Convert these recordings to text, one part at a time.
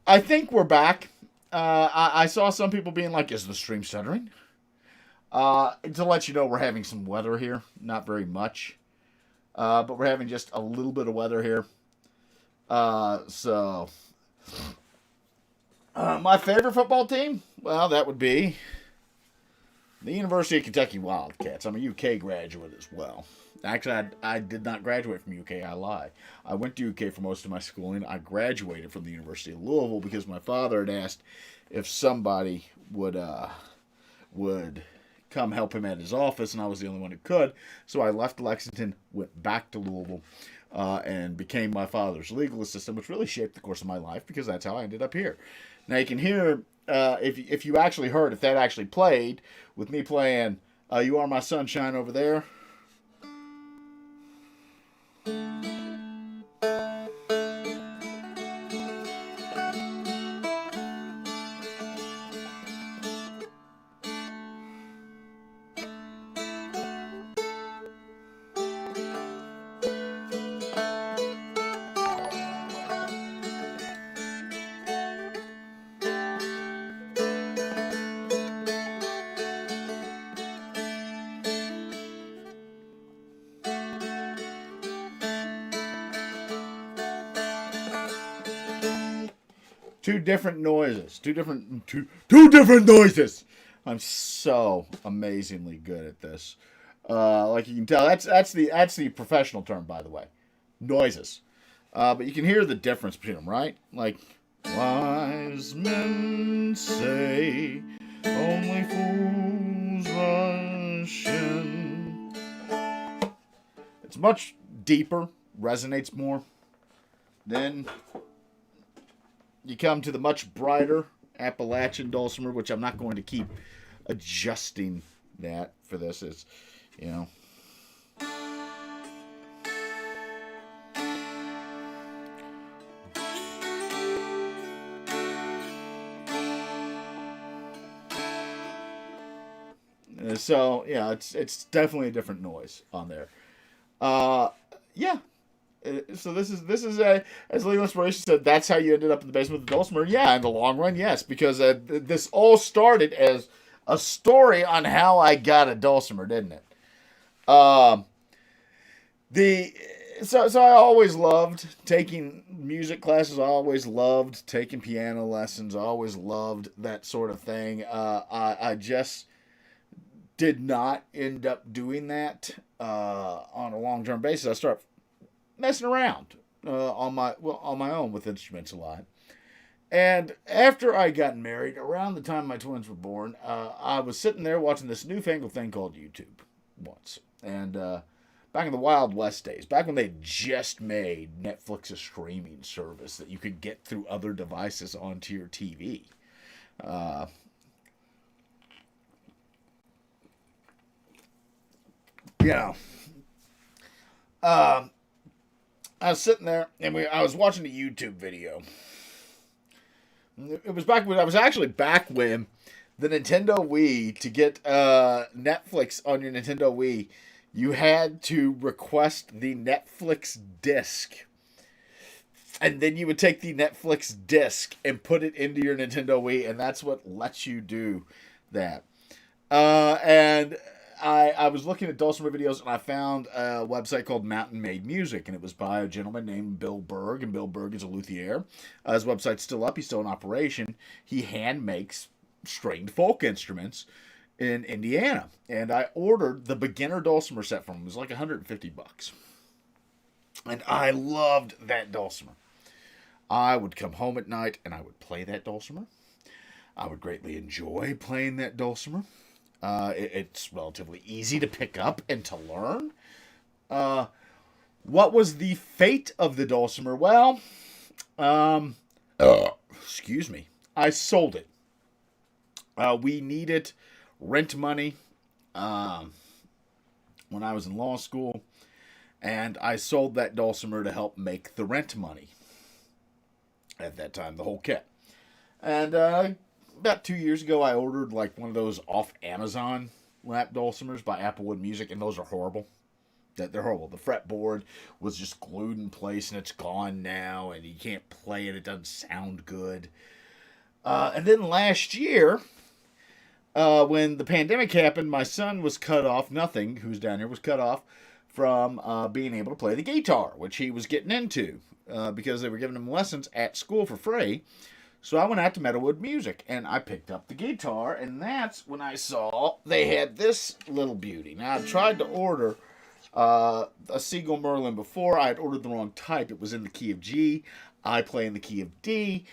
I think we're back. I saw some people being like, "Is the stream stuttering?" To let you know, we're having some weather here. Not very much, but we're having just a little bit of weather here. So, my favorite football team? Well, that would be the University of Kentucky Wildcats. I'm a UK graduate as well. Actually, I did not graduate from UK. I lie. I went to UK for most of my schooling. I graduated from the University of Louisville because my father had asked if somebody would come help him at his office, and I was the only one who could. So I left Lexington, went back to Louisville, and became my father's legal assistant, which really shaped the course of my life because that's how I ended up here. Now you can hear if you actually heard if that actually played with me playing "You Are My Sunshine" over there. Two different noises. Two different noises. I'm so amazingly good at this. Like you can tell, that's the professional term, by the way. Noises. But you can hear the difference between them, right? Like wise men say only fools rush in. It's much deeper, resonates more. Then you come to the much brighter Appalachian dulcimer, which I'm not going to keep adjusting that for this. It's, you know. So yeah, it's definitely a different noise on there. Uh, yeah. So this is a, as Legal Inspiration said, that's how you ended up in the basement with the dulcimer. Yeah, in the long run, yes, because this all started as a story on how I got a dulcimer, didn't it? Um, the so I always loved taking music classes. I always loved taking piano lessons. I always loved that sort of thing. I just did not end up doing that on a long term basis. I started messing around on my own with instruments a lot. And after I got married, around the time my twins were born, I was sitting there watching this newfangled thing called YouTube once. And back in the Wild West days, back when they just made Netflix a streaming service that you could get through other devices onto your TV. Uh, you know, um, I was sitting there and I was watching a YouTube video. It was back when I was actually back when the Nintendo Wii, to get Netflix on your Nintendo Wii, you had to request the Netflix disc. And then you would take the Netflix disc and put it into your Nintendo Wii, and that's what lets you do that. And I was looking at dulcimer videos, and I found a website called Mountain Made Music, and it was by a gentleman named Bill Berg, and Bill Berg is a luthier. His website's still up; he's still in operation. He hand makes stringed folk instruments in Indiana, and I ordered the beginner dulcimer set from him. It was like $150, and I loved that dulcimer. I would come home at night and I would play that dulcimer. I would greatly enjoy playing that dulcimer. It's relatively easy to pick up and to learn. Uh, what was the fate of the dulcimer? Well, um, excuse me. I sold it. We needed rent money um, when I was in law school, and I sold that dulcimer to help make the rent money at that time, the whole kit. And about 2 years ago, I ordered like one of those off Amazon lap dulcimers by Applewood Music, and those are horrible. They're horrible. The fretboard was just glued in place, and it's gone now, and you can't play it. It doesn't sound good. And then last year, when the pandemic happened, my son was cut off. Nothing, who's down here, was cut off from being able to play the guitar, which he was getting into because they were giving him lessons at school for free. So I went out to Meadowwood Music, and I picked up the guitar, and that's when I saw they had this little beauty. Now, I tried to order a Seagull Merlin before. I had ordered the wrong type. It was in the key of G. I play in the key of D.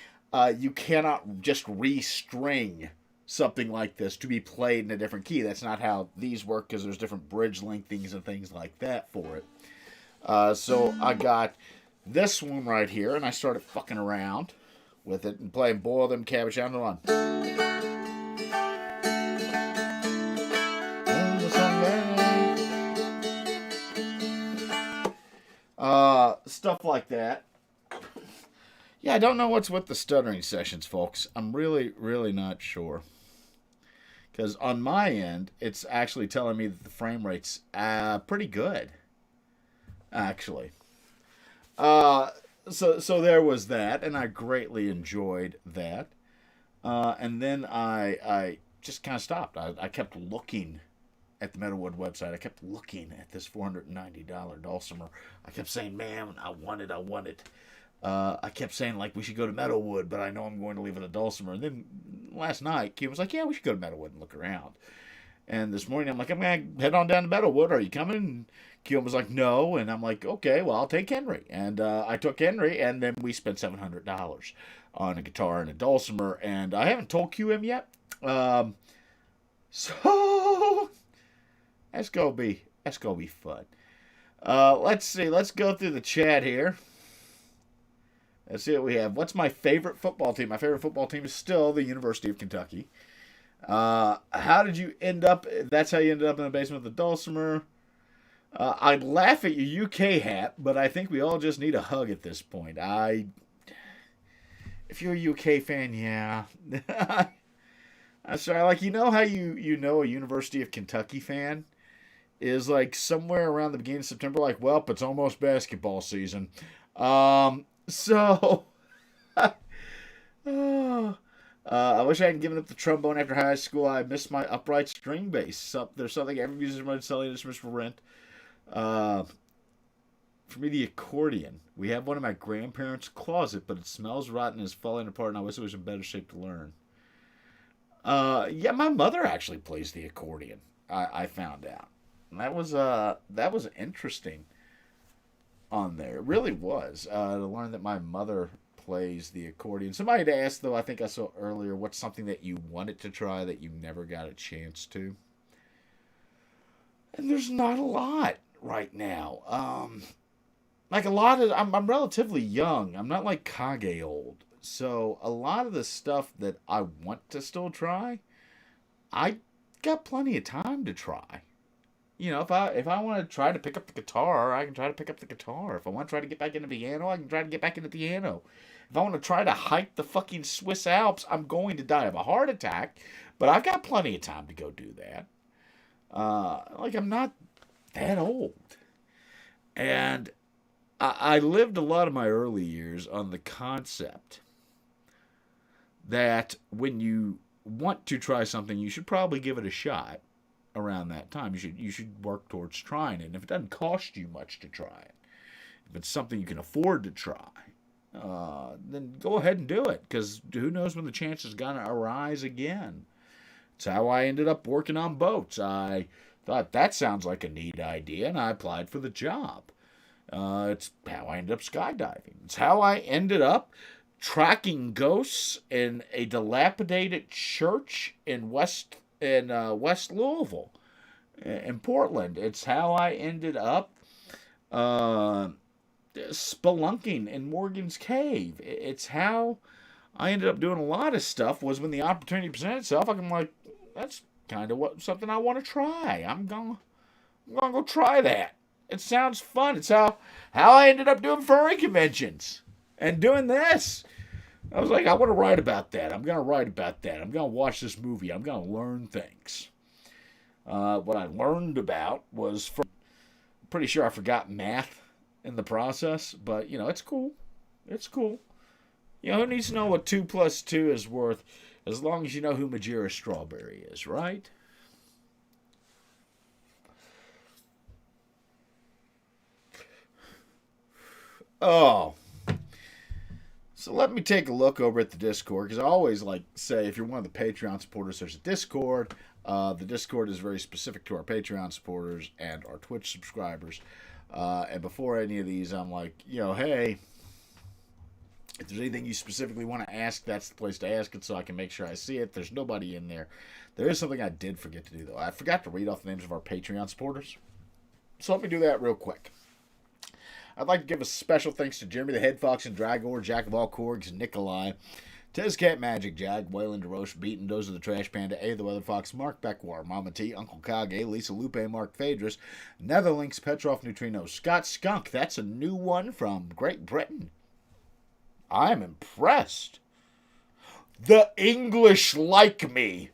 You cannot just restring something like this to be played in a different key. That's not how these work, because there's different bridge lengthings and things like that for it. So I got this one right here, and I started fucking around with it and playing Boil Them Cabbage Down the Run. Stuff like that. Yeah, I don't know what's with the stuttering sessions, folks. I'm really, really not sure. Because on my end, it's actually telling me that the frame rate's pretty good. Actually. So there was that, and I greatly enjoyed that. And then I just kind of stopped. I kept looking at the Meadowwood website. I kept looking at this $490 dulcimer. I kept saying, man, I want it. I kept saying, like, we should go to Meadowwood, but I know I'm going to leave it a dulcimer. And then last night, Kim was like, yeah, we should go to Meadowwood and look around. And this morning, I'm like, I'm going to head on down to Meadowwood. Are you coming? And Kim was like, no. And I'm like, okay, well, I'll take Henry. And I took Henry, and then we spent $700 on a guitar and a dulcimer. And I haven't told QM yet. So that's gonna be fun. Let's see. Let's go through the chat here. Let's see what we have. What's my favorite football team? My favorite football team is still the University of Kentucky. How did you end up? That's how you ended up in the basement with the dulcimer. I'd laugh at your UK hat, but I think we all just need a hug at this point. If you're a UK fan, yeah. I'm sorry. Like, you know how you know a University of Kentucky fan is like somewhere around the beginning of September, like, well, it's almost basketball season. So, I wish I hadn't given up the trombone after high school. I missed my upright string bass. There's something every musician might sell you for rent. For me, the accordion. We have one in my grandparents' closet, but it smells rotten and is falling apart, and I wish it was in better shape to learn. Yeah, my mother actually plays the accordion. I found out. And that was interesting on there. It really was to learn that my mother plays the accordion. Somebody had asked, though, I think I saw earlier, what's something that you wanted to try that you never got a chance to? And there's not a lot right now. Like a lot of, I'm relatively young. I'm not like Kage old. So a lot of the stuff that I want to still try, I got plenty of time to try. You know, if I want to try to pick up the guitar, I can try to pick up the guitar. If I want to try to get back into piano, I can try to get back into piano. If I want to try to hike the fucking Swiss Alps, I'm going to die of a heart attack, but I've got plenty of time to go do that. Like, I'm not that old. And I lived a lot of my early years on the concept that when you want to try something, you should probably give it a shot around that time. You should work towards trying it. And if it doesn't cost you much to try it, if it's something you can afford to try, then go ahead and do it. Because who knows when the chance is going to arise again. It's how I ended up working on boats. I thought that sounds like a neat idea, and I applied for the job. It's how I ended up skydiving. It's how I ended up tracking ghosts in a dilapidated church in West Louisville, in Portland. It's how I ended up spelunking in Morgan's Cave. It's how I ended up doing a lot of stuff. Was when the opportunity presented itself, I'm like, that's kind of something I want to try. I'm gonna go try that. It sounds fun. It's how I ended up doing furry conventions and doing this. I was like, I want to write about that. I'm going to write about that. I'm going to watch this movie. I'm going to learn things. What I learned about was from Pretty sure I forgot math in the process, but, it's cool. It's cool. Who needs to know what 2 plus 2 is worth as long as you know who Majira Strawberry is, right? Oh. So let me take a look over at the Discord, because I always say if you're one of the Patreon supporters, there's a Discord. The Discord is very specific to our Patreon supporters and our Twitch subscribers. And before any of these, I'm like, hey, if there's anything you specifically want to ask, that's the place to ask it so I can make sure I see it. There's nobody in there. There is something I did forget to do, though. I forgot to read off the names of our Patreon supporters. So let me do that real quick. I'd like to give a special thanks to Jeremy the Head Fox and Dragor, Jack of all Korgs, Nikolai, Tezcat Magic, Jag, Wayland DeRoche, Beaton, Dozer the Trash Panda, A the Weather Fox, Mark Beckwar, Mama T, Uncle Kage, Lisa Lupe, Mark Phaedrus, Netherlinks, Petrov Neutrino, Scott Skunk, that's a new one from Great Britain. I'm impressed. The English like me.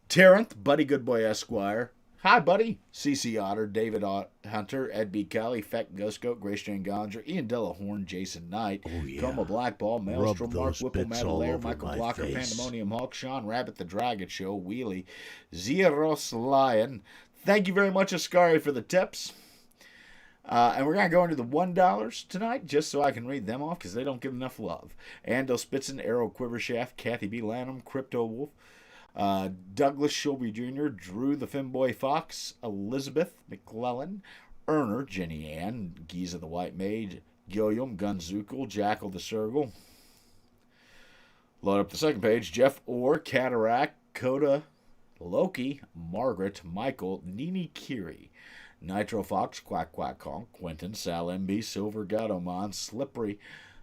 Terrence, Buddy Goodboy Esquire. Hi, buddy. CC Otter, David Hunter, Ed B. Kelly, Feck Ghost Goat, Grace Jane Gallagher, Ian Delahorn, Jason Knight, Coma Blackball, Maelstrom, Mark Whipple, Madalaire, Michael Blocker, Pandemonium Hawk, Sean Rabbit, The Dragon Show, Wheelie, Zeros Lion. Thank you very much, Ascari, for the tips. And we're going to go into the $1 tonight, just so I can read them off, because they don't get enough love. Ando Spitzen, Arrow Quivershaft, Kathy B. Lanham, Crypto Wolf, Douglas Shelby Jr., Drew the Femboy Fox, Elizabeth McClellan, Erner, Jenny Ann, Giza the White Maid, Gilliam, Gunzukel, Jackal the Sergal. Load up the second page. Jeff Orr, Cataract, Coda, Loki, Margaret, Michael, Nini Kiri, Nitro Fox, Quack Quack Conk, Quentin, Sal MB, Silver Gatomon, Slippery,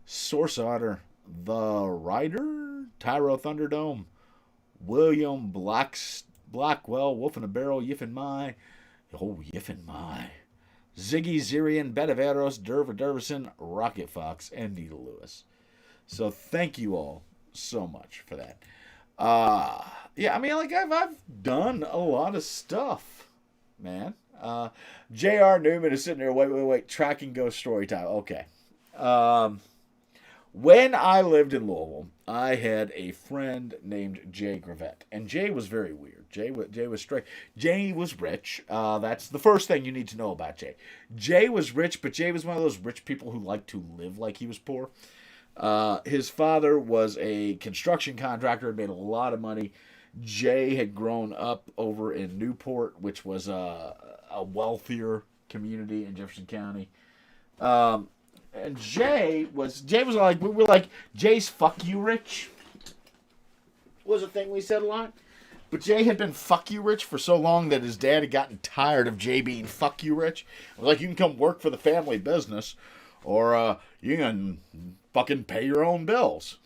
Source Otter, The Rider, Tyro Thunderdome, William Blackwell, Wolf in a Barrel, Yiffin My, Ziggy Zirian, Betaveros, Derva Dervison, Rocket Fox, and Nita Lewis. So thank you all so much for that. I've done a lot of stuff, man. J.R. Newman is sitting there, wait, tracking ghost story time. Okay. When I lived in Louisville, I had a friend named Jay Gravett, and Jay was very weird. Jay was straight. Jay was rich. That's the first thing you need to know about Jay. Jay was rich, but Jay was one of those rich people who liked to live like he was poor. His father was a construction contractor, had made a lot of money. Jay had grown up over in Newport, which was a wealthier community in Jefferson County. And Jay was like, we were like, Jay's fuck you rich was a thing we said a lot. But Jay had been fuck you rich for so long that his dad had gotten tired of Jay being fuck you rich. It was like, you can come work for the family business, or you can fucking pay your own bills.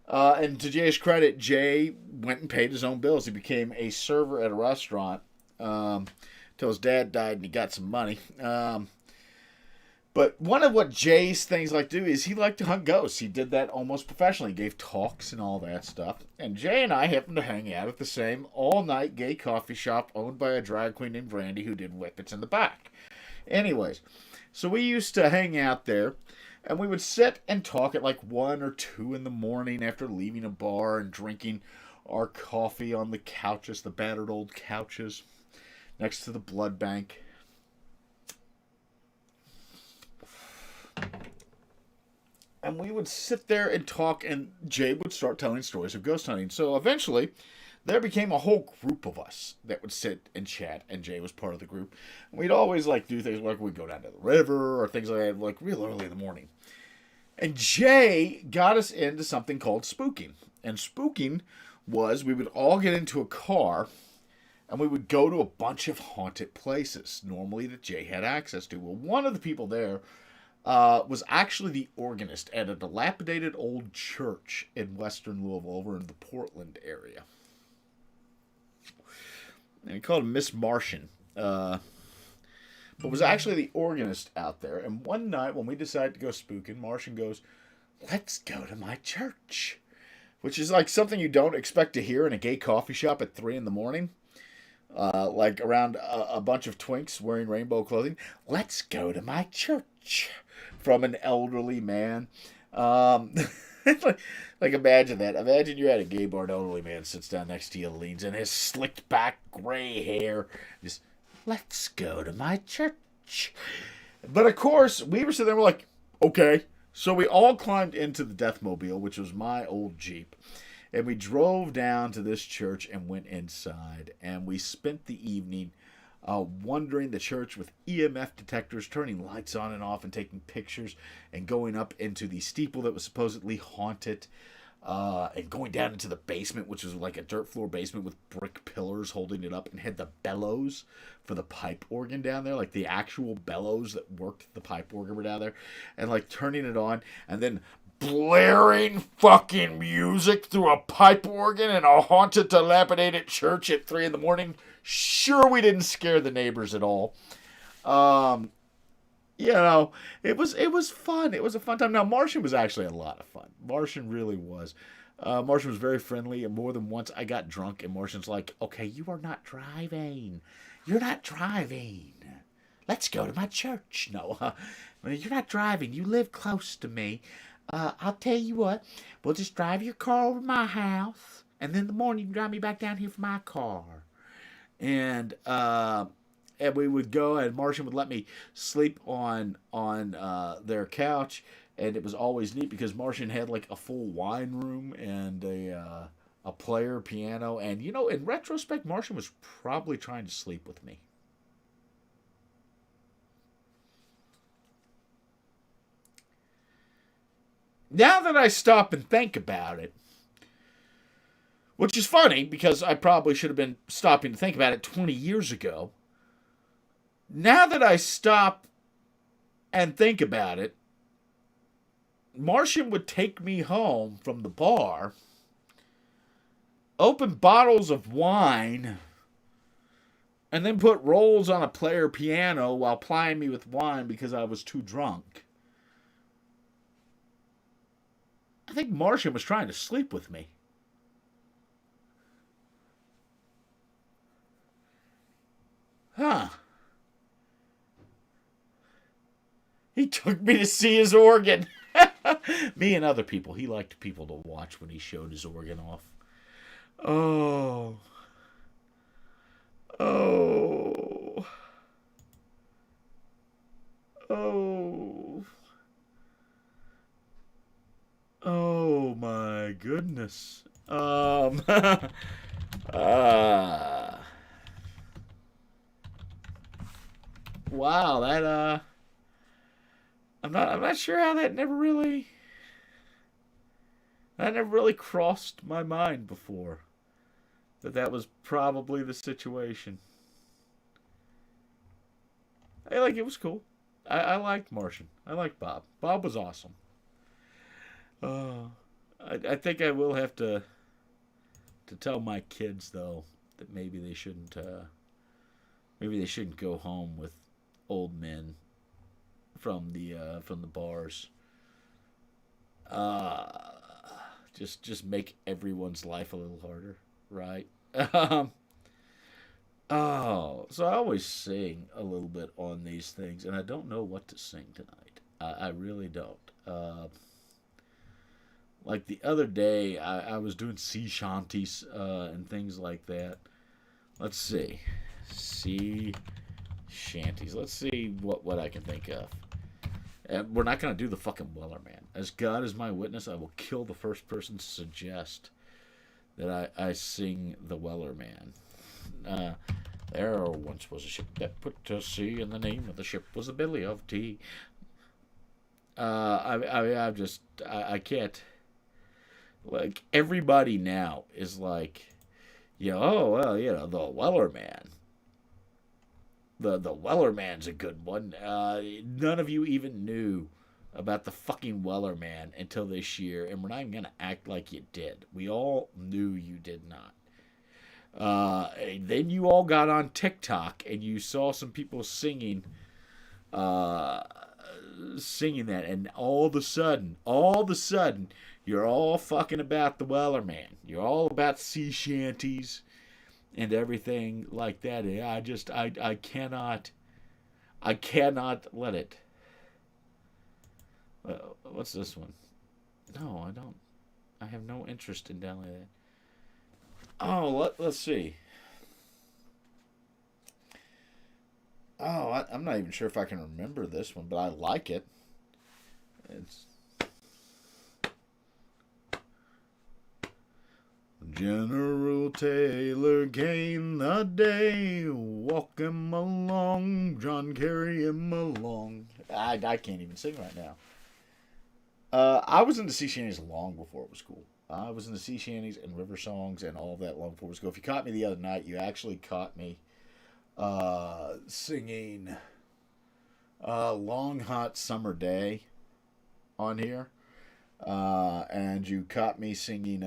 And to Jay's credit, Jay went and paid his own bills. He became a server at a restaurant till his dad died and he got some money. But one of what Jay's things like to do is he liked to hunt ghosts. He did that almost professionally. He gave talks and all that stuff. And Jay and I happened to hang out at the same all-night gay coffee shop owned by a drag queen named Randy who did whippets in the back. Anyways, so we used to hang out there, and we would sit and talk at like 1 or 2 in the morning after leaving a bar and drinking our coffee on the couches, the battered old couches next to the blood bank. And we would sit there and talk, and Jay would start telling stories of ghost hunting. So eventually, there became a whole group of us that would sit and chat, and Jay was part of the group. And we'd always do things like we'd go down to the river or things like that, real early in the morning. And Jay got us into something called spooking. And spooking was we would all get into a car, and we would go to a bunch of haunted places, normally that Jay had access to. Well, one of the people there was actually the organist at a dilapidated old church in western Louisville over in the Portland area. And he called him Miss Martian. But was actually the organist out there. And one night when we decided to go spooking, Martian goes, "Let's go to my church." Which is like something you don't expect to hear in a gay coffee shop at 3 in the morning. like around a bunch of twinks wearing rainbow clothing. Let's go to my church, from an elderly man. Um, like imagine that. Imagine you're at a gay bar, an elderly man sits down next to you, leans in, his slicked back gray hair. Just, let's go to my church. But of course, we were sitting there, we're like, okay. So we all climbed into the Deathmobile, which was my old Jeep. And we drove down to this church and went inside. And we spent the evening wandering the church with EMF detectors, turning lights on and off and taking pictures, and going up into the steeple that was supposedly haunted. And going down into the basement, which was like a dirt floor basement with brick pillars holding it up, and had the bellows for the pipe organ down there, like the actual bellows that worked the pipe organ were down there, and like turning it on, and then blaring fucking music through a pipe organ in a haunted, dilapidated church at 3 in the morning. Sure, we didn't scare the neighbors at all. Um, it was fun. It was a fun time. Now, Martian was actually a lot of fun. Martian really was. Martian was very friendly, and more than once I got drunk, and Martian's like, "Okay, you are not driving. You're not driving. Let's go to my church." No, you're not driving. You live close to me. I'll tell you what. We'll just drive your car over to my house, and then in the morning you can drive me back down here for my car. And we would go, and Martian would let me sleep on their couch, and it was always neat because Martian had like a full wine room and a player piano, and in retrospect, Martian was probably trying to sleep with me. Now that I stop and think about it, which is funny because I probably should have been stopping to think about it 20 years ago. Now that I stop and think about it, Martian would take me home from the bar, open bottles of wine, and then put rolls on a player piano while plying me with wine because I was too drunk. I think Martian was trying to sleep with me. Huh. He took me to see his organ. Me and other people. He liked people to watch when he showed his organ off. Oh. Oh. Oh. Oh my goodness. uh, wow, I'm not sure how that never really crossed my mind before. That was probably the situation. It was cool. I liked Martian. I liked Bob. Bob was awesome. Uh, I think I will have to tell my kids though that maybe they shouldn't go home with old men from the bars. Uh, just make everyone's life a little harder, right? Um, so I always sing a little bit on these things, and I don't know what to sing tonight. I really don't. Like the other day, I was doing sea shanties and things like that. Let's see, sea shanties. Let's see what I can think of. And we're not gonna do the fucking Weller Man. As God is my witness, I will kill the first person to suggest that I sing the Weller Man. Uh, there once was a ship that put to sea, and the name of the ship was the Billy of Tea. I can't. Like everybody now is like, oh well, the Weller Man. The Weller Man's a good one. None of you even knew about the fucking Weller Man until this year, and we're not even gonna act like you did. We all knew you did not. Then you all got on TikTok and you saw some people uh, singing that, and all of a sudden, you're all fucking about the Weller Man. You're all about sea shanties and everything like that. I cannot let it. What's this one? No, I don't. I have no interest in downloading that. Oh, let's see. Oh, I'm not even sure if I can remember this one, but I like it. It's General Taylor came the day, walk him along, John carry him along. I can't even sing right now. I was into sea shanties long before it was cool. I was into sea shanties and river songs and all that long before it was cool. If you caught me the other night, you actually caught me singing Long Hot Summer Day on here. And you caught me singing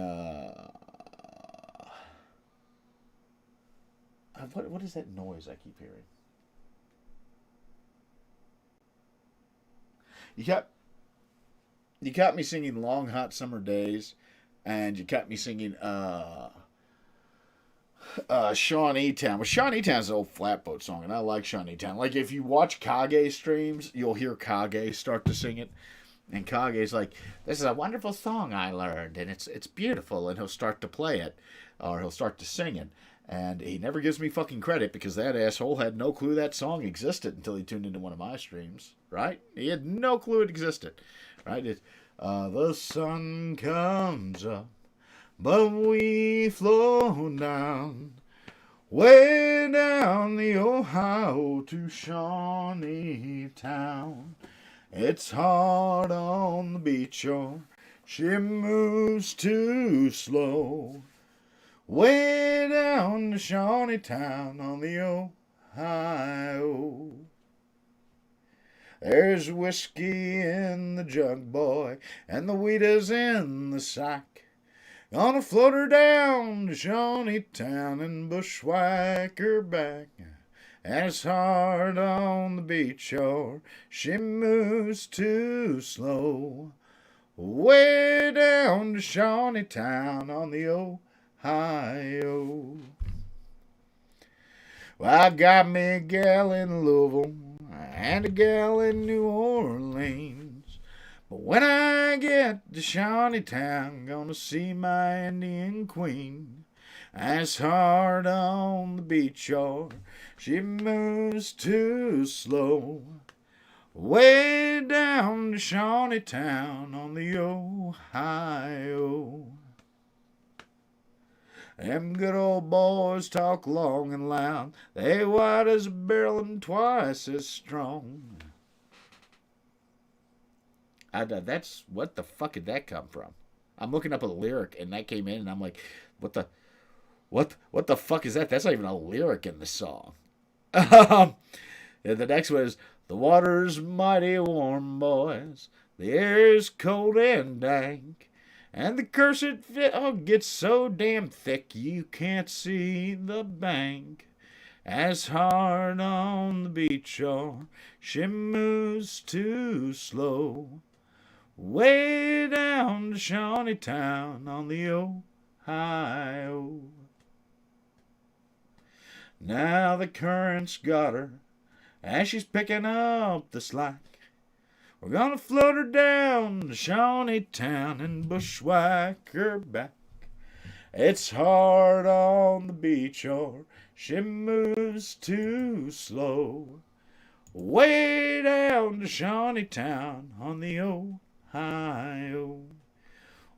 what is that noise I keep hearing? You got me singing Long Hot Summer Days, and you got me singing Shawnee Town. Well, Shawnee Town's an old Flatboat song, and I like Shawnee Town. Like, if you watch Kage streams, you'll hear Kage start to sing it. And Kage's like, this is a wonderful song I learned, and it's beautiful, and he'll start to play it, or he'll start to sing it. And he never gives me fucking credit because that asshole had no clue that song existed until he tuned into one of my streams, right? He had no clue it existed, right? The sun comes up, but we flow down, way down the Ohio to Shawnee Town. It's hard on the beach shore, she moves too slow, way down to Shawnee Town on the Ohio. There's whiskey in the jug, boy, and the wheat is in the sack. Gonna float her down to Shawnee Town and bushwhack her back. And it's hard on the beach shore, she moves too slow, way down to Shawnee Town on the Ohio. Well, I got me a gal in Louisville and a gal in New Orleans, but when I get to Shawnee Town, gonna see my Indian queen. As hard on the beach shore, she moves too slow, way down to Shawnee Town on the Ohio. Them good old boys talk long and loud, they white as a barrel and twice as strong. That's, what the fuck did that come from? I'm looking up a lyric and that came in and I'm like, what the fuck is that? That's not even a lyric in the song. And the next one is, the water's mighty warm, boys. The air's cold and dank. And the cursed fog gets so damn thick you can't see the bank. As hard on the beach shore, she moves too slow, way down to Shawnee Town on the Ohio. Now the current's got her, as she's picking up the slack. We're gonna float her down to Shawnee Town and bushwhack her back. It's hard on the beach shore, she moves too slow, way down to Shawnee Town on the Ohio.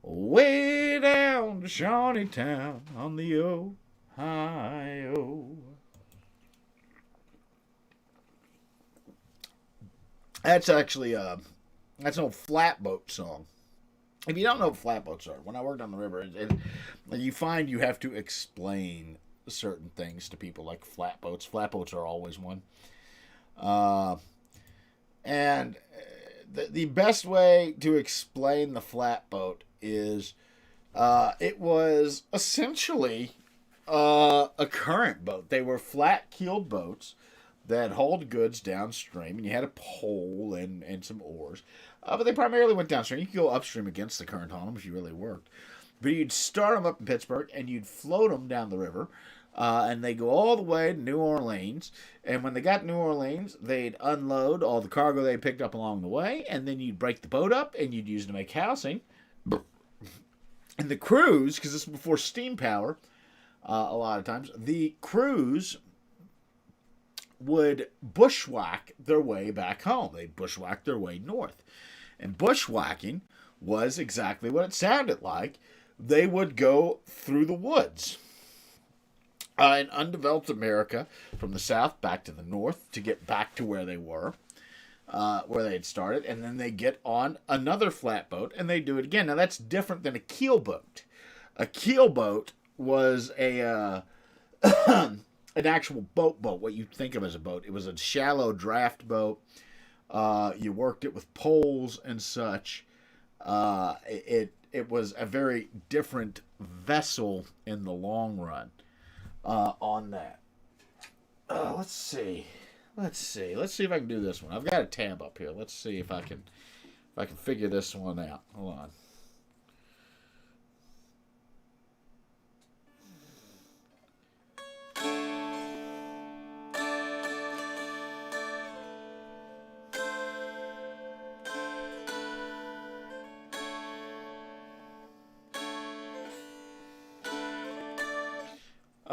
Way down to Shawnee Town on the Ohio. That's actually that's an old Flatboat song. If you don't know what flatboats are, when I worked on the river, you find you have to explain certain things to people, like flatboats. Flatboats are always one. And the best way to explain the flatboat is it was essentially a current boat. They were flat-keeled boats that hauled goods downstream, and you had a pole and some oars. But they primarily went downstream. You could go upstream against the current on them if you really worked. But you'd start them up in Pittsburgh, and you'd float them down the river And they go all the way to New Orleans. And when they got to New Orleans, they'd unload all the cargo they picked up along the way, and then you'd break the boat up and you'd use it to make housing. And the crews, because this is before steam power, a lot of times, the crews would bushwhack their way back home. They'd bushwhack their way north. And bushwhacking was exactly what it sounded like. They would go through the woods in undeveloped America from the south back to the north to get back to where they were, where they had started. And then they get on another flatboat and they do it again. Now, that's different than a keelboat. A keelboat was an actual boat, what you think of as a boat. It was a shallow draft boat. You worked it with poles and such. It was a very different vessel in the long run on that. Let's see if I can do this one. I've got a tab up here. Let's see if I can figure this one out. Hold on.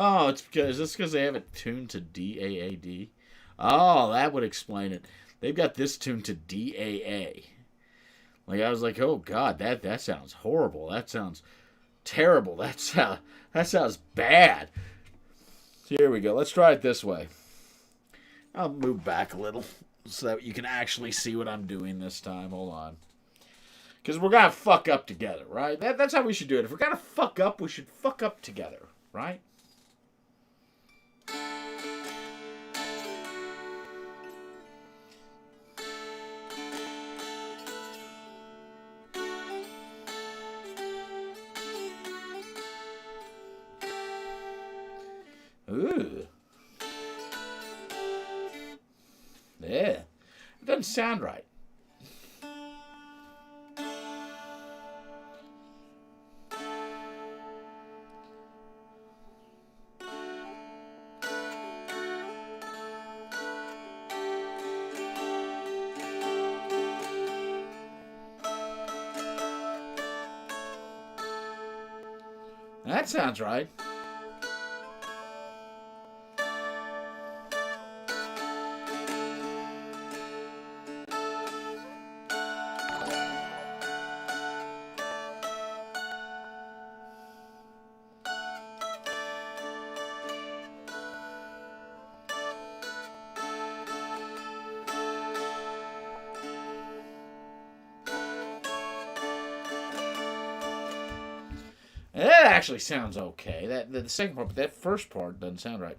Oh, it's because they have it tuned to DAAD. Oh, that would explain it. They've got this tuned to DAA. Like I was like, oh God, that sounds horrible. That sounds terrible. That sounds bad. So here we go. Let's try it this way. I'll move back a little so that you can actually see what I'm doing this time. Hold on. Because we're gonna fuck up together, right? That's how we should do it. If we're gonna fuck up, we should fuck up together, right? Ooh. Yeah. It doesn't sound right. That sounds right. That actually sounds okay. The second part, but that first part doesn't sound right.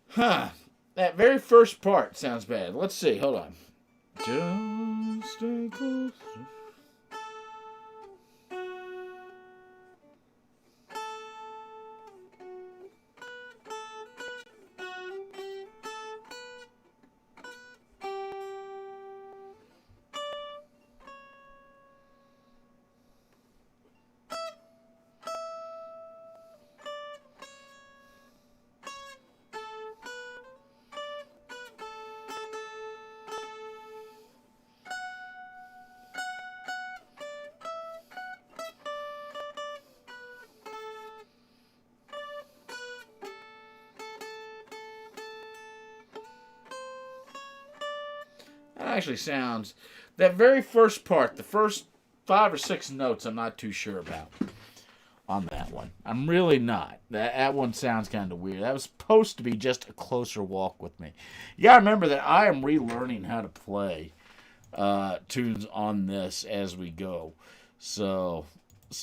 Huh. That very first part sounds bad. Let's see. Hold on. Just stay close. That actually sounds. That very first part, the first 5 or 6 notes, I'm not too sure about on that one. I'm really not. That one sounds kind of weird. That was supposed to be just a closer walk with me. You gotta remember that I am relearning how to play tunes on this as we go. So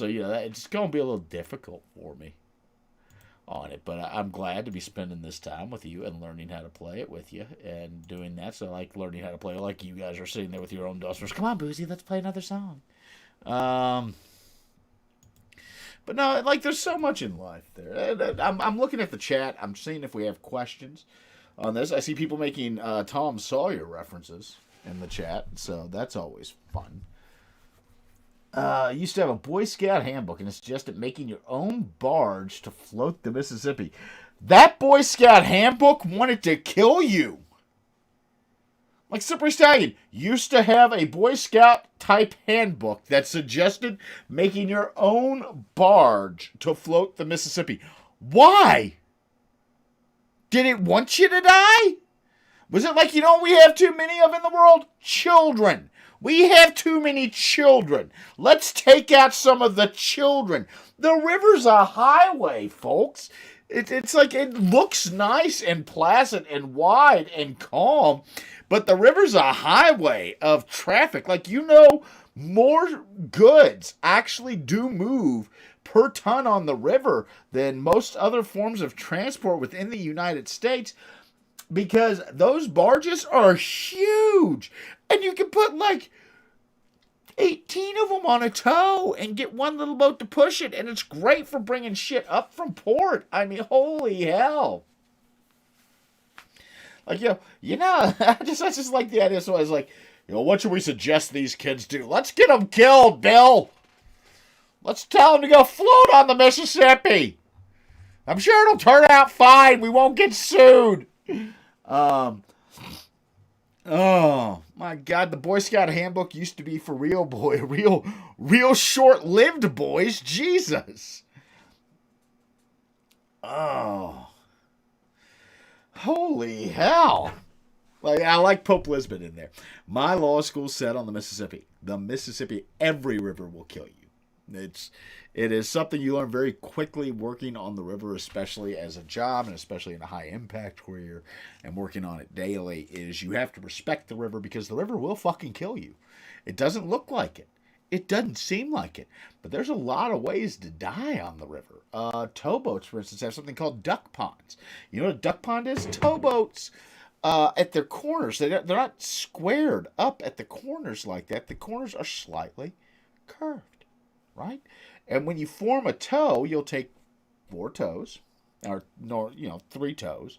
yeah, it's gonna be a little difficult for me. on it. But I'm glad to be spending this time with you and learning how to play it with you and doing that. So I like learning how to play, like you guys are sitting there with your own dusters. Come on, Boozy, let's play another song. Um, but no, like there's so much in life there. I'm looking at the chat. I'm seeing if we have questions on this. I see people making Tom Sawyer references in the chat, so that's always fun. Used to have a Boy Scout handbook, and it suggested making your own barge to float the Mississippi. That Boy Scout handbook wanted to kill you. Like Slippery Stallion used to have a Boy Scout type handbook that suggested making your own barge to float the Mississippi. Why? Did it want you to die? Was it like, we have too many of in the world? Children. We have too many children. Let's take out some of the children. The river's a highway, folks. It's like it looks nice and placid and wide and calm, but the river's a highway of traffic. Like, more goods actually do move per ton on the river than most other forms of transport within the United States, because those barges are huge. And you can put like 18 of them on a tow and get one little boat to push it. And it's great for bringing shit up from port. I mean, holy hell. Like, I just like the idea. So I was like, what should we suggest these kids do? Let's get them killed, Bill. Let's tell them to go float on the Mississippi. I'm sure it'll turn out fine. We won't get sued. Oh my God! The Boy Scout handbook used to be for real short-lived boys. Jesus. Oh, holy hell! Like, I like Pope Lisbon in there. My law school said on the Mississippi, every river will kill you. It is something you learn very quickly working on the river, especially as a job and especially in a high impact career and working on it daily, is you have to respect the river, because the river will fucking kill you. It doesn't look like it. It doesn't seem like it. But there's a lot of ways to die on the river. Towboats, for instance, have something called duck ponds. You know what a duck pond is? Towboats, at their corners, they're not squared up at the corners like that. The corners are slightly curved, right? And when you form a tow, you'll take 4 tows, or 3 tows,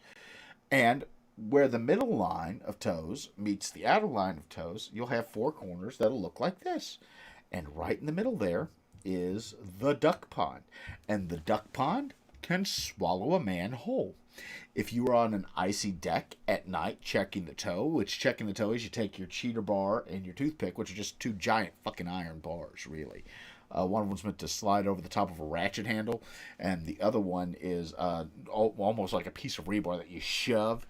and where the middle line of tows meets the outer line of tows, you'll have 4 corners that'll look like this. And right in the middle there is the duck pond. And the duck pond can swallow a man whole. If you are on an icy deck at night checking the tow, which checking the tow is you take your cheater bar and your toothpick, which are just 2 giant fucking iron bars, really. One of them's meant to slide over the top of a ratchet handle, and the other one is almost like a piece of rebar that you shove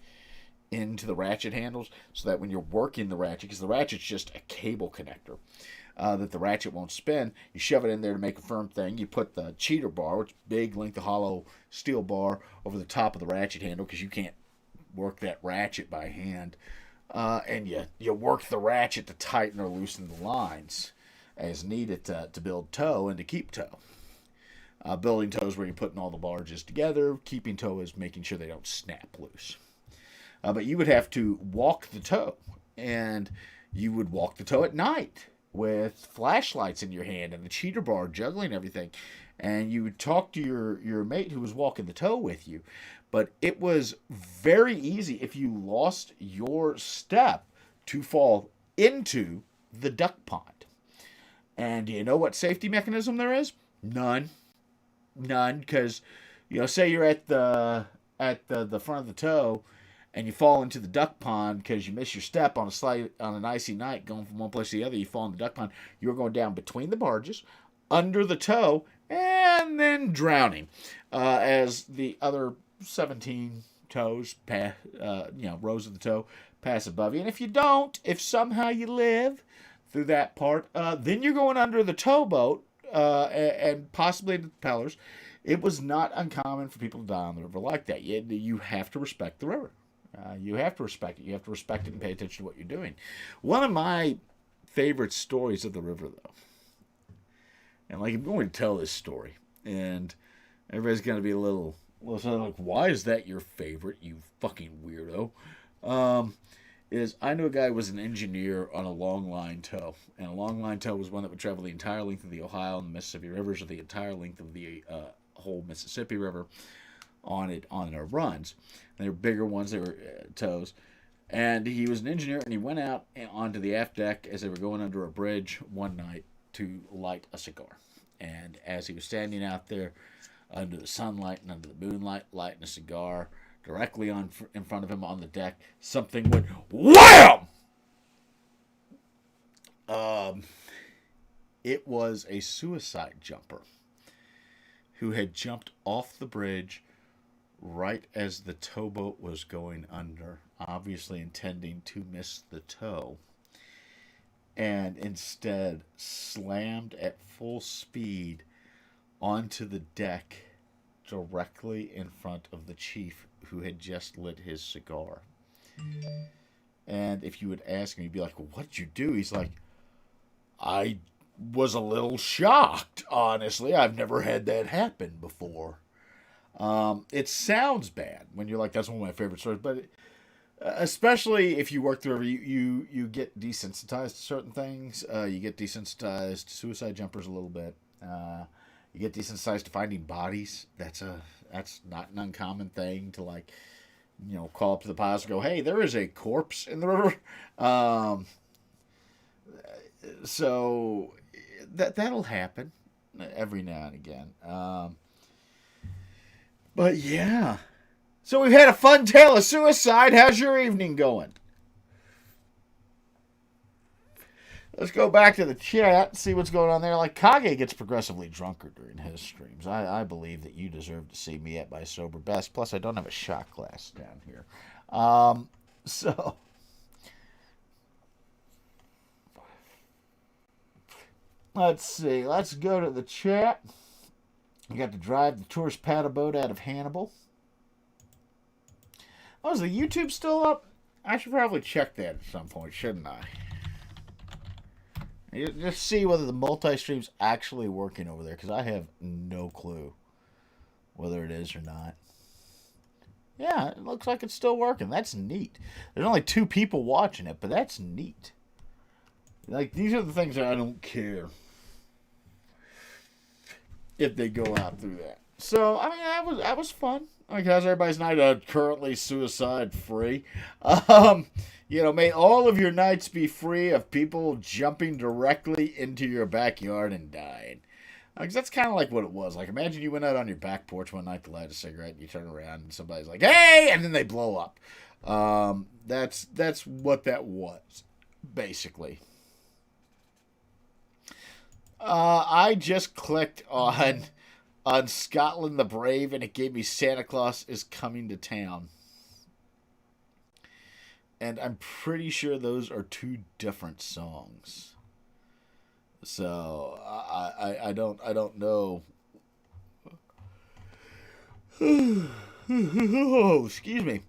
into the ratchet handles, so that when you're working the ratchet, because the ratchet's just a cable connector, that the ratchet won't spin, you shove it in there to make a firm thing. You put the cheater bar, which is a big length of hollow steel bar, over the top of the ratchet handle, because you can't work that ratchet by hand, and you work the ratchet to tighten or loosen the lines as needed to build tow and to keep tow. Building tow is where you're putting all the barges together. Keeping tow is making sure they don't snap loose. But you would have to walk the tow, and you would walk the tow at night with flashlights in your hand and the cheater bar juggling everything. And you would talk to your mate who was walking the tow with you. But it was very easy, if you lost your step, to fall into the duck pond. And do you know what safety mechanism there is? None, because say you're at the front of the tow, and you fall into the duck pond because you miss your step on an icy night going from one place to the other. You fall in the duck pond. You're going down between the barges, under the tow, and then drowning as the other 17 tows rows of the tow pass above you. And if somehow you live through that part, then you're going under the towboat and possibly the propellers. It was not uncommon for people to die on the river like that. You have to respect the river. You have to respect it. You have to respect it and pay attention to what you're doing. One of my favorite stories of the river, though, and I'm going to tell this story, and everybody's going to be a little So I'm like, why is that your favorite, you fucking weirdo? Um, is I knew a guy who was an engineer on a long line tow, and a long line tow was one that would travel the entire length of the Ohio and the Mississippi rivers, or the entire length of the whole Mississippi River on their runs. And they were bigger ones; they were tows. And he was an engineer, and he went out onto the aft deck as they were going under a bridge one night to light a cigar. And as he was standing out there under the sunlight and under the moonlight, lighting a cigar, directly in front of him on the deck, something went wham! It was a suicide jumper who had jumped off the bridge right as the towboat was going under, obviously intending to miss the tow, and instead slammed at full speed onto the deck directly in front of the chief who had just lit his cigar. And if you would ask him, he'd be like, well, what'd you do? He's like, I was a little shocked, honestly. I've never had that happen before. It sounds bad when you're like, that's one of my favorite stories, but especially if you work through you get desensitized to certain things. You get desensitized to suicide jumpers a little bit. You get desensitized to finding bodies. That's not an uncommon thing to, like, call up to the pilots and go, hey, there is a corpse in the river. So that'll happen every now and again. But yeah. So we've had a fun tale of suicide. How's your evening going? Let's go back to the chat and see what's going on there. Like, Kage gets progressively drunker during his streams. I believe that you deserve to see me at my sober best. Plus, I don't have a shot glass down here. So, let's see. Let's go to the chat. We got to drive the tourist paddle boat out of Hannibal. Oh, is the YouTube still up? I should probably check that at some point, shouldn't I? Just see whether the multi-stream's actually working over there, because I have no clue whether it is or not. Yeah, it looks like it's still working. That's neat. There's only 2 people watching it, but that's neat. Like, these are the things that I don't care if they go out through that. So, I mean, that was fun. Like, how's everybody's night? Currently suicide free. May all of your nights be free of people jumping directly into your backyard and dying. Because that's kind of like what it was. Like, imagine you went out on your back porch one night to light a cigarette, and you turn around, and somebody's like, hey! And then they blow up. That's what that was, basically. I just clicked on Scotland the Brave, and it gave me Santa Claus is Coming to Town. And I'm pretty sure those are 2 different songs. So I don't know. Oh, excuse me.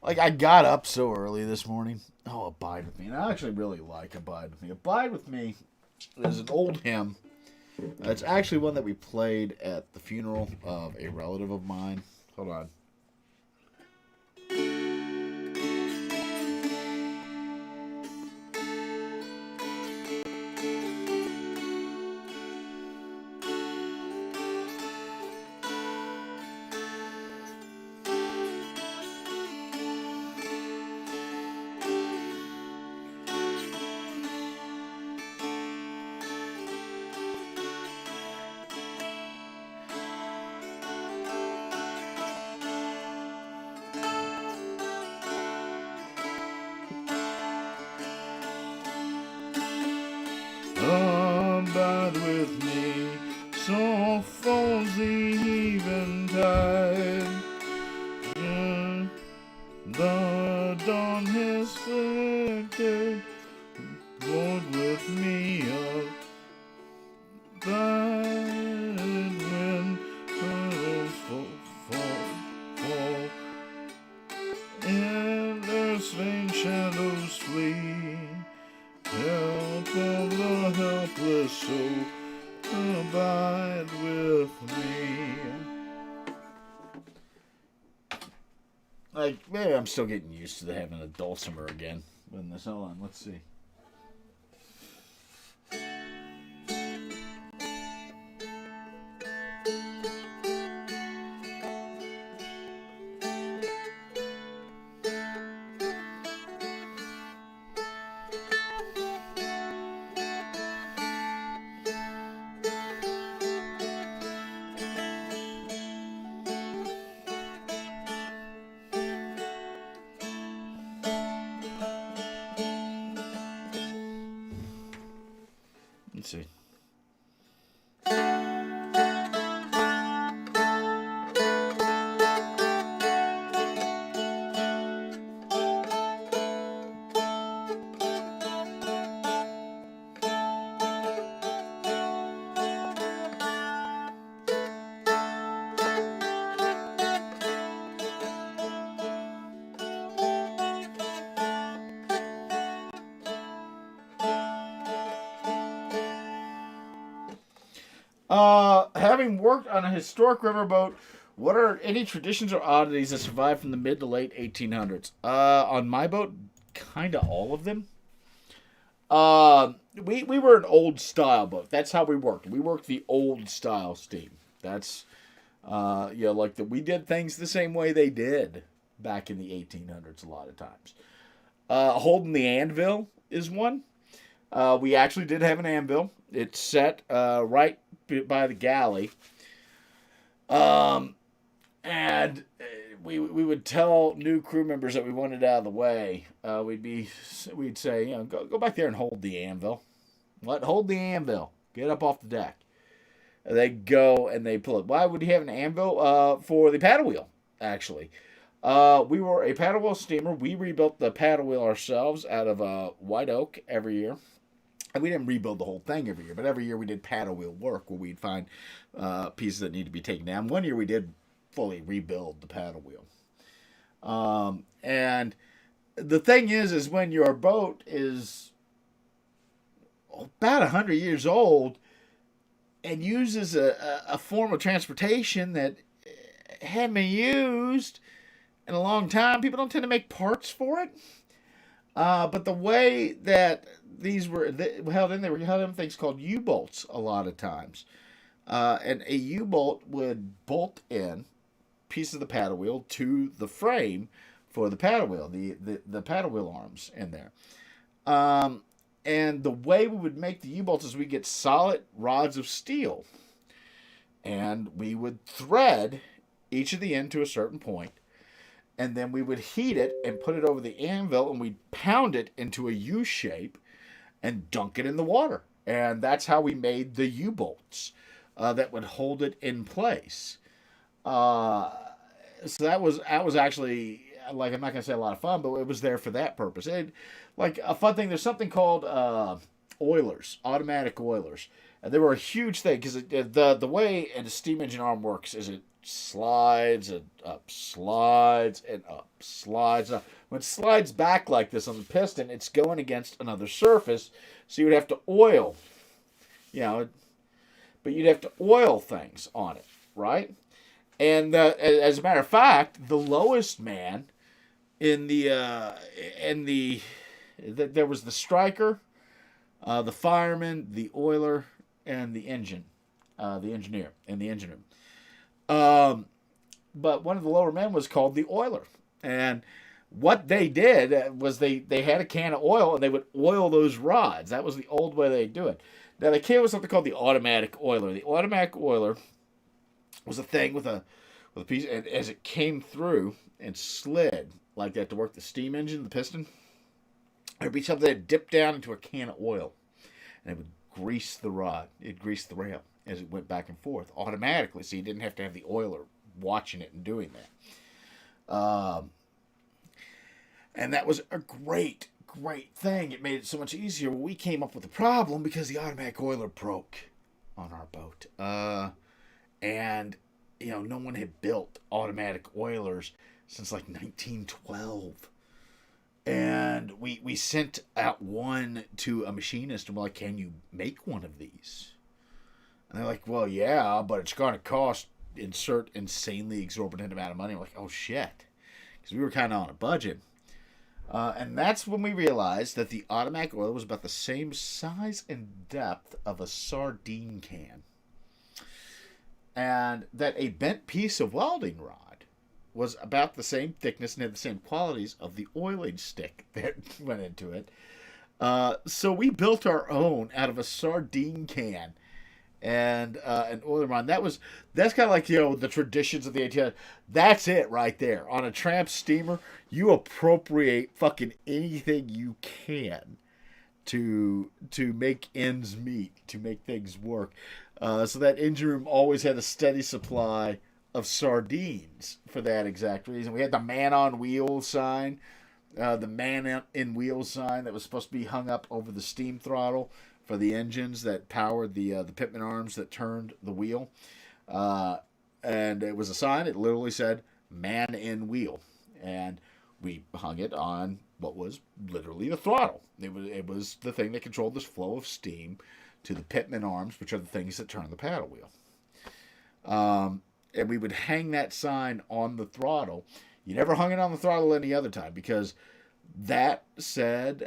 Like, I got up so early this morning. Oh, Abide With Me. And I actually really like Abide With Me. Abide With Me is an old hymn. It's actually one that we played at the funeral of a relative of mine. Hold on. Abide with me, so falls the eventide. The dawn has flickered, Lord with me abide when pearls fall, and earth's vain shadows flee. Help of the helpless soul, abide with me. maybe I'm still getting used to having a dulcimer again. When this, hold on, let's see. Let's see. Having worked on a historic riverboat, what are any traditions or oddities that survived from the mid to late 1800s? On my boat, kind of all of them. We were an old style boat. That's how we worked. We worked the old style steam. That's like we did things the same way they did back in the 1800s. A lot of times, holding the anvil is one. We actually did have an anvil. It's set right by the galley. And we would tell new crew members that we wanted out of the way. We'd say, go back there and hold the anvil. What? Hold the anvil. Get up off the deck. They go and they pull it. Why would you have an anvil? For the paddle wheel, actually. We were a paddle wheel steamer. We rebuilt the paddle wheel ourselves out of white oak every year. And we didn't rebuild the whole thing every year, but every year we did paddle wheel work where we'd find pieces that need to be taken down. One year we did fully rebuild the paddle wheel. And the thing is when your boat is about 100 years old and uses a form of transportation that hadn't been used in a long time, people don't tend to make parts for it. But the way that these were held in, they were held in things called U-bolts a lot of times. And a U-bolt would bolt in piece of the paddle wheel to the frame for the paddle wheel, the paddle wheel arms in there. And the way we would make the U-bolts is we get solid rods of steel. And we would thread each of the end to a certain point. And then we would heat it and put it over the anvil, and we'd pound it into a U shape and dunk it in the water. And that's how we made the U-bolts that would hold it in place. So that was actually, like, I'm not going to say a lot of fun, but it was there for that purpose. Like a fun thing, there's something called oilers, automatic oilers. And they were a huge thing because the way a steam engine arm works is it slides and up, slides and up, slides up. When it slides back like this on the piston, it's going against another surface, so you would have to oil, but you'd have to oil things on it, right? And as a matter of fact, the lowest man in there was the striker, the fireman, the oiler, and the engineer, and the engineer. But one of the lower men was called the oiler. And what they did was they had a can of oil and they would oil those rods. That was the old way they'd do it. Now, there came with something called the automatic oiler. The automatic oiler was a thing with a piece, and as it came through and slid like that to work the steam engine, the piston, there'd be something that dipped down into a can of oil, and it would grease the rod. It'd grease the rail as it went back and forth automatically, so you didn't have to have the oiler watching it and doing that. And that was a great thing. It made it so much easier. We came up with a problem because the automatic oiler broke on our boat. And, no one had built automatic oilers since like 1912. And we sent out one to a machinist and we're like, can you make one of these? And they're like, well, yeah, but it's going to insert insanely exorbitant amount of money. We're like, oh, shit. because we were kind of on a budget. And that's when we realized that the automatic oiler was about the same size and depth of a sardine can. And that a bent piece of welding rod was about the same thickness and had the same qualities of the oiling stick that went into it. So we built our own out of a sardine can and an oiler rod. That's kind of like, the traditions of the ATL. That's it right there. On a tramp steamer, you appropriate fucking anything you can to make ends meet, to make things work. So that engine room always had a steady supply of sardines for that exact reason. We had the man on wheels sign, the man in wheels sign that was supposed to be hung up over the steam throttle for the engines that powered the pitman arms that turned the wheel. And it was a sign. It literally said man in wheel. And we hung it on what was literally the throttle. It was the thing that controlled this flow of steam to the pitman arms, which are the things that turn the paddle wheel. And we would hang that sign on the throttle. You never hung it on the throttle any other time because that said,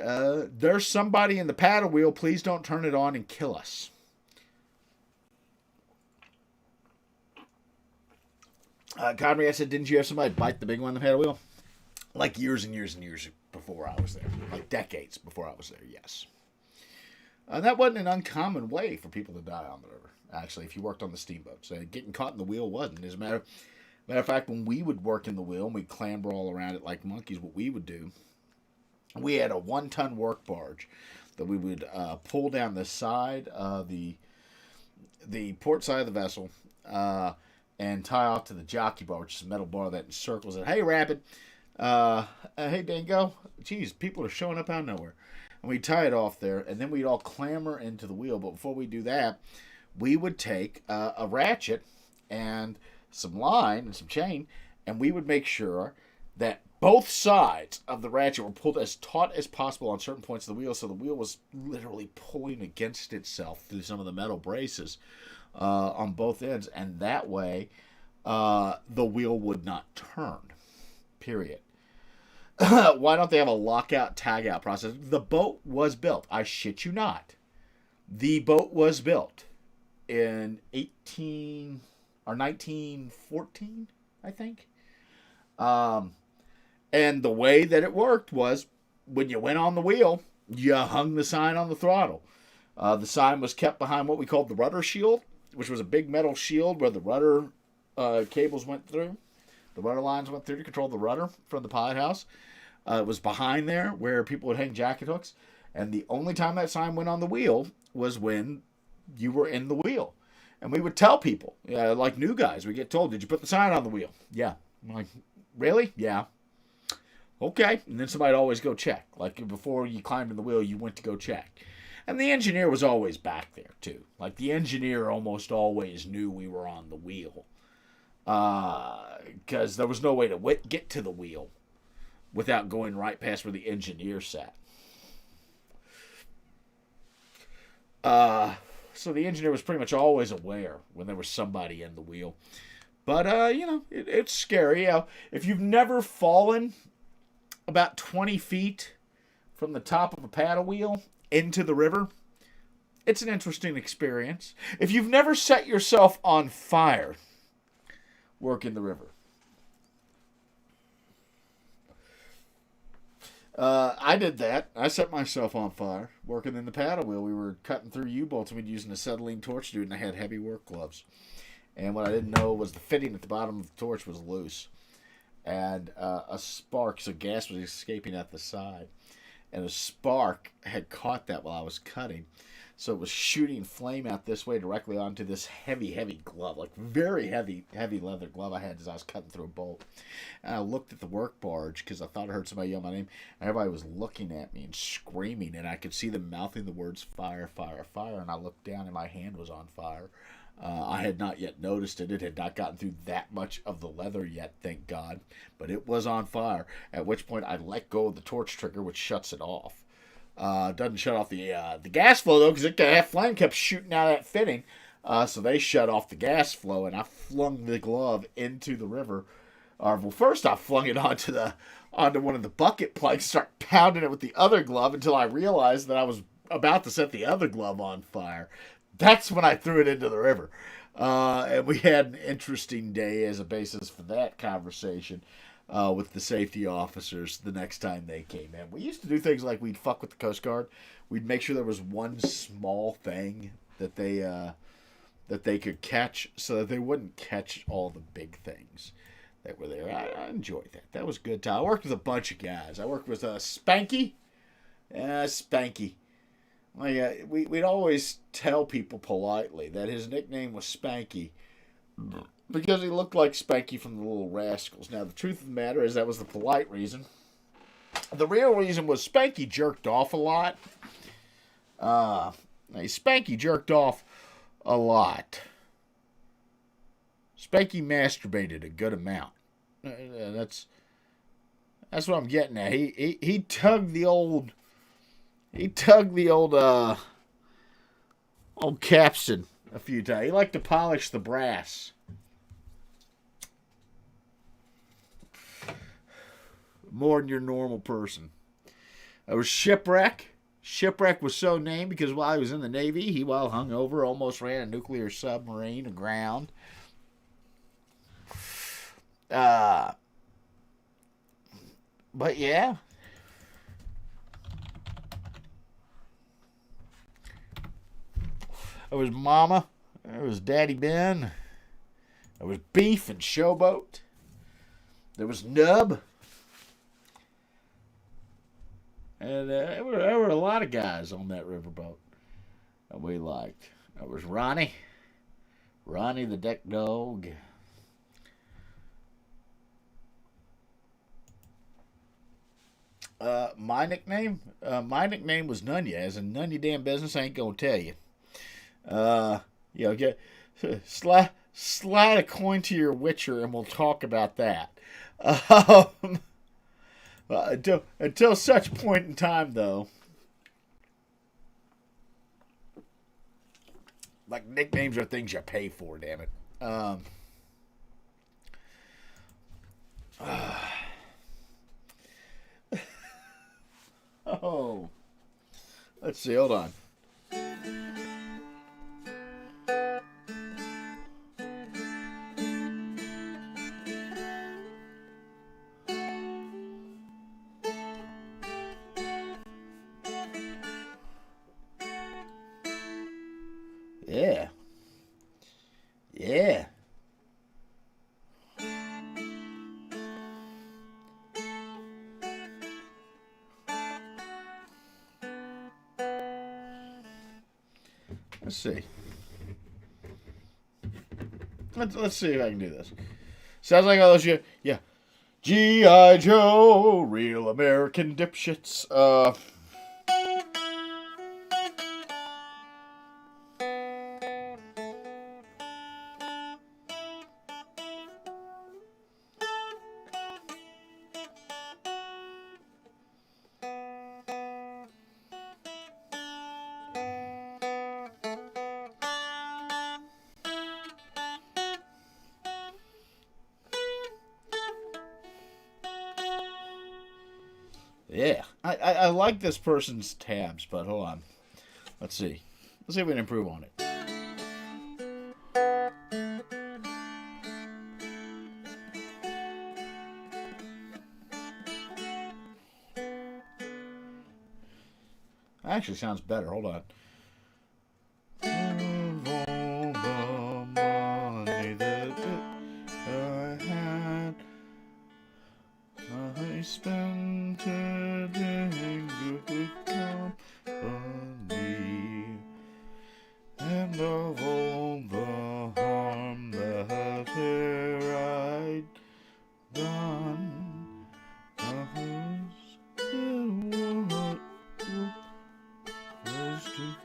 there's somebody in the paddle wheel. Please don't turn it on and kill us. Conrad, I said, didn't you have somebody bite the big one on the paddle wheel? Like years and years and years before I was there. Like decades before I was there, yes. That wasn't an uncommon way for people to die on the river, actually, if you worked on the steamboats. Getting caught in the wheel wasn't. As a matter of fact, when we would work in the wheel and we'd clamber all around it like monkeys, what we would do, we had a 1-ton work barge that we would pull down the side of the port side of the vessel and tie off to the jockey bar, which is a metal bar that encircles it. Hey, Rapid. Hey, Dango. Jeez, people are showing up out of nowhere. And we'd tie it off there, and then we'd all clamber into the wheel. But before we do that, we would take a ratchet and some line and some chain, and we would make sure that both sides of the ratchet were pulled as taut as possible on certain points of the wheel, so the wheel was literally pulling against itself through some of the metal braces on both ends, and that way the wheel would not turn, period. Why don't they have a lockout, tagout process? The boat was built. I shit you not. The boat was built in 1914, I think. And the way that it worked was when you went on the wheel, you hung the sign on the throttle. The sign was kept behind what we called the rudder shield, which was a big metal shield where the rudder cables went through. The rudder lines went through to control the rudder from the pilot house. It was behind there where people would hang jacket hooks. And the only time that sign went on the wheel was when you were in the wheel. And we would tell people, like new guys, we get told, did you put the sign on the wheel? Yeah. I'm like, really? Yeah. Okay. And then somebody'd always go check. Like before you climbed in the wheel, you went to go check. And the engineer was always back there too. Like the engineer almost always knew we were on the wheel. Because there was no way to get to the wheel without going right past where the engineer sat. So the engineer was pretty much always aware when there was somebody in the wheel. But, it's scary. If you've never fallen about 20 feet from the top of a paddle wheel into the river, it's an interesting experience. If you've never set yourself on fire working the river, I did that. I set myself on fire working in the paddle wheel. We were cutting through U-bolts and we'd using a acetylene torch to do it, and I had heavy work gloves. And what I didn't know was the fitting at the bottom of the torch was loose. And a spark, so gas was escaping at the side. And a spark had caught that while I was cutting. So it was shooting flame out this way directly onto this heavy, heavy glove. Like very heavy, heavy leather glove I had as I was cutting through a bolt. And I looked at the work barge because I thought I heard somebody yell my name. And everybody was looking at me and screaming. And I could see them mouthing the words, fire, fire, fire. And I looked down and my hand was on fire. I had not yet noticed it. It had not gotten through that much of the leather yet, thank God. But it was on fire, at which point I let go of the torch trigger, which shuts it off. Doesn't shut off the gas flow, though, because that flame kept shooting out of that fitting. So they shut off the gas flow, and I flung the glove into the river. Or well, first I flung it onto one of the bucket plugs, start pounding it with the other glove until I realized that I was about to set the other glove on fire. That's when I threw it into the river. And we had an interesting day as a basis for that conversation with the safety officers the next time they came in. We used to do things like we'd fuck with the Coast Guard. We'd make sure there was one small thing that they could catch so that they wouldn't catch all the big things that were there. I enjoyed that. That was a good time. I worked with a bunch of guys. I worked with Spanky. Spanky. Like, we'd always tell people politely that his nickname was Spanky because he looked like Spanky from the Little Rascals. Now, the truth of the matter is that was the polite reason. The real reason was Spanky jerked off a lot. Spanky jerked off a lot. Spanky masturbated a good amount. That's what I'm getting at. He tugged the old old capstan a few times. He liked to polish the brass. More than your normal person. There was Shipwreck. Shipwreck was so named because while he was in the Navy, he, while hungover, almost ran a nuclear submarine aground. But yeah. There was Mama. There was Daddy Ben. There was Beef and Showboat. There was Nub. And there were a lot of guys on that riverboat that we liked. There was Ronnie. Ronnie the deck dog. My nickname was none ya. As in none your damn business. I ain't gonna tell you. Get slide a coin to your Witcher, and we'll talk about that. Until such point in time, though, like nicknames are things you pay for. Damn it. Oh, let's see. Hold on. Yeah. Yeah. Let's see. Let's see if I can do this. Sounds like all those yeah. G.I. Joe, real American dipshits. Yeah. I like this person's tabs, but hold on. Let's see. Let's see if we can improve on it. Actually sounds better. Hold on. I spent it in good company, and of all the harm that I'd done, was to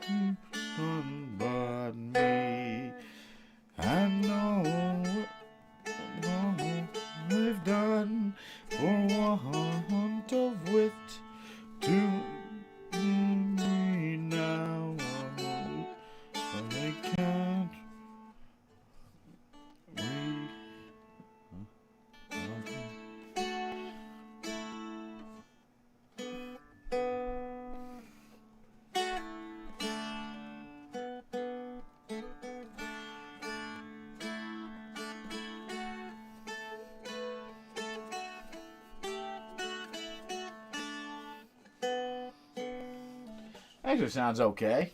Actually sounds okay.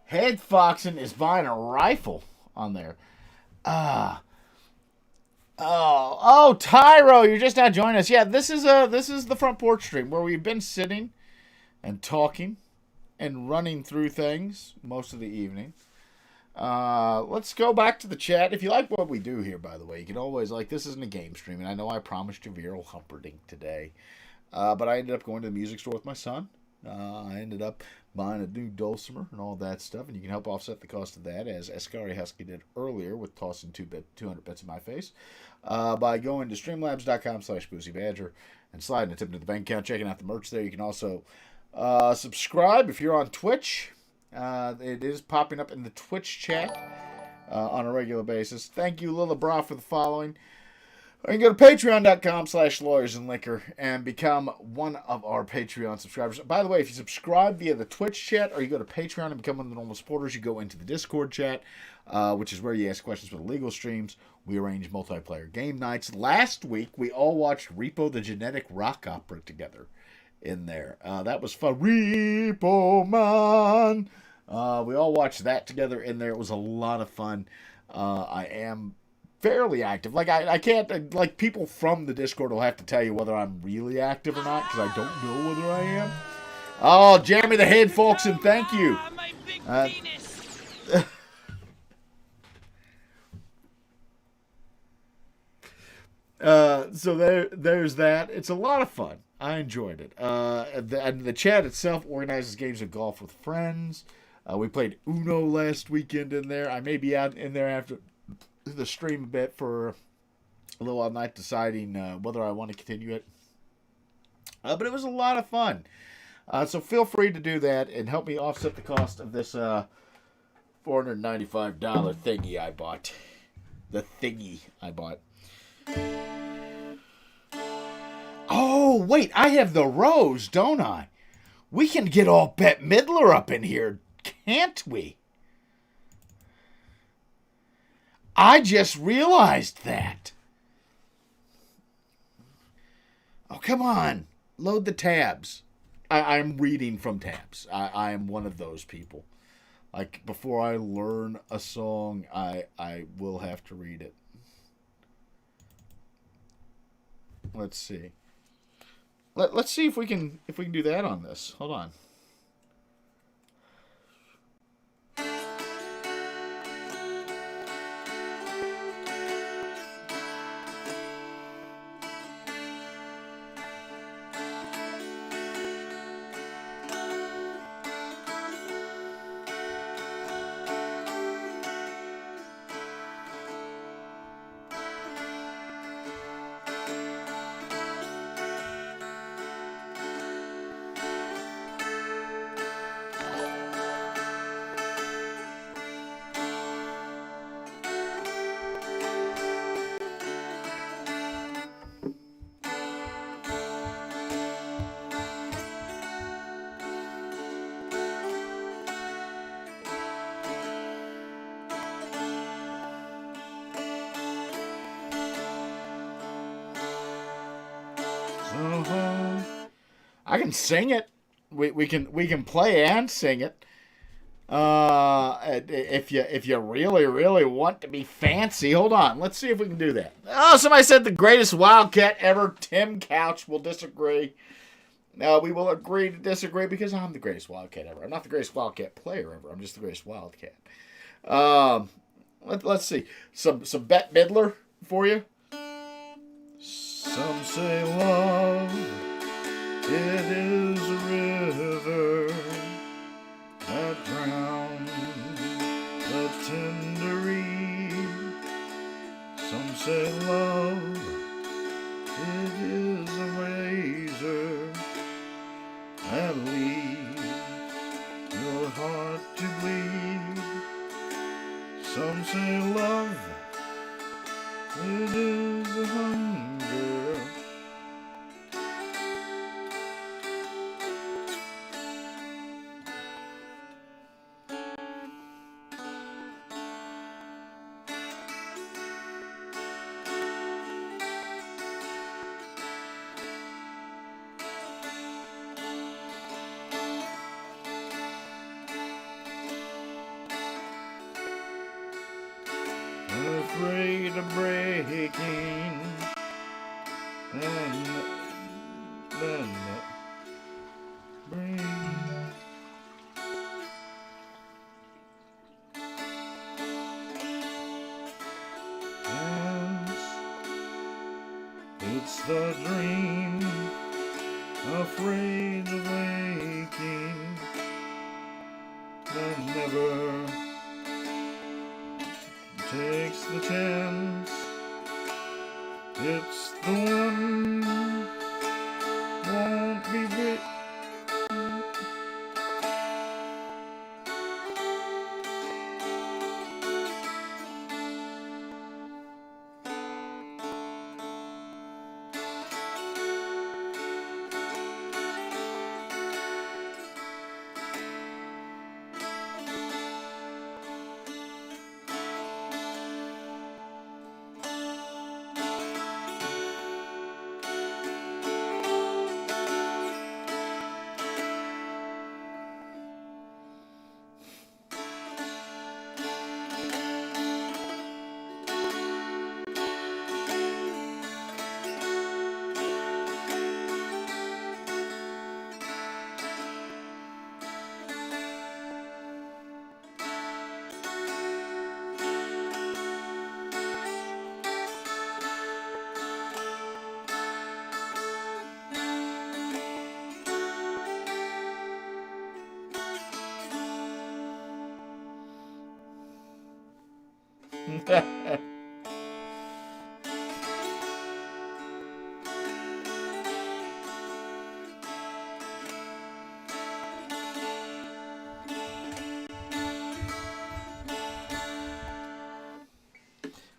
Head Foxen is buying a rifle on there. Ah. Tyro, you're just now joining us. Yeah, this is the front porch stream where we've been sitting and talking and running through things most of the evening. Let's go back to the chat. If you like what we do here, by the way, you can always, like, this isn't a game stream, and I know I promised you Viral Humperdinck today, but I ended up going to the music store with my son. I ended up buying a new dulcimer and all that stuff, and you can help offset the cost of that, as Escari Husky did earlier with tossing 200 bits in my face, by going to streamlabs.com/BoozyBadger and sliding a tip into the bank account, checking out the merch there. You can also subscribe if you're on Twitch. It is popping up in the Twitch chat on a regular basis. Thank you, Lila Bra, for the following. You can go to patreon.com/lawyersandliquor and become one of our Patreon subscribers. By the way, if you subscribe via the Twitch chat or you go to Patreon and become one of the normal supporters, you go into the Discord chat, which is where you ask questions for the legal streams. We arrange multiplayer game nights. Last week, we all watched Repo the Genetic Rock Opera together in there. That was fun. Repo Man! We all watched that together in there. It was a lot of fun. I am fairly active. Like, I can't, like, people from the Discord will have to tell you whether I'm really active or not, because I don't know whether I am. Oh, Jeremy the Head, folks, and thank you. So there's that. It's a lot of fun. I enjoyed it. And the chat itself organizes games of golf with friends. We played Uno last weekend in there. I may be out in there after the stream a bit for a little all night deciding whether I want to continue it. But it was a lot of fun. So feel free to do that and help me offset the cost of this $495 thingy I bought. The thingy I bought. Oh, wait, I have the rose, don't I? We can get all Bette Midler up in here, can't we? I just realized that. Oh, come on. Load the tabs. I'm reading from tabs. I am one of those people. Like, before I learn a song, I will have to read it. Let's see. Let's see if we can do that on this. Hold on. I can sing it. We can play and sing it. If you really want to be fancy, hold on. Let's see if we can do that. Oh, somebody said the greatest Wildcat ever. Tim Couch will disagree. We will agree to disagree because I'm the greatest Wildcat ever. I'm not the greatest Wildcat player ever. I'm just the greatest Wildcat. Let's see. Some Bette Midler for you. Some say love, it is a river that drowns the tender reed. Some say love, it is a razor that leaves your heart to bleed. Some say love, it is a hunger breaking. And then break. And it's the dream, afraid of waking, that never takes the chance. It's the one won't be bit.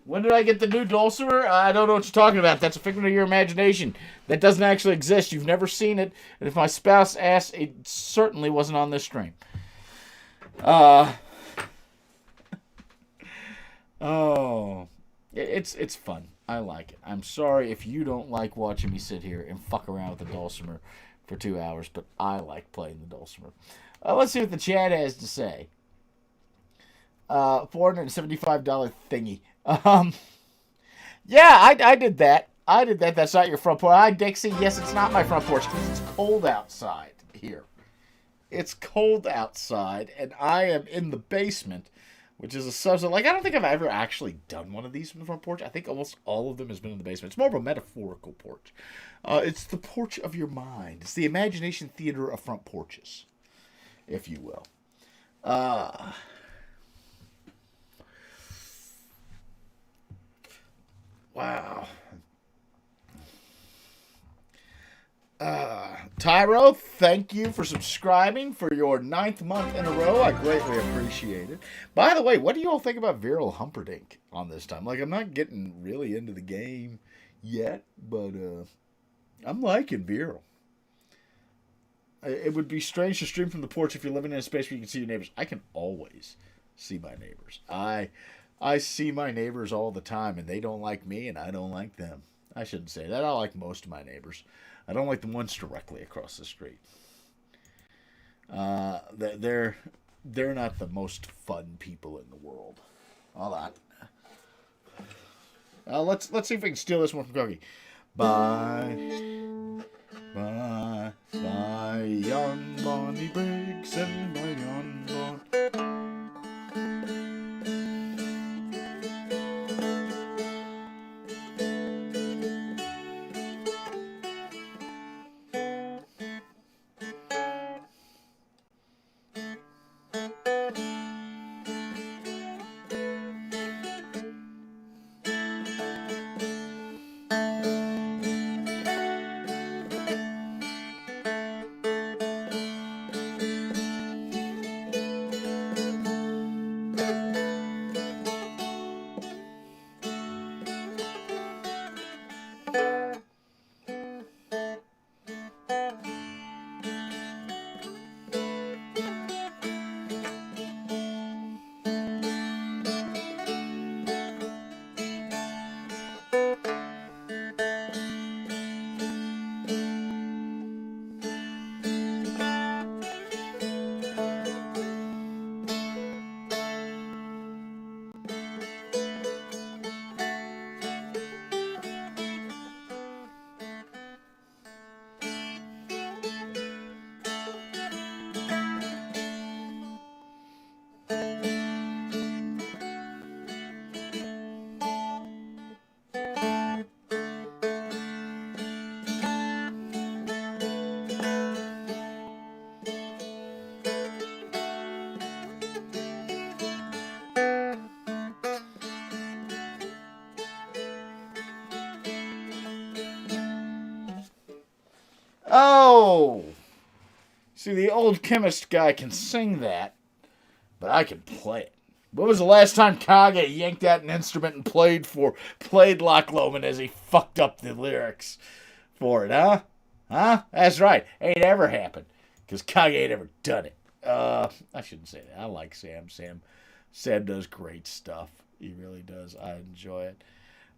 When did I get the new dulcimer? I don't know what you're talking about. That's a figment of your imagination. That doesn't actually exist. You've never seen it. And if my spouse asks, it certainly wasn't on this stream. Oh, it's fun. I like it. I'm sorry if you don't like watching me sit here and fuck around with the dulcimer for 2 hours, but I like playing the dulcimer. Let's see what the chat has to say. $475 thingy. Yeah, I did that. I did that. That's not your front porch. Hi, Dixie. Yes, it's not my front porch because it's cold outside here. It's cold outside, and I am in the basement, which is a subset. Like, I don't think I've ever actually done one of these from the front porch. I think almost all of them has been in the basement. It's more of a metaphorical porch. It's the porch of your mind. It's the imagination theater of front porches, if you will. Wow. Tyro, thank you for subscribing for your 9th month in a row. I greatly appreciate it. By the way, what do you all think about Viral Humperdinck on this time? Like, I'm not getting really into the game yet, but I'm liking Viral. It would be strange to stream from the porch if you're living in a space where you can see your neighbors. I can always see my neighbors. I see my neighbors all the time, and they don't like me, and I don't like them. I shouldn't say that. I like most of my neighbors. I don't like the ones directly across the street. They're not the most fun people in the world. Hold on. Let's see if we can steal this one from Cookie. Bye, young Bonnie Briggs and bye, young Bonnie. Oh! See, the old chemist guy can sing that, but I can play it. When was the last time Kage yanked out an instrument and played Loch Lomond as he fucked up the lyrics for it, huh? Huh? That's right. Ain't ever happened. Because Kage ain't ever done it. I shouldn't say that. I like Sam. Sam does great stuff. He really does. I enjoy it.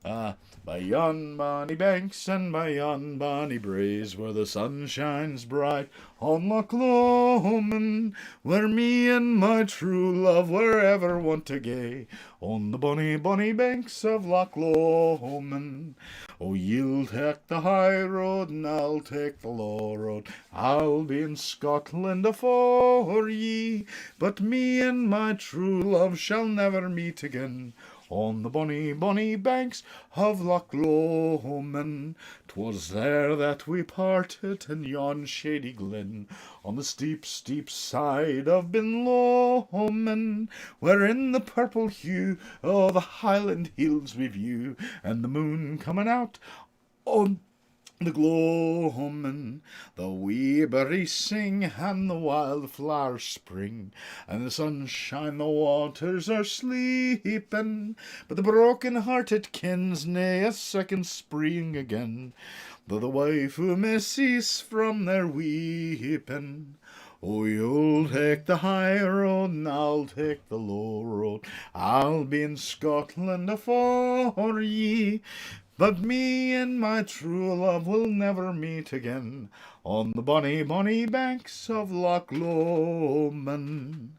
By yon bonny banks and by yon bonny braes, where the sun shines bright on Loch Lomond, where me and my true love were ever wont to gae, on the bonny, bonny banks of Loch Lomond. Oh, you'll take the high road and I'll take the low road. I'll be in Scotland afore ye, but me and my true love shall never meet again. On the bonny, bonny banks of Loch Lomond, 'twas there that we parted in yon shady glen, on the steep, steep side of Ben Lomond, where in the purple hue of the Highland hills we view, and the moon coming out on the gloamin', the wee berries sing, and the wildflowers spring, and the sunshine, the waters are sleepin', but the broken-hearted kens nae a second spring again, though the waifu may cease from their weepin'. Oh, you'll take the high road and I'll take the low road. I'll be in Scotland afore ye, but me and my true love will never meet again, on the bonny, bonny banks of Loch Lomond.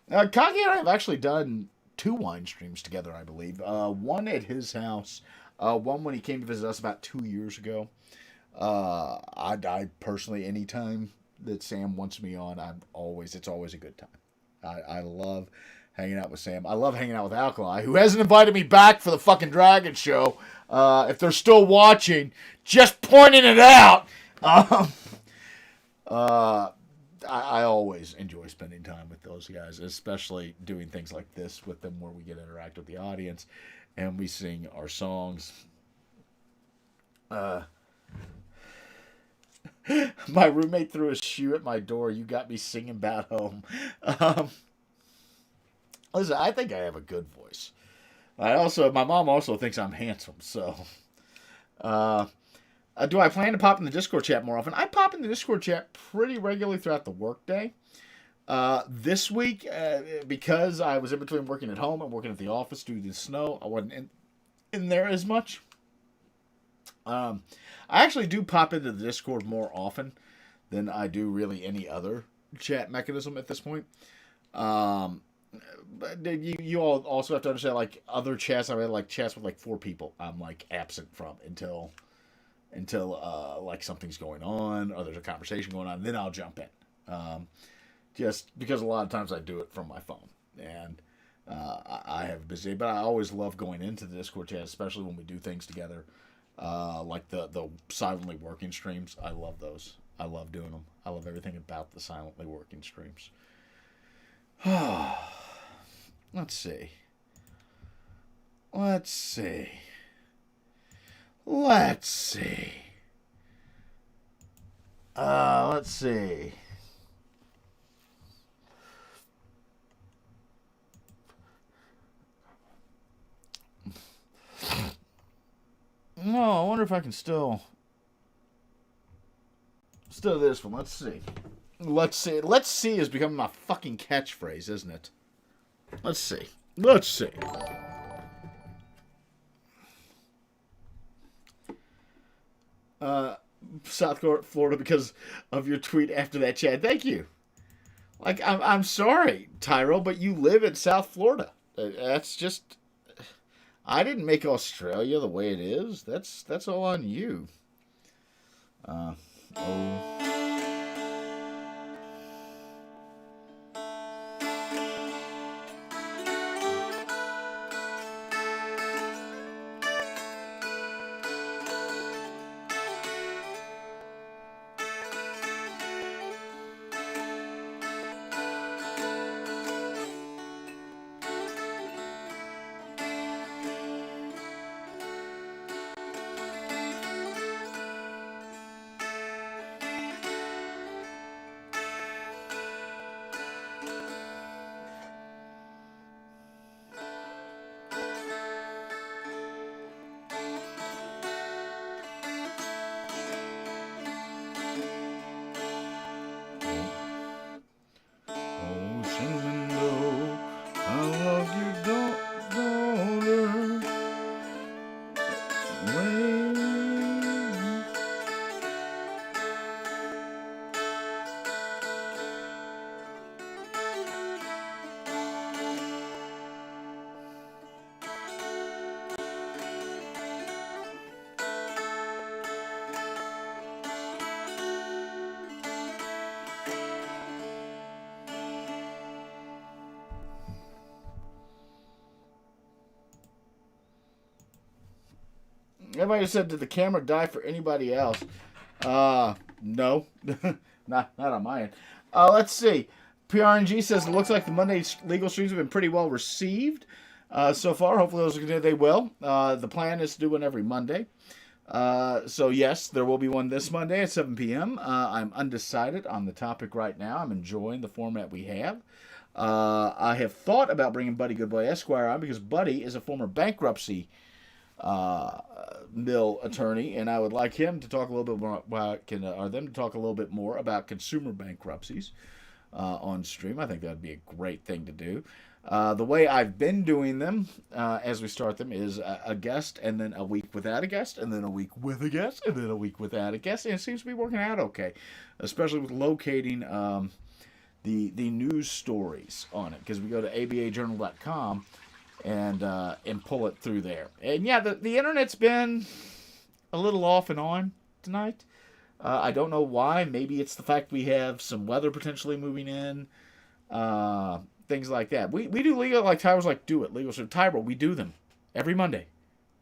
Kage and I have actually done 2 wine streams together, I believe. One at his house, one when he came to visit us about 2 years ago. I personally, anytime that Sam wants me on, it's always a good time. I love hanging out with Sam. I love hanging out with Alkali, who hasn't invited me back for the fucking Dragon Show. If they're still watching, just pointing it out. I always enjoy spending time with those guys, especially doing things like this with them where we get to interact with the audience and we sing our songs. My roommate threw a shoe at my door. You got me singing about home. Listen, I think I have a good voice. My mom also thinks I'm handsome. So, do I plan to pop in the Discord chat more often? I pop in the Discord chat pretty regularly throughout the workday. This week, because I was in between working at home and working at the office due to the snow, I wasn't in there as much. I actually do pop into the Discord more often than I do really any other chat mechanism at this point. But you all also have to understand, like, other chats, I mean, like chats with like 4 people, I'm like absent from until like something's going on or there's a conversation going on, then I'll jump in. Just because a lot of times I do it from my phone and I have a busy day, but I always love going into the Discord chat, especially when we do things together. Like the silently working streams. I love those. I love doing them. I love everything about the silently working streams. Let's see. Let's see. Let's see. Let's see. No, I wonder if I can still this one. Let's see. Let's see. Let's see is becoming my fucking catchphrase, isn't it? Let's see. Let's see. South Florida, because of your tweet after that chat. Thank you. Like, I'm sorry, Tyrell, but you live in South Florida. That's just... I didn't make Australia the way it is. That's all on you. Oh. Everybody said, did the camera die for anybody else? No. not on my end. Let's see. PRNG says, it looks like the Monday legal streams have been pretty well received so far. Hopefully those are going to they will. The plan is to do one every Monday. So yes, there will be one this Monday at 7 p.m. I'm undecided on the topic right now. I'm enjoying the format we have. I have thought about bringing Buddy Goodboy Esquire on because Buddy is a former bankruptcy mill attorney, and I would like him to talk a little bit more about, them to talk a little bit more about consumer bankruptcies on stream. I think that would be a great thing to do. The way I've been doing them as we start them is a guest, and then a week without a guest, and then a week with a guest, and then a week without a guest, and it seems to be working out okay, especially with locating the news stories on it, because we go to abajournal.com and pull it through there. And yeah, the internet's been a little off and on tonight. I don't know why. Maybe it's the fact we have some weather potentially moving in. Things like that. We do legal, like Tyra's like, do it. Legal stream. Tyra, we do them every Monday,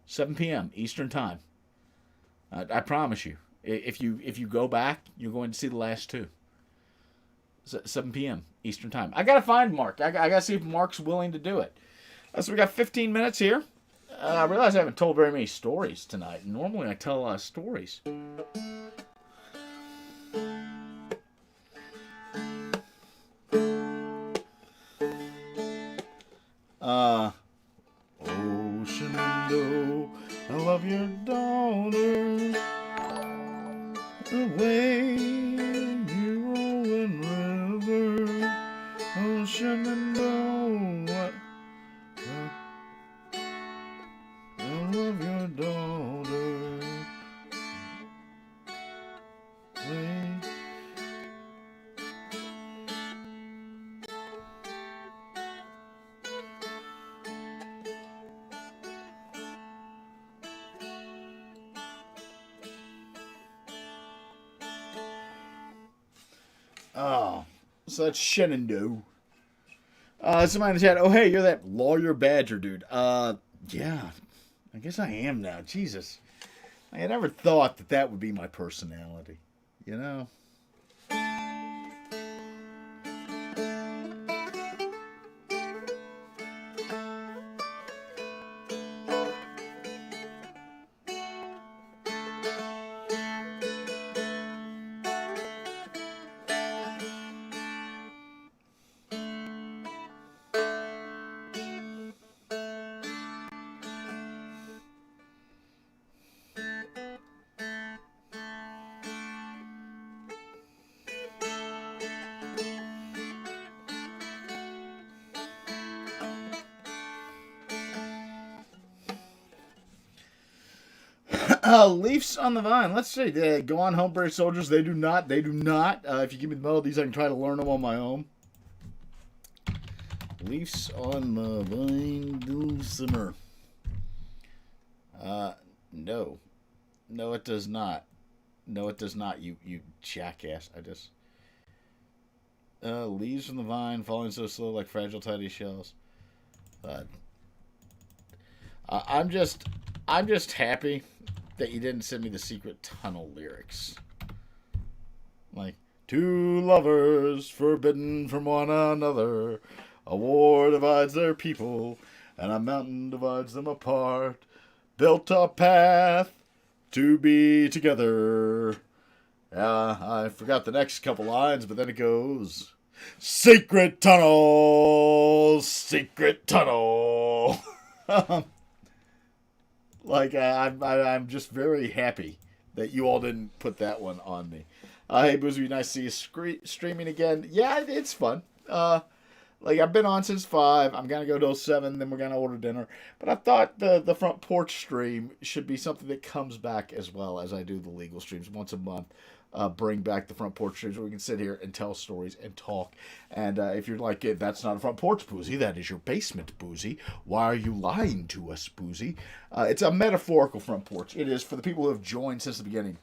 7 p.m. Eastern Time. I promise you. If you go back, you're going to see the last two. 7 p.m. Eastern Time. I got to find Mark. I got to see if Mark's willing to do it. So we got 15 minutes here. I realize I haven't told very many stories tonight. Normally I tell a lot of stories. Oh, Shenandoah, I love your daughter. Away you rolling river. Oh, Shenandoah, I love your daughter. Away. Oh, so that's Shenandoah. Somebody in the chat, oh hey, you're that lawyer badger dude. Yeah, I guess I am now. Jesus. I had never thought that would be my personality. You know? Leafs on the Vine. Let's see. Go on home, British soldiers. They do not. They do not. If you give me the melodies, I can try to learn them on my own. Leafs on the Vine do simmer. No. No, it does not. No, it does not, you jackass. Leaves from the vine, falling so slow like fragile tiny shells. I'm just happy that you didn't send me the secret tunnel lyrics. Like, two lovers forbidden from one another. A war divides their people, and a mountain divides them apart. Built a path to be together. I forgot the next couple lines, but then it goes, secret tunnel, secret tunnel. I'm just very happy that you all didn't put that one on me. Hey, Boozy, nice to see you streaming again. Yeah, it's fun. I've been on since 5. I'm going to go till 7, then we're going to order dinner. But I thought the front porch stream should be something that comes back as well as I do the legal streams once a month. Bring back the front porch streams where we can sit here and tell stories and talk. And if you're like, that's not a front porch, Boozy, that is your basement, Boozy. Why are you lying to us, Boozy? It's a metaphorical front porch. It is for the people who have joined since the beginning.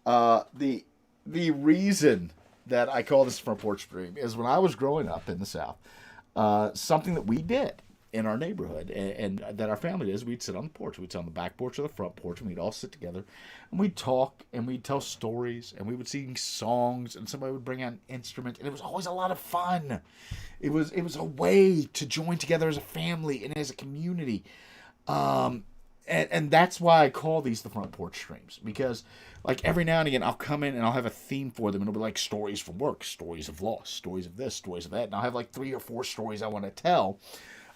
The reason that I call this front porch stream is when I was growing up in the South, something that we did in our neighborhood, and that our family does. We'd sit on the porch. We'd sit on the back porch or the front porch, and we'd all sit together, and we'd talk, and we'd tell stories, and we would sing songs, and somebody would bring out an instrument, and it was always a lot of fun. It was a way to join together as a family and as a community. And that's why I call these the front porch streams, because like every now and again I'll come in and I'll have a theme for them, and it'll be like stories from work, stories of loss, stories of this, stories of that, and I'll have like 3 or 4 stories I want to tell.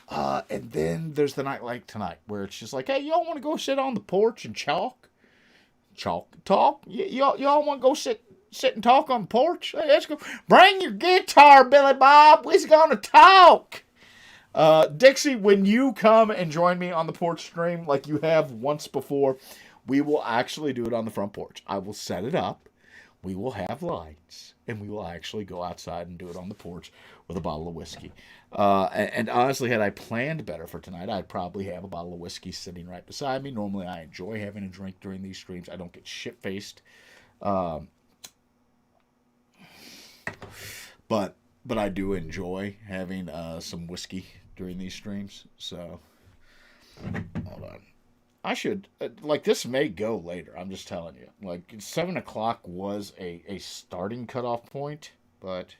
And then there's the night like tonight where it's just like, hey, y'all want to go sit on the porch and talk? Y'all want to go sit and talk on the porch? Hey, let's go. Bring your guitar, Billy Bob. We're gonna talk. Dixie, when you come and join me on the porch stream like you have once before, we will actually do it on the front porch. I will set it up. We will have lights, and we will actually go outside and do it on the porch with a bottle of whiskey. And honestly, had I planned better for tonight, I'd probably have a bottle of whiskey sitting right beside me. Normally, I enjoy having a drink during these streams. I don't get shit-faced. But I do enjoy having some whiskey during these streams. So, hold on. I should, like, this may go later. I'm just telling you. Like, 7 o'clock was a starting cutoff point, but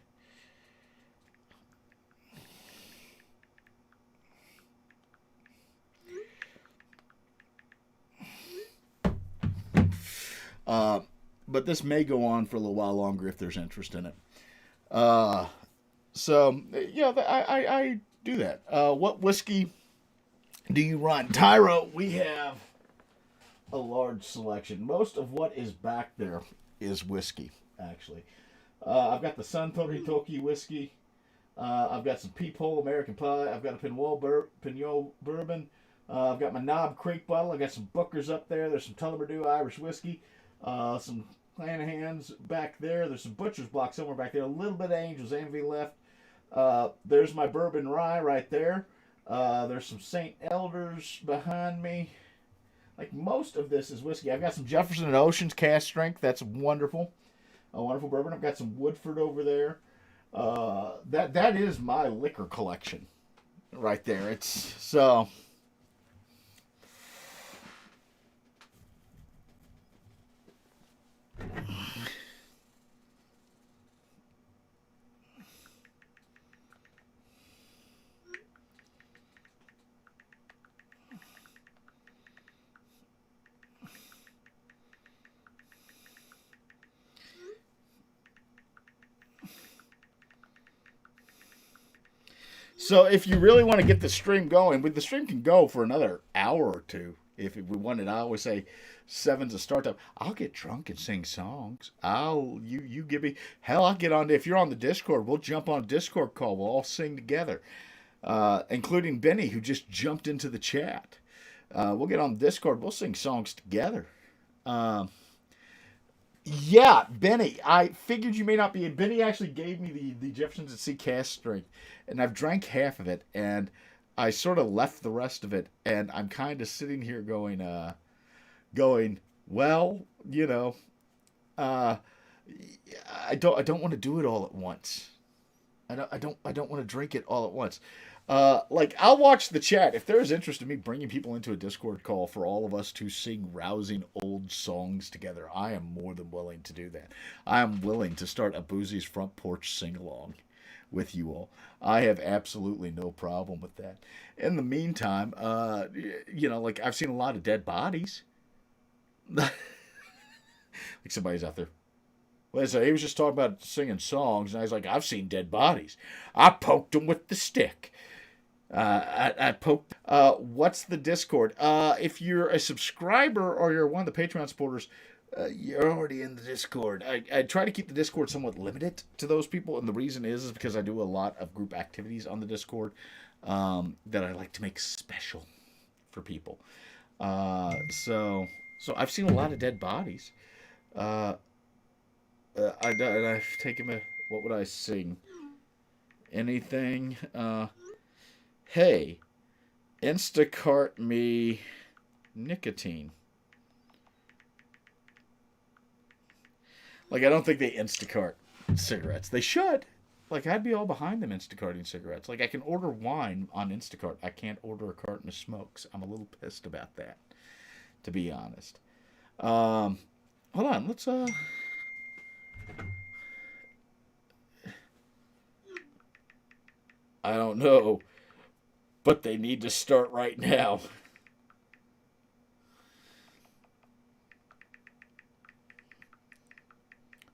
this may go on for a little while longer if there's interest in it. So, yeah, I do that. What whiskey do you run? Tyra, we have a large selection. Most of what is back there is whiskey, actually. I've got the Suntory Toki whiskey. I've got some Peephole American Pie. I've got a Pinot Bourbon. I've got my Knob Creek bottle. I've got some Booker's up there. There's some Tullamore Irish whiskey. Some Clanahan's back there. There's some Butcher's Block somewhere back there. A little bit of Angel's Envy left. There's my bourbon rye right there. There's some St. Elders behind me. Like, most of this is whiskey. I've got some Jefferson and Ocean's cast strength. That's wonderful. A wonderful bourbon. I've got some Woodford over there. That is my liquor collection right there. It's so. So if you really want to get the stream going, the stream can go for another hour or two if we wanted. I always say 7's a start time. I'll get drunk and sing songs. You give me hell. I'll get on. If you're on the Discord, we'll jump on a Discord call. We'll all sing together, including Benny, who just jumped into the chat. We'll get on Discord. We'll sing songs together. Yeah, Benny. I figured you may not be. Benny actually gave me the Jefferson's at Sea cast strength, and I've drank half of it, and I sort of left the rest of it, and I'm kind of sitting here going, well, you know, I don't want to do it all at once. I don't want to drink it all at once. Like, I'll watch the chat. If there's interest in me bringing people into a Discord call for all of us to sing rousing old songs together, I am more than willing to do that. I am willing to start a Boozy's Front Porch sing-along with you all. I have absolutely no problem with that. In the meantime, like, I've seen a lot of dead bodies. Like, somebody's out there. Well, so he was just talking about singing songs, and I was like, I've seen dead bodies. I poked them with the stick. I poked. What's the Discord? If you're a subscriber or you're one of the Patreon supporters, you're already in the Discord. I try to keep the Discord somewhat limited to those people, and the reason is because I do a lot of group activities on the Discord that I like to make special for people. So I've seen a lot of dead bodies. I've taken a. What would I sing? Anything? Hey, Instacart me nicotine. Like, I don't think they Instacart cigarettes. They should. Like, I'd be all behind them Instacarting cigarettes. Like, I can order wine on Instacart. I can't order a carton of smokes. I'm a little pissed about that, to be honest. Um, Hold on. Let's. I don't know, but they need to start right now.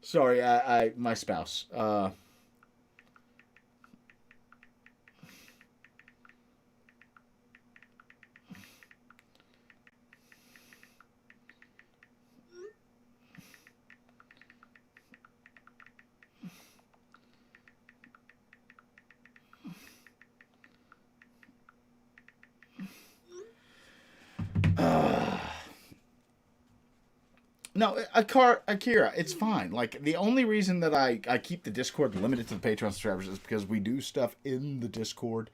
Sorry, my spouse. Uh, no, Akira, it's fine. Like, the only reason that I keep the Discord limited to the Patreon subscribers is because we do stuff in the Discord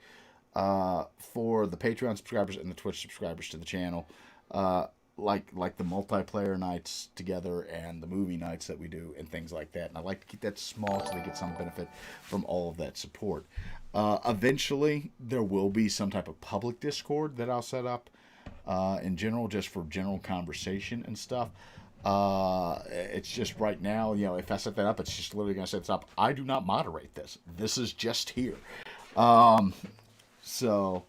for the Patreon subscribers and the Twitch subscribers to the channel. Uh, like the multiplayer nights together and the movie nights that we do and things like that. And I like to keep that small so they get some benefit from all of that support. Eventually, there will be some type of public Discord that I'll set up in general, just for general conversation and stuff. It's just right now, if I set that up, it's just literally going to set this up. I do not moderate this. This is just here. Um, so,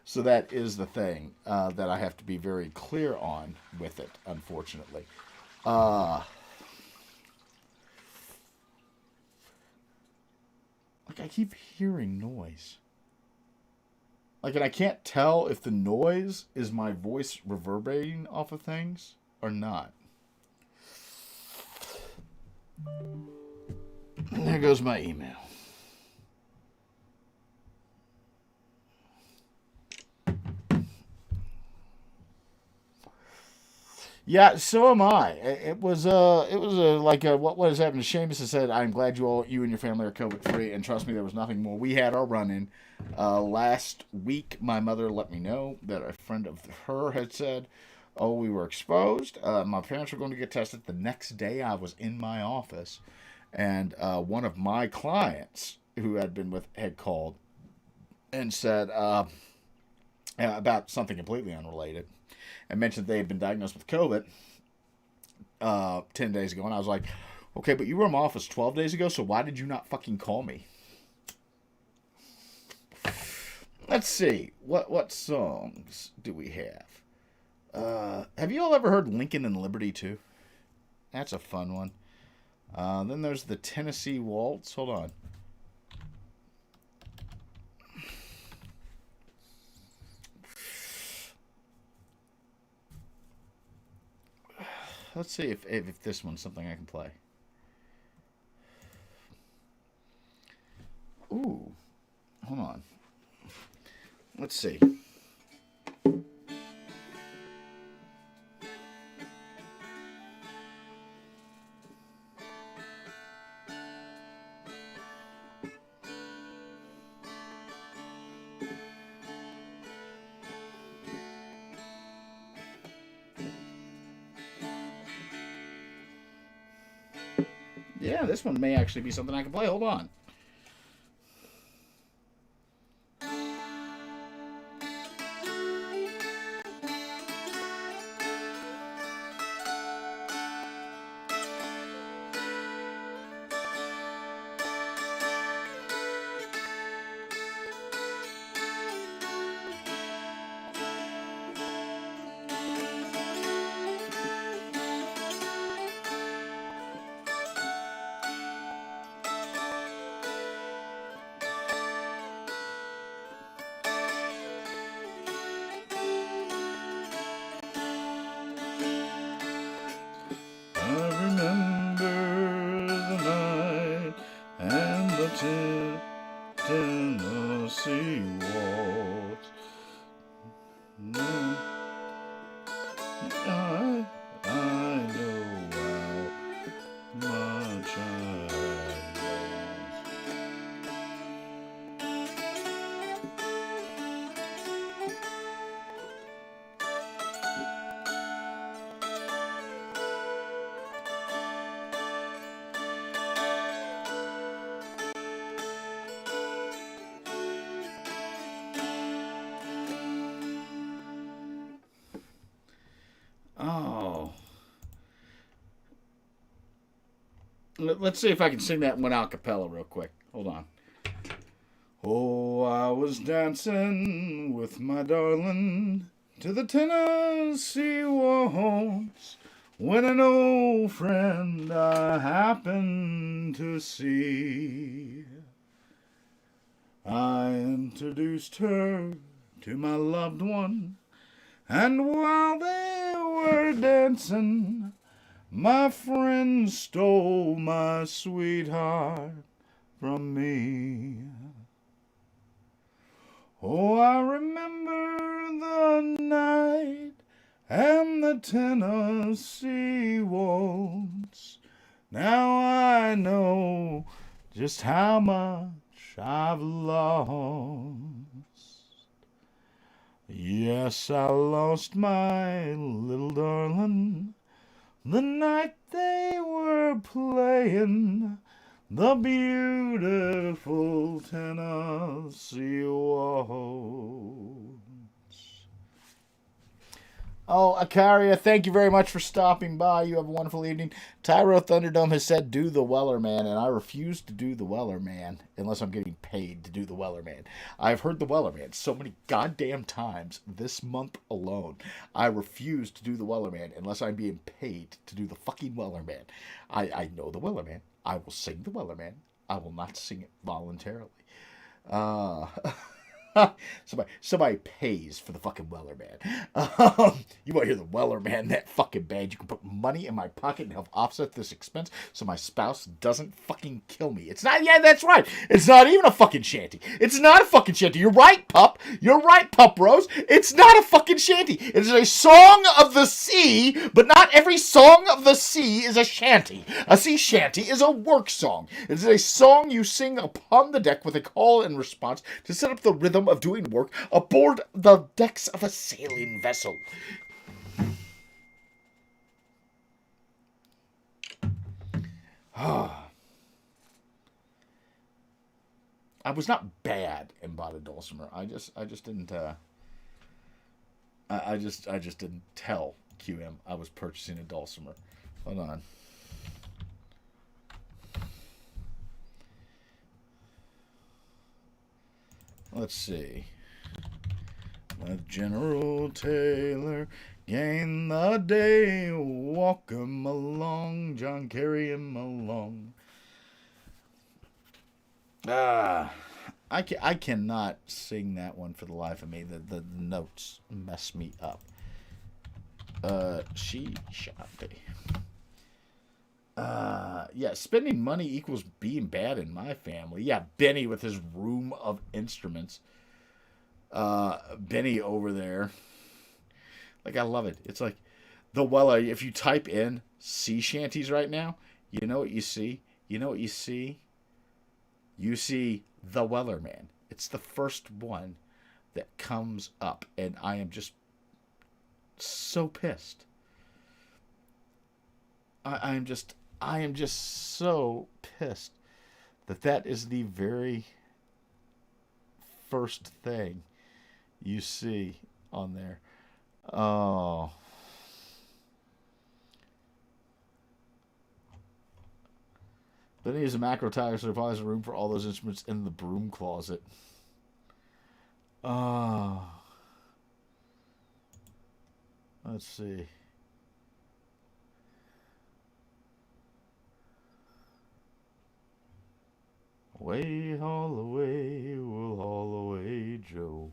so that is the thing that I have to be very clear on with it, unfortunately. Uh, like, I keep hearing noise. Like, and I can't tell if the noise is my voice reverberating off of things or not. And there goes my email. Yeah, so am I. It was like what was happening. Seamus has said, "I'm glad you and your family are COVID free, and trust me, there was nothing more. We had our run in last week. My mother let me know that a friend of her had said, "Oh, we were exposed. My parents were going to get tested." The next day, I was in my office, and one of my clients who had been with had called and said about something completely unrelated, and mentioned they had been diagnosed with COVID 10 days ago. And I was like, okay, but you were in my office 12 days ago, so why did you not fucking call me? Let's see. What songs do we have? Have you all ever heard Lincoln and Liberty too? That's a fun one. Then there's the Tennessee Waltz. Hold on. Let's see if this one's something I can play. Ooh, hold on. Let's see. Yeah, this one may actually be something I can play. Hold on. I remember the night and the Tennessee Waltz. No, I know how much I lost. Oh. Let's see if I can sing that one a cappella real quick. Hold on. Oh, I was dancing with my darling to the Tennessee waltz when an old friend I happened to see. I introduced her to my loved one, and while they were dancing, my friend stole my sweetheart from me. Oh, I remember the night and the Tennessee waltz. Now I know just how much I've lost. Yes, I lost my little darling the night they were playing the beautiful Tennessee waltz. Oh, Akaria, thank you very much for stopping by. You have a wonderful evening. Tyro Thunderdome has said, do the Weller Man, and I refuse to do the Weller Man unless I'm getting paid to do the Weller Man. I've heard the Weller Man so many goddamn times this month alone. I refuse to do the Weller Man unless I'm being paid to do the fucking Weller Man. I know the Weller Man. I will sing the Weller Man. I will not sing it voluntarily. Somebody pays for the fucking Weller Man. You want to hear the Weller Man that fucking bad? You can put money in my pocket and help offset this expense so my spouse doesn't fucking kill me. It's not, yeah, that's right. It's not even a fucking shanty. It's not a fucking shanty. You're right, pup. You're right, Pup Rose. It's not a fucking shanty. It is a song of the sea, but not every song of the sea is a shanty. A sea shanty is a work song. It is a song you sing upon the deck with a call and response to set up the rhythm of doing work aboard the decks of a sailing vessel. I was not bad in bought a dulcimer. I just didn't. I just didn't tell QM I was purchasing a dulcimer. Hold on. Let's see. General Taylor gained the day, walk him along, John, carry him along. I cannot sing that one for the life of me. The notes mess me up. She shanty. Yeah, spending money equals being bad in my family. Yeah, Benny with his room of instruments. Benny over there. Like, I love it. It's like the Weller. If you type in sea shanties right now, you know what you see? You know what you see? You see the Weller Man. It's the first one that comes up, and I am just so pissed. I am just so pissed that is the very first thing you see on there. Oh. Then he has a macro tag, so there room for all those instruments in the broom closet. Oh. Let's see. Way haul away, we'll haul away, Joe.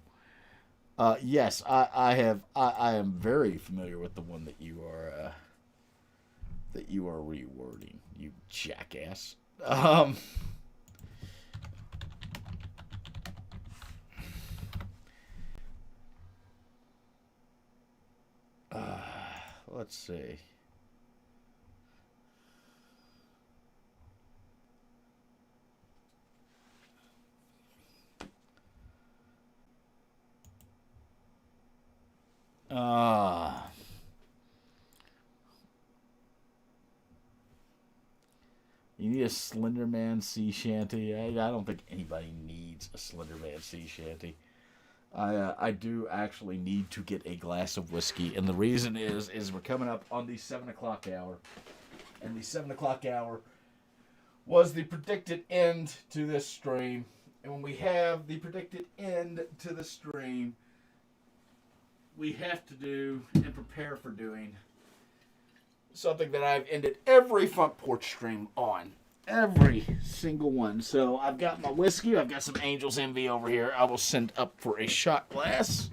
Yes, I am very familiar with the one that you are rewording, you jackass. Let's see. You need a Slender Man sea shanty. I don't think anybody needs a Slender Man sea shanty. I do actually need to get a glass of whiskey, and the reason is we're coming up on the 7 o'clock hour, and the 7 o'clock hour was the predicted end to this stream. And when we have the predicted end to the stream, we have to do and prepare for doing something that I've ended every front porch stream on. Every single one. So I've got my whiskey. I've got some Angel's Envy over here. I will send up for a shot glass.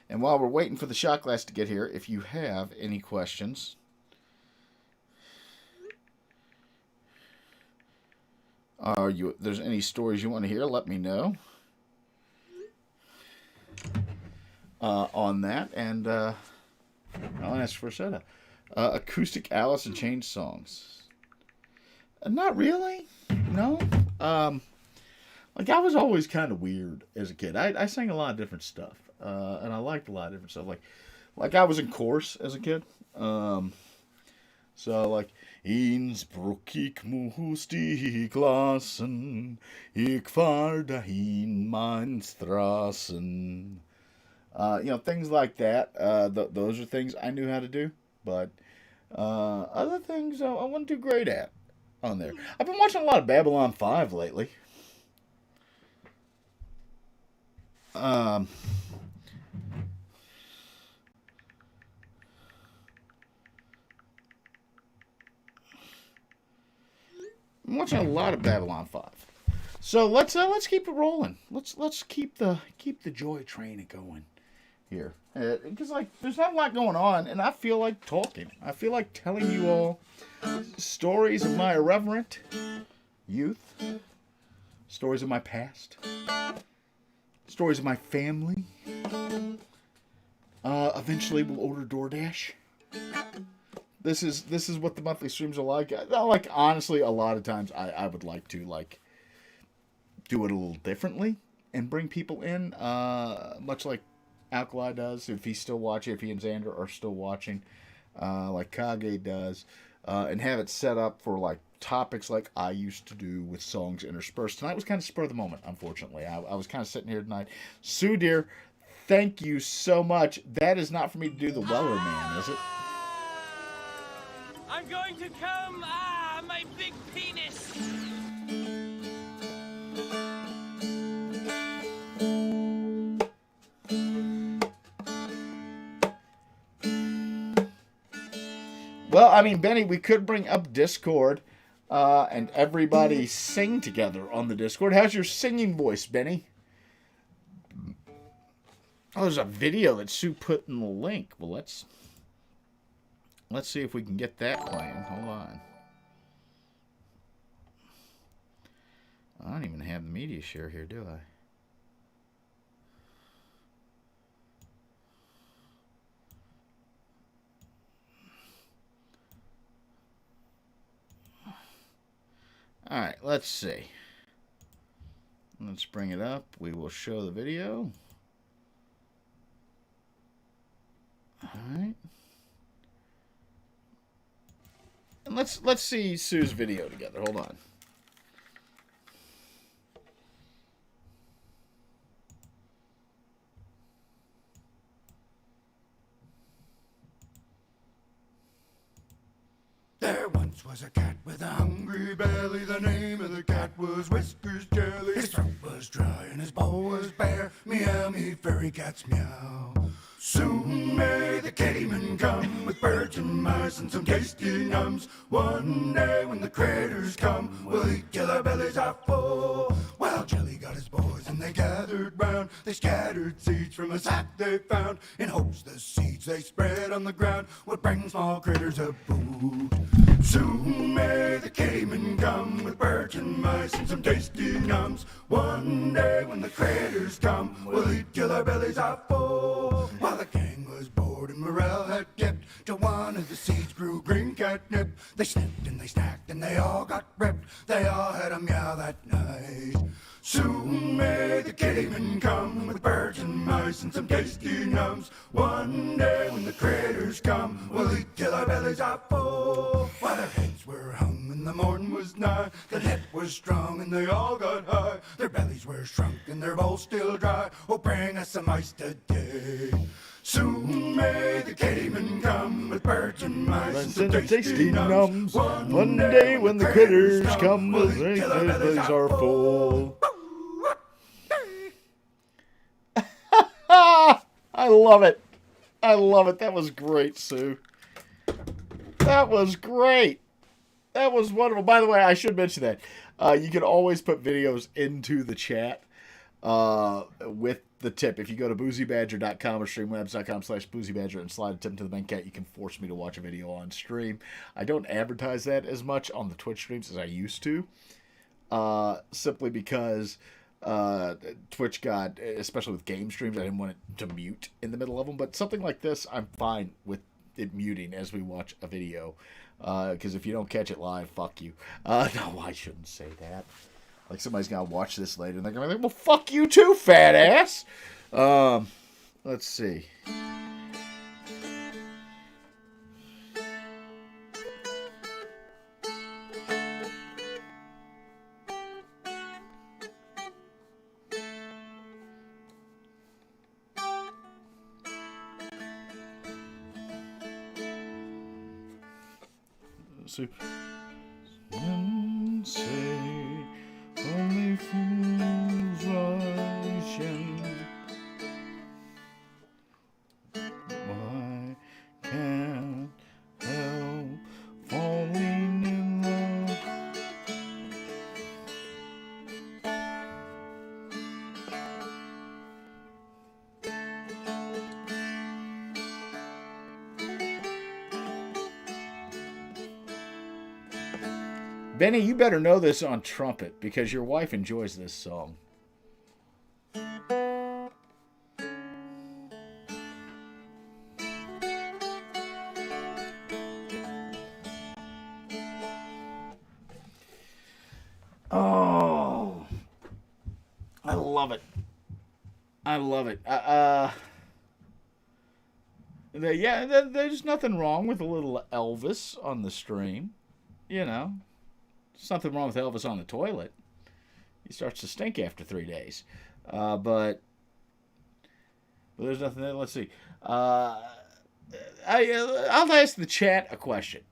And while we're waiting for the shot glass to get here, if you have any questions, there's any stories you want to hear, let me know on that. And I'll ask for a soda. Acoustic Alice in Chains songs. Not really. No. Like, I was always kind of weird as a kid. I sang a lot of different stuff. And I liked a lot of different stuff. Like I was in chorus as a kid. So, like, Innsbruck, ich muss dich lassen, ich fahr dahin, mein Straßen. Things like that. Those are things I knew how to do. But other things I wasn't too great at on there. I've been watching a lot of Babylon 5 lately. I'm watching a lot of Babylon 5. So let's keep it rolling. Let's keep the joy train going here. Because there's not a lot going on, and I feel like talking. I feel like telling you all stories of my irreverent youth, stories of my past, stories of my family. Eventually we'll order DoorDash. This is what the monthly streams are like. Honestly, a lot of times I would like to do it a little differently and bring people in, much like Alkali does, if he's still watching, if he and Xander are still watching, like Kage does, and have it set up for topics like I used to do with songs interspersed. Tonight was kind of spur of the moment, unfortunately. I was kind of sitting here tonight. Sue dear, thank you so much. That is not for me to do the Weller Man, is it? I'm going to come. My big penis. Well, I mean, Benny, we could bring up Discord and everybody sing together on the Discord. How's your singing voice, Benny? Oh, there's a video that Sue put in the link. Well, let's see if we can get that playing. Hold on. I don't even have the media share here, do I? All right, let's see. Let's bring it up. We will show the video. All right. And let's see Sue's video together. Hold on. There once was a cat with a hungry belly. The name of the cat was Whiskers Jelly. His throat was dry and his paw was bare. Meow, me fairy cats meow. Soon may the kittyman come with birds and mice and some tasty nums. One day when the critters come, we'll eat till our bellies are full. Well, Jelly got his boys and they gathered round. They scattered seeds from a sack they found, in hopes the seeds they spread on the ground would bring small critters a food. Soon may the kittyman come with birds and mice and some tasty nums. One day when the critters come, we'll eat till our bellies are full. While the gang was bored and morale had dipped, till one of the seeds grew green catnip. They snipped and they snacked and they all got ripped. They all had a meow that night. Soon may the kittyman come with birds and mice and some tasty nums. One day when the critters come, we'll eat till our bellies are full. While their heads were hung and the morn was nigh. The net was strung and they all got high. Their bellies were shrunk and their bowls still dry. Oh, bring us some ice today. Soon may the caiman come with birds and mice and some tasty nums. One day when the critters come, the bellies are full. I love it. I love it. That was great, Sue. That was great. That was wonderful. By the way, I should mention that. You can always put videos into the chat with the tip. If you go to boozybadger.com or streamlabs.com/boozybadger and slide a tip to the bank cat, you can force me to watch a video on stream. I don't advertise that as much on the Twitch streams as I used to. Simply because Twitch got, especially with game streams, I didn't want it to mute in the middle of them. But something like this, I'm fine with it muting as we watch a video. Because if you don't catch it live, fuck you. No, I shouldn't say that. Like somebody's gonna watch this later and they're gonna be like, well, fuck you too, fat ass. Let's see. And say only fools rush in. Why can't help falling in love? Benny, you better know this on trumpet because your wife enjoys this song. Oh, I love it. I love it. Yeah, there's nothing wrong with a little Elvis on the stream, you know. There's nothing wrong with Elvis on the toilet. He starts to stink after 3 days. But there's nothing there. Let's see. I'll ask the chat a question.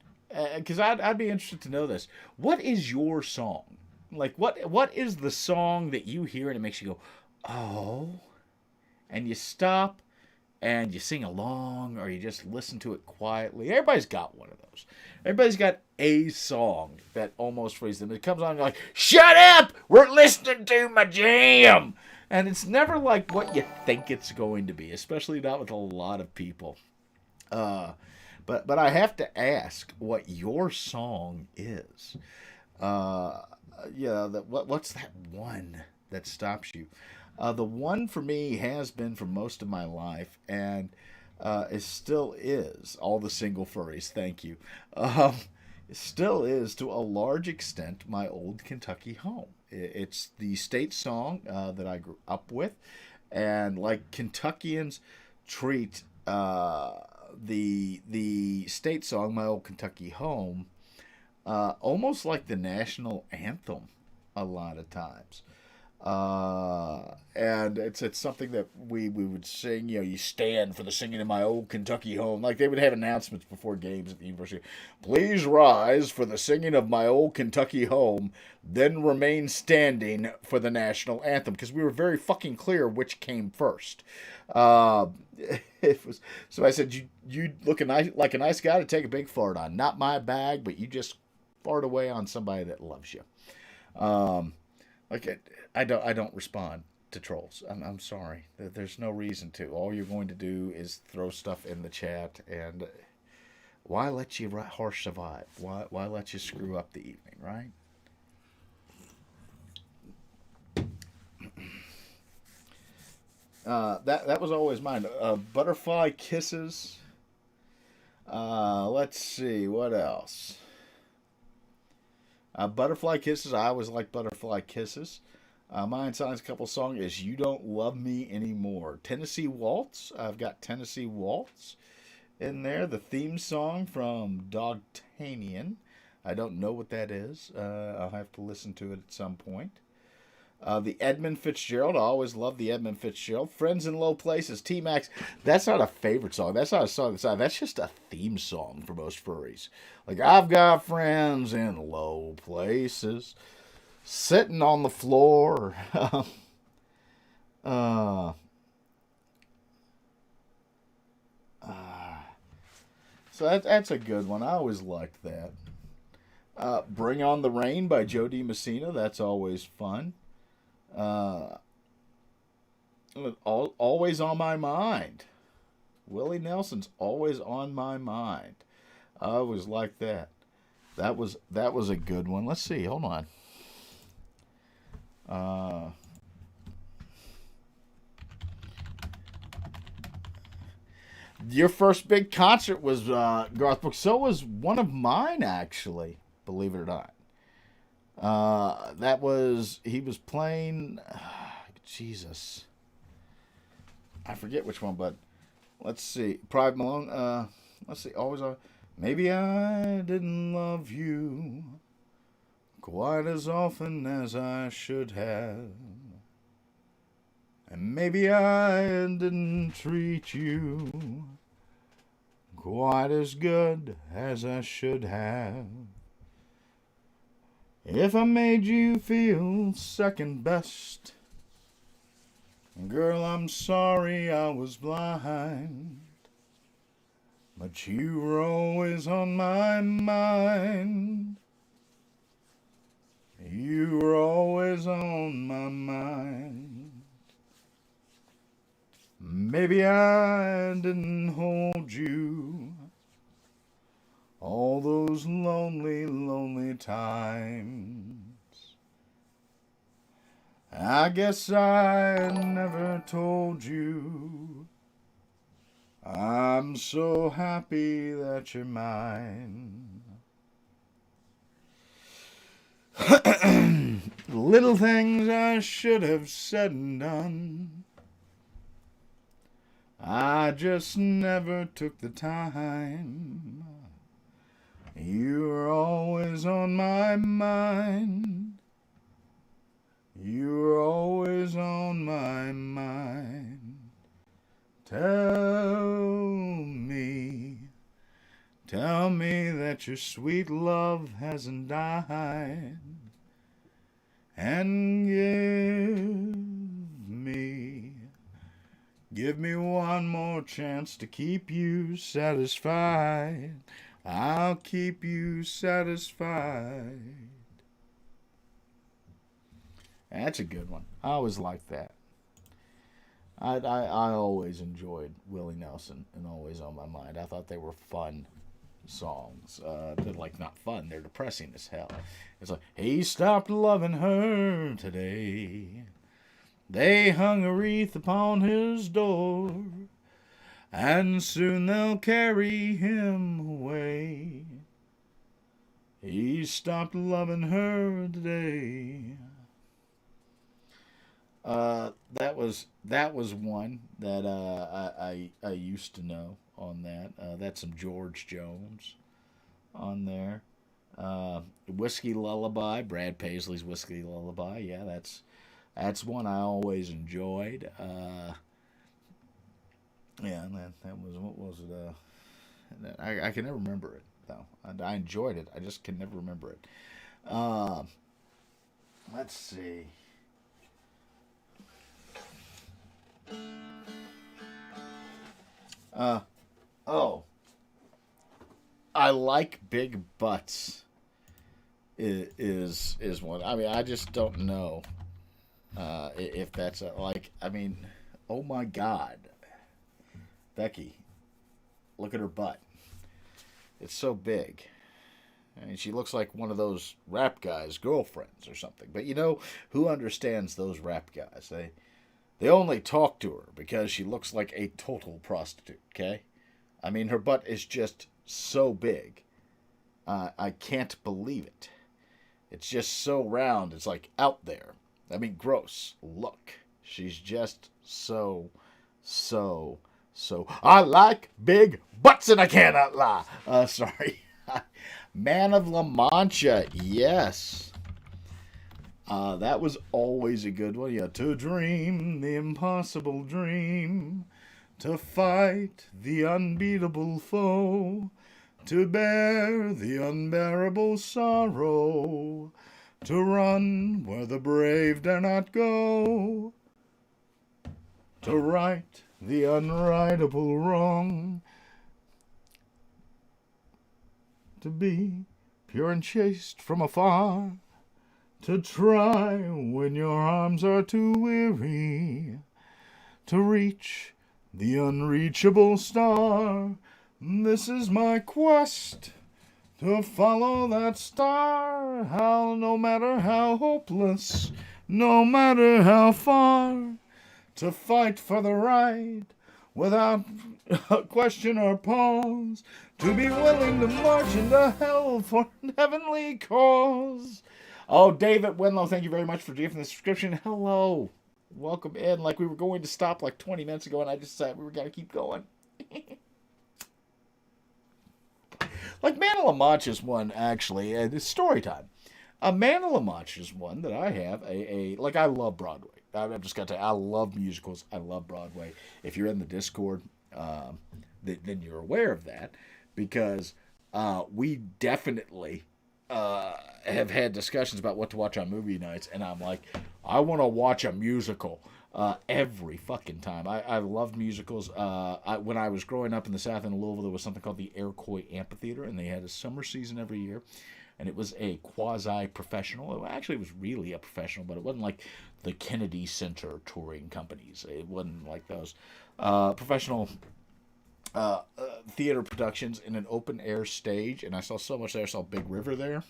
Because I'd be interested to know this. What is your song? Like, what is the song that you hear and it makes you go, oh? And you stop and you sing along or you just listen to it quietly. Everybody's got one of those. Everybody's got a song that almost frees them. It comes on and you're like, shut up! We're listening to my jam! And it's never like what you think it's going to be, especially not with a lot of people. But I have to ask what your song is. What's that one that stops you? The one for me has been for most of my life, and it still is. All the single furries, thank you. It still is, to a large extent, my old Kentucky home. It's the state song that I grew up with, and like Kentuckians treat the state song, my old Kentucky home, almost like the national anthem a lot of times. And it's something that we would sing, you know, you stand for the singing in my old Kentucky home. Like they would have announcements before games at the university. Please rise for the singing of my old Kentucky home, then remain standing for the national anthem. Because we were very fucking clear which came first. It was, so I said, you look like a nice guy to take a big fart on. Not my bag, but you just fart away on somebody that loves you. I don't respond to trolls. I'm sorry. There's no reason to. All you're going to do is throw stuff in the chat, and why let you harsh survive? Why let you screw up the evening, right? That was always mine. Butterfly Kisses. Let's see what else. Butterfly Kisses. I always like Butterfly Kisses. My Science Couple song is You Don't Love Me Anymore. Tennessee Waltz. I've got Tennessee Waltz in there. The theme song from Dogtanian. I don't know what that is. I'll have to listen to it at some point. The Edmund Fitzgerald. I always love the Edmund Fitzgerald. Friends in Low Places. T-Max. That's not a favorite song. That's not a song that's just a theme song for most furries. Like, I've got friends in low places, sitting on the floor. uh, so that's a good one. I always liked that. Bring on the Rain by Joe DiMessina. That's always fun. Always on my mind. Willie Nelson's always on my mind. I always liked that. That was a good one. Let's see. Hold on. Your first big concert was Garth Brooks. So was one of mine, actually. Believe it or not. He was playing. Jesus. I forget which one, but let's see. Private Malone. Let's see. Always on. Maybe I didn't love you quite as often as I should have. And maybe I didn't treat you quite as good as I should have. If I made you feel second best, girl, I'm sorry I was blind. But you were always on my mind. You were always on my mind. Maybe I didn't hold you all those lonely, lonely times. I guess I never told you I'm so happy that you're mine. Little things I should have said and done, I just never took the time. You were always on my mind. You were always on my mind. Tell me that your sweet love hasn't died. And give me one more chance to keep you satisfied. I'll keep you satisfied. That's a good one. I always liked that. I always enjoyed Willie Nelson and Always on My Mind. I thought they were fun songs. They're like not fun. They're depressing as hell. It's like, he stopped loving her today. They hung a wreath upon his door, and soon they'll carry him away. He stopped loving her today. That was one that I used to know on that. That's some George Jones on there. Whiskey Lullaby, Brad Paisley's Whiskey Lullaby. Yeah, that's one I always enjoyed. Yeah, that was, what was it? I can never remember it though. I enjoyed it. I just can never remember it. Let's see. Oh, I like Big Butts. Is one. I mean, I just don't know if that's like. I mean, oh my God, Becky, look at her butt. It's so big. I mean, she looks like one of those rap guys' girlfriends or something. But you know who understands those rap guys? They only talk to her because she looks like a total prostitute, okay? I mean, her butt is just so big. I can't believe it. It's just so round. It's like out there. I mean, gross. Look. She's just so. I like big butts and I cannot lie. Sorry. Man of La Mancha, yes. That was always a good one. Yeah, to dream the impossible dream, to fight the unbeatable foe, to bear the unbearable sorrow, to run where the brave dare not go, to right the unrightable wrong, to be pure and chaste from afar, to try when your arms are too weary, to reach the unreachable star. This is my quest, to follow that star, how no matter how hopeless, no matter how far, to fight for the right without question or pause, to be willing to march into hell for an heavenly cause. Oh, David Winlow, thank you very much for giving the subscription. Hello. Welcome in. Like we were going to stop like 20 minutes ago, and I just said we were going to keep going. Like Man of La Mancha's one, actually, and it's story time. A Man of La Mancha's one that I have, like I love Broadway. I've just got to say, I love musicals. I love Broadway. If you're in the Discord, then you're aware of that, because we definitely have had discussions about what to watch on movie nights, and I'm like, I want to watch a musical every fucking time. I love musicals. When I was growing up in the South in Louisville, there was something called the Iroquois Amphitheater, and they had a summer season every year, and it was a quasi-professional. Actually, it was really a professional, but it wasn't like the Kennedy Center touring companies. It wasn't like those professional theater productions in an open-air stage, and I saw so much there. I saw Big River there.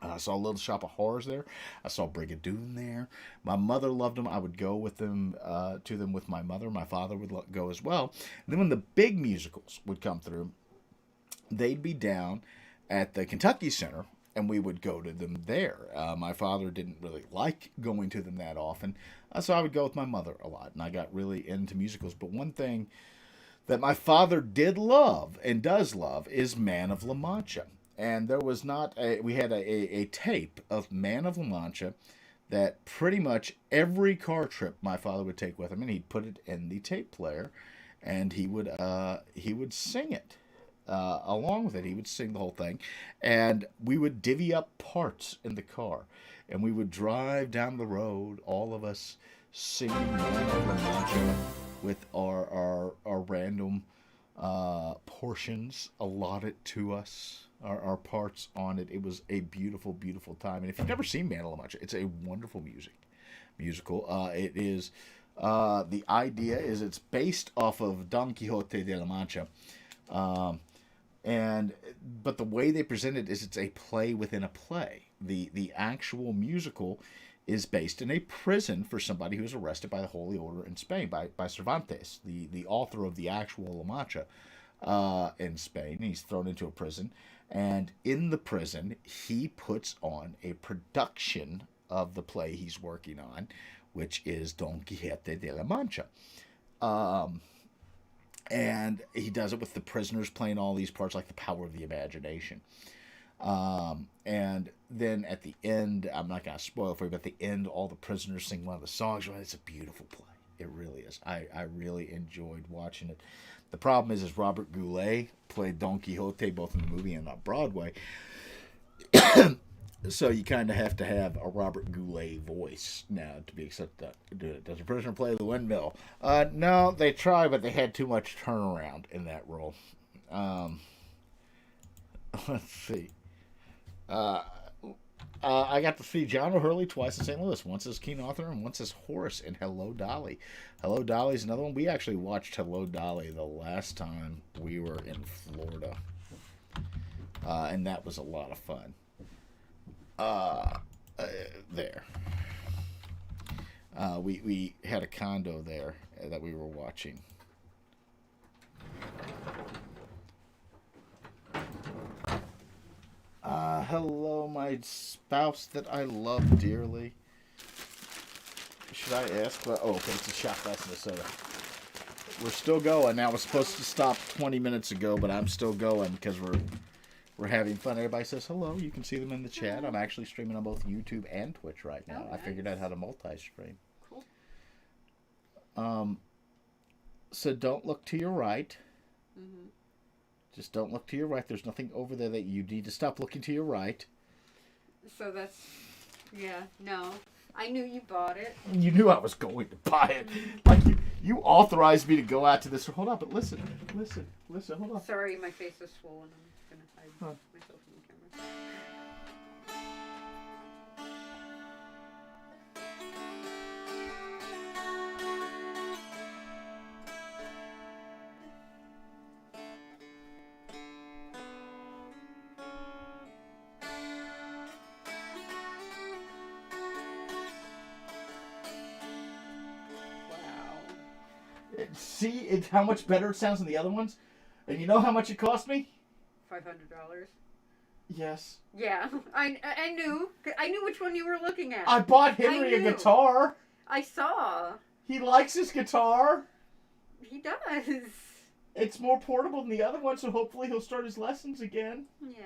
I saw Little Shop of Horrors there. I saw Brigadoon there. My mother loved them. I would go with them to them with my mother. My father would go as well. And then when the big musicals would come through, they'd be down at the Kentucky Center, and we would go to them there. My father didn't really like going to them that often, so I would go with my mother a lot, and I got really into musicals. But one thing that my father did love and does love is Man of La Mancha. And there was we had a tape of Man of La Mancha that pretty much every car trip my father would take with him, and he'd put it in the tape player, and he would sing it along with it. He would sing the whole thing, and we would divvy up parts in the car, and we would drive down the road, all of us singing Man of La Mancha with our random portions allotted to us. Our parts on it. It was a beautiful, beautiful time. And if you've never seen Man of La Mancha, it's a wonderful musical. It is the idea is it's based off of Don Quixote de la Mancha, but the way they present it is it's a play within a play. The actual musical is based in a prison for somebody who was arrested by the Holy Order in Spain by Cervantes, the author of the actual La Mancha in Spain. He's thrown into a prison. And in the prison, he puts on a production of the play he's working on, which is Don Quixote de la Mancha. And he does it with the prisoners playing all these parts, like the power of the imagination. And then at the end, I'm not going to spoil it for you, but at the end, all the prisoners sing one of the songs. It's a beautiful play. It really is. I really enjoyed watching it. The problem is Robert Goulet played Don Quixote both in the movie and on Broadway. So you kind of have to have a Robert Goulet voice now to be accepted to do it. Does a prisoner play the windmill? No, they tried, but they had too much turnaround in that role. Let's see. I got to see John O'Hurley twice in St. Louis. Once as King Arthur and once as Horace in Hello, Dolly. Hello, Dolly's another one. We actually watched Hello, Dolly the last time we were in Florida. And that was a lot of fun. There. We had a condo there that we were watching. Hello, my spouse that I love dearly. Should I ask? Oh, okay, it's a shot glass and a soda. We're still going. Now, we're supposed to stop 20 minutes ago, but I'm still going because we're We're having fun. Everybody says hello. You can see them in the chat. I'm actually streaming on both YouTube and Twitch right now. Oh, I nice. figured out how to multi-stream. Cool. So don't look to your right. Mm-hmm. Just don't look to your right. There's nothing over there that you need to stop looking to your right. So that's, yeah, no. I knew you bought it. You knew I was going to buy it. Like you authorized me to go out to this. Hold on, but listen, hold on. Sorry, my face is swollen. I'm just going to hide Huh. myself from the camera. Wow. See how much better it sounds than the other ones? And you know how much it cost me? $500. Yes. Yeah, I knew. I knew which one you were looking at. I bought Henry a knew. guitar. I saw. He likes his guitar. He does. It's more portable than the other one, so hopefully he'll start his lessons again. Yeah.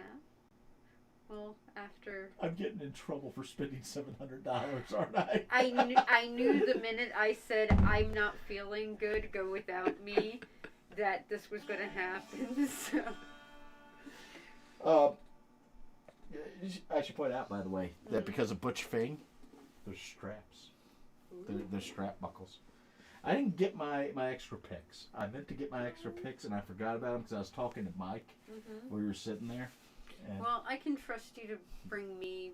Well, after... I'm getting in trouble for spending $700, aren't I? I knew the minute I said, I'm not feeling good, go without me, that this was going to happen, so... I should point out, by the way, that because of Butch Fing, there's straps. There's strap buckles. I didn't get my extra picks. I meant to get my extra picks, and I forgot about them because I was talking to Mike while we were sitting there. And Well, I can trust you to bring me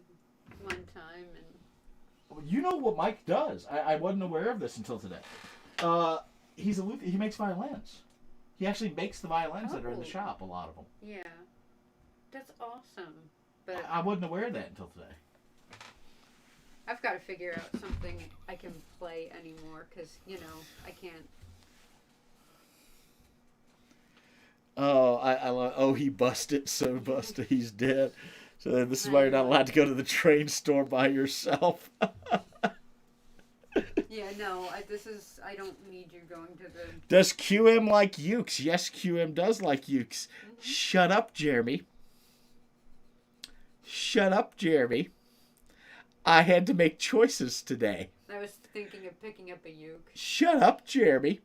one time, and... you know what Mike does. I wasn't aware of this until today. He makes violins. He actually makes the violins that are in the shop, a lot of them. Yeah. That's awesome. But I wasn't aware of that until today. I've got to figure out something I can play anymore, because, I can't... Oh, I love. Oh, he busted. So busted. He's dead. So this is why you're not allowed to go to the train store by yourself. Yeah, no, I don't need you going to the... Does QM like Ukes? Yes, QM does like Ukes. Shut up, Jeremy. Shut up, Jeremy. I had to make choices today. I was thinking of picking up a uke. Shut up, Jeremy.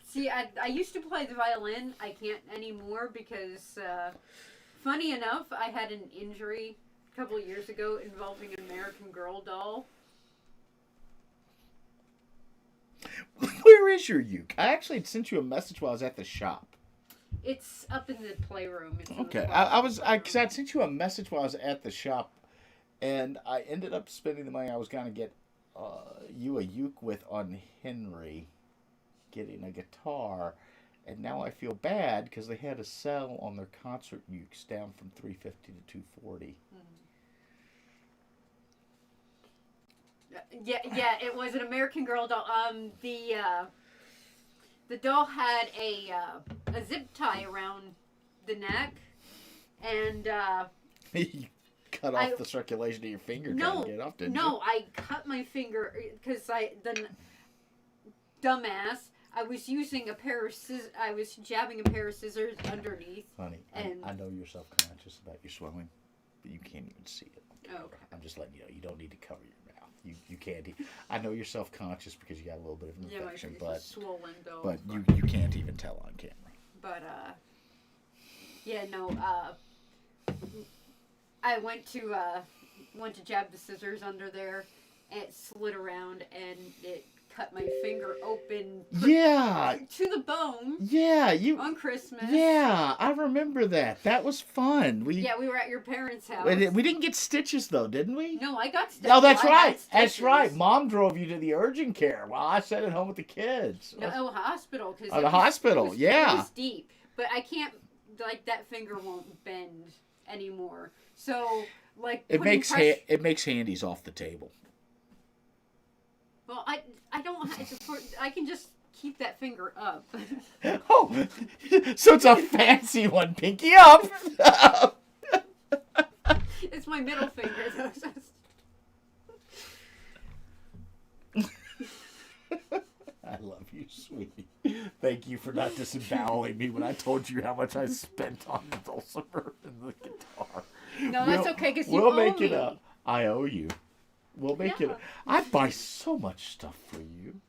See, I used to play the violin. I can't anymore because, funny enough, I had an injury a couple of years ago involving an American Girl doll. Where is your uke? I actually had sent you a message while I was at the shop. It's up in the playroom. It's in the Okay, closet. because I'd sent you a message while I was at the shop, and I ended up spending the money I was going to get you a uke with on Henry getting a guitar, and now I feel bad because they had a sale on their concert ukes down from $350 to $240. Yeah, it was an American Girl doll. The doll had a zip tie around the neck, and You cut off the circulation of your finger trying to get it off, didn't you? No, I cut my finger because dumbass. I was using a pair of scissors. I was jabbing a pair of scissors underneath. Honey, And- I know you're self-conscious about your swelling, but you can't even see it. Oh, okay. I'm just letting you know, you don't need to cover your mouth. You can't. I know you're self-conscious because you got a little bit of an Yeah, my infection, face is swollen though. but you can't even tell on camera. But yeah, no. I went to jab the scissors under there, and it slid around, and it cut my finger open. Yeah. To the bone. Yeah, on Christmas. Yeah, I remember that. That was fun. We were at your parents' house. we didn't get stitches though, didn't we? No, I got stitches. Oh, that's I got right. That's stitches. right. Mom drove you to the urgent care while I sat at home with the kids. No, hospital. Cause the hospital, yeah. It was deep. But I can't, that finger won't bend anymore. So, it makes handies off the table. Well, I don't, I can just keep that finger up. Oh, so it's a fancy one. Pinky up. It's my middle finger, though. I love you, sweetie. Thank you for not disemboweling me when I told you how much I spent on the dulcimer and the guitar. No, that's okay because you We'll owe make me. it up. I owe you. We'll make it up. I buy so much stuff for you.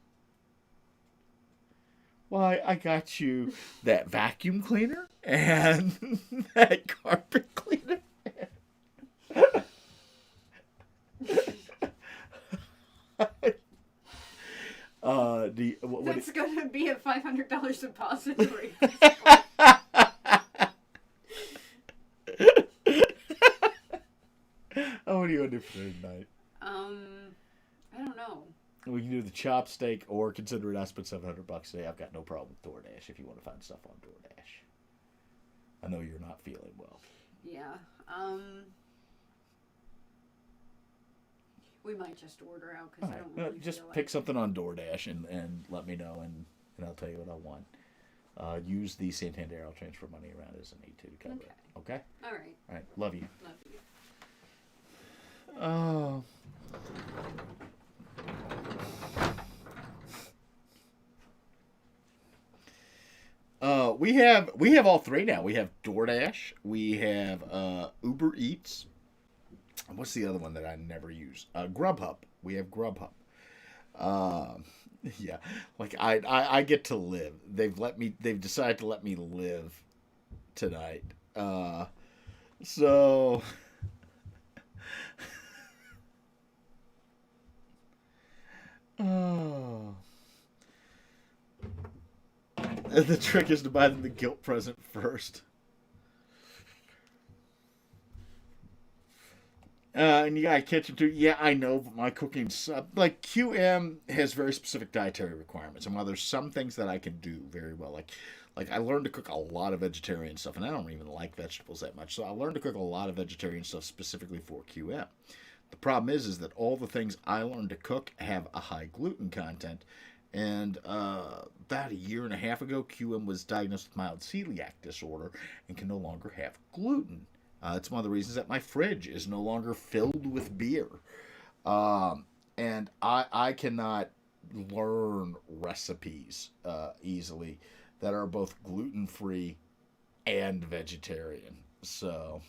Why, I got you that vacuum cleaner and that carpet cleaner. That's gonna be a $500 deposit for you. Oh, what do you want to do for tonight? I don't know. We can do the chopsteak, or considering I spent $700 today, I've got no problem with DoorDash if you want to find stuff on DoorDash. I know you're not feeling well. Yeah. We might just order out because I don't really just feel pick like something on DoorDash and let me know, and I'll tell you what I want. Use the Santander. I'll transfer money around as I need to cover it. Okay? All right. All right. Love you. Love you. Oh. We have all three now. We have DoorDash. We have Uber Eats. What's the other one that I never use? Grubhub. We have Grubhub. Yeah, like I get to live. They've decided to let me live tonight. So oh. The trick is to buy them the guilt present first. And you gotta catch them too. Yeah, I know, but my cooking's like QM has very specific dietary requirements, and while there's some things that I can do very well, like I learned to cook a lot of vegetarian stuff, and I don't even like vegetables that much, so I learned to cook a lot of vegetarian stuff specifically for QM. The problem is that all the things I learned to cook have a high gluten content, and about a year and a half ago, QM was diagnosed with mild celiac disorder and can no longer have gluten. It's one of the reasons that my fridge is no longer filled with beer. And I cannot learn recipes easily that are both gluten-free and vegetarian. So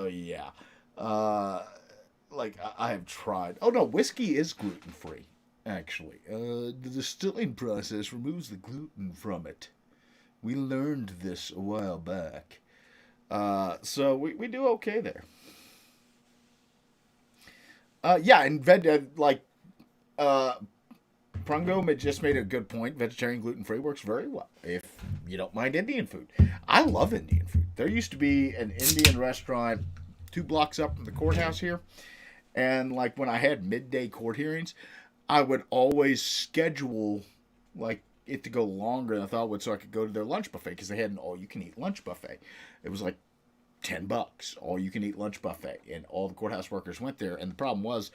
yeah. Like, I have tried. Oh, no, whiskey is gluten-free, actually. The distilling process removes the gluten from it. We learned this a while back. So we do okay there. Yeah, and Prungo just made a good point. Vegetarian gluten-free works very well if you don't mind Indian food. I love Indian food. There used to be an Indian restaurant 2 blocks up from the courthouse here. And, like, when I had midday court hearings, I would always schedule, like, it to go longer than I thought it would so I could go to their lunch buffet because they had an all-you-can-eat lunch buffet. It was like $10, all-you-can-eat lunch buffet, and all the courthouse workers went there. And the problem was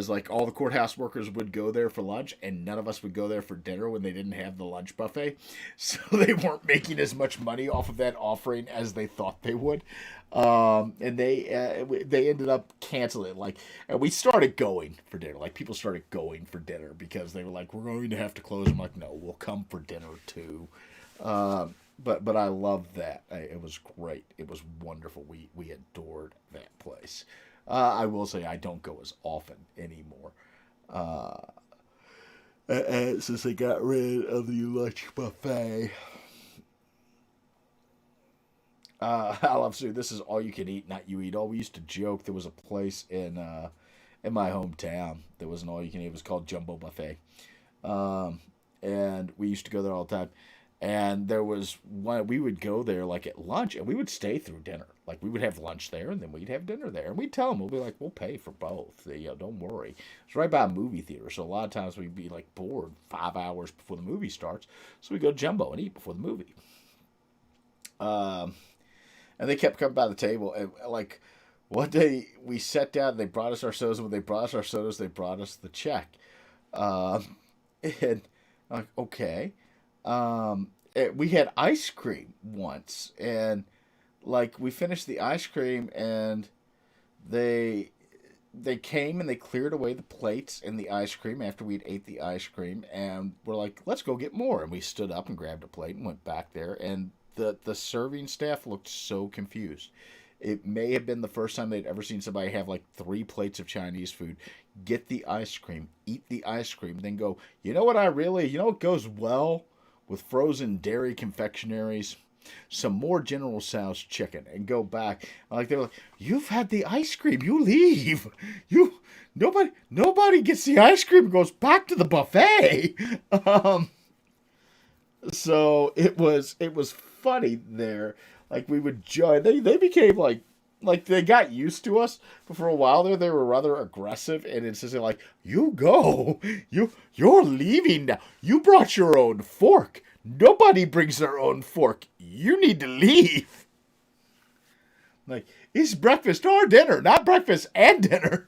like all the courthouse workers would go there for lunch, and none of us would go there for dinner when they didn't have the lunch buffet. So they weren't making as much money off of that offering as they thought they would. And they ended up canceling it. And we started going for dinner. Like, people started going for dinner because they were like, we're going to have to close. I'm like, no, we'll come for dinner too. But I loved that. It was great. It was wonderful. We adored that place. I will say I don't go as often anymore. Since they got rid of the lunch buffet. I love to. This is all you can eat, not you eat all. We used to joke. There was a place in my hometown that was an all you can eat. It was called Jumbo Buffet, and we used to go there all the time. And there was one, we would go there like at lunch, and we would stay through dinner. Like, we would have lunch there, and then we'd have dinner there. And we'd tell them, we'll be like, we'll pay for both. Don't worry. It's right by a movie theater, so a lot of times we'd be like bored 5 hours before the movie starts. So we go to Jumbo and eat before the movie. And they kept coming by the table, and like one day we sat down, and they brought us our sodas, and when they brought us our sodas, they brought us the check. And I'm like, okay. We had ice cream once, and like we finished the ice cream, and they they came and they cleared away the plates and the ice cream after we'd ate the ice cream, and we're like, let's go get more. And we stood up and grabbed a plate and went back there, and the serving staff looked so confused. It may have been the first time they'd ever seen somebody have like 3 plates of Chinese food, get the ice cream, eat the ice cream, then go, you know what goes well with frozen dairy confectionaries? Some more General Tso's chicken, and go back. Like they're like, you've had the ice cream, you leave. Nobody gets the ice cream and goes back to the buffet. So it was funny there. Like we would join. They became like they got used to us, but for a while there they were rather aggressive and insisting like, you go, you're leaving now. You brought your own fork. Nobody brings their own fork. You need to leave. Like, it's breakfast or dinner, not breakfast and dinner.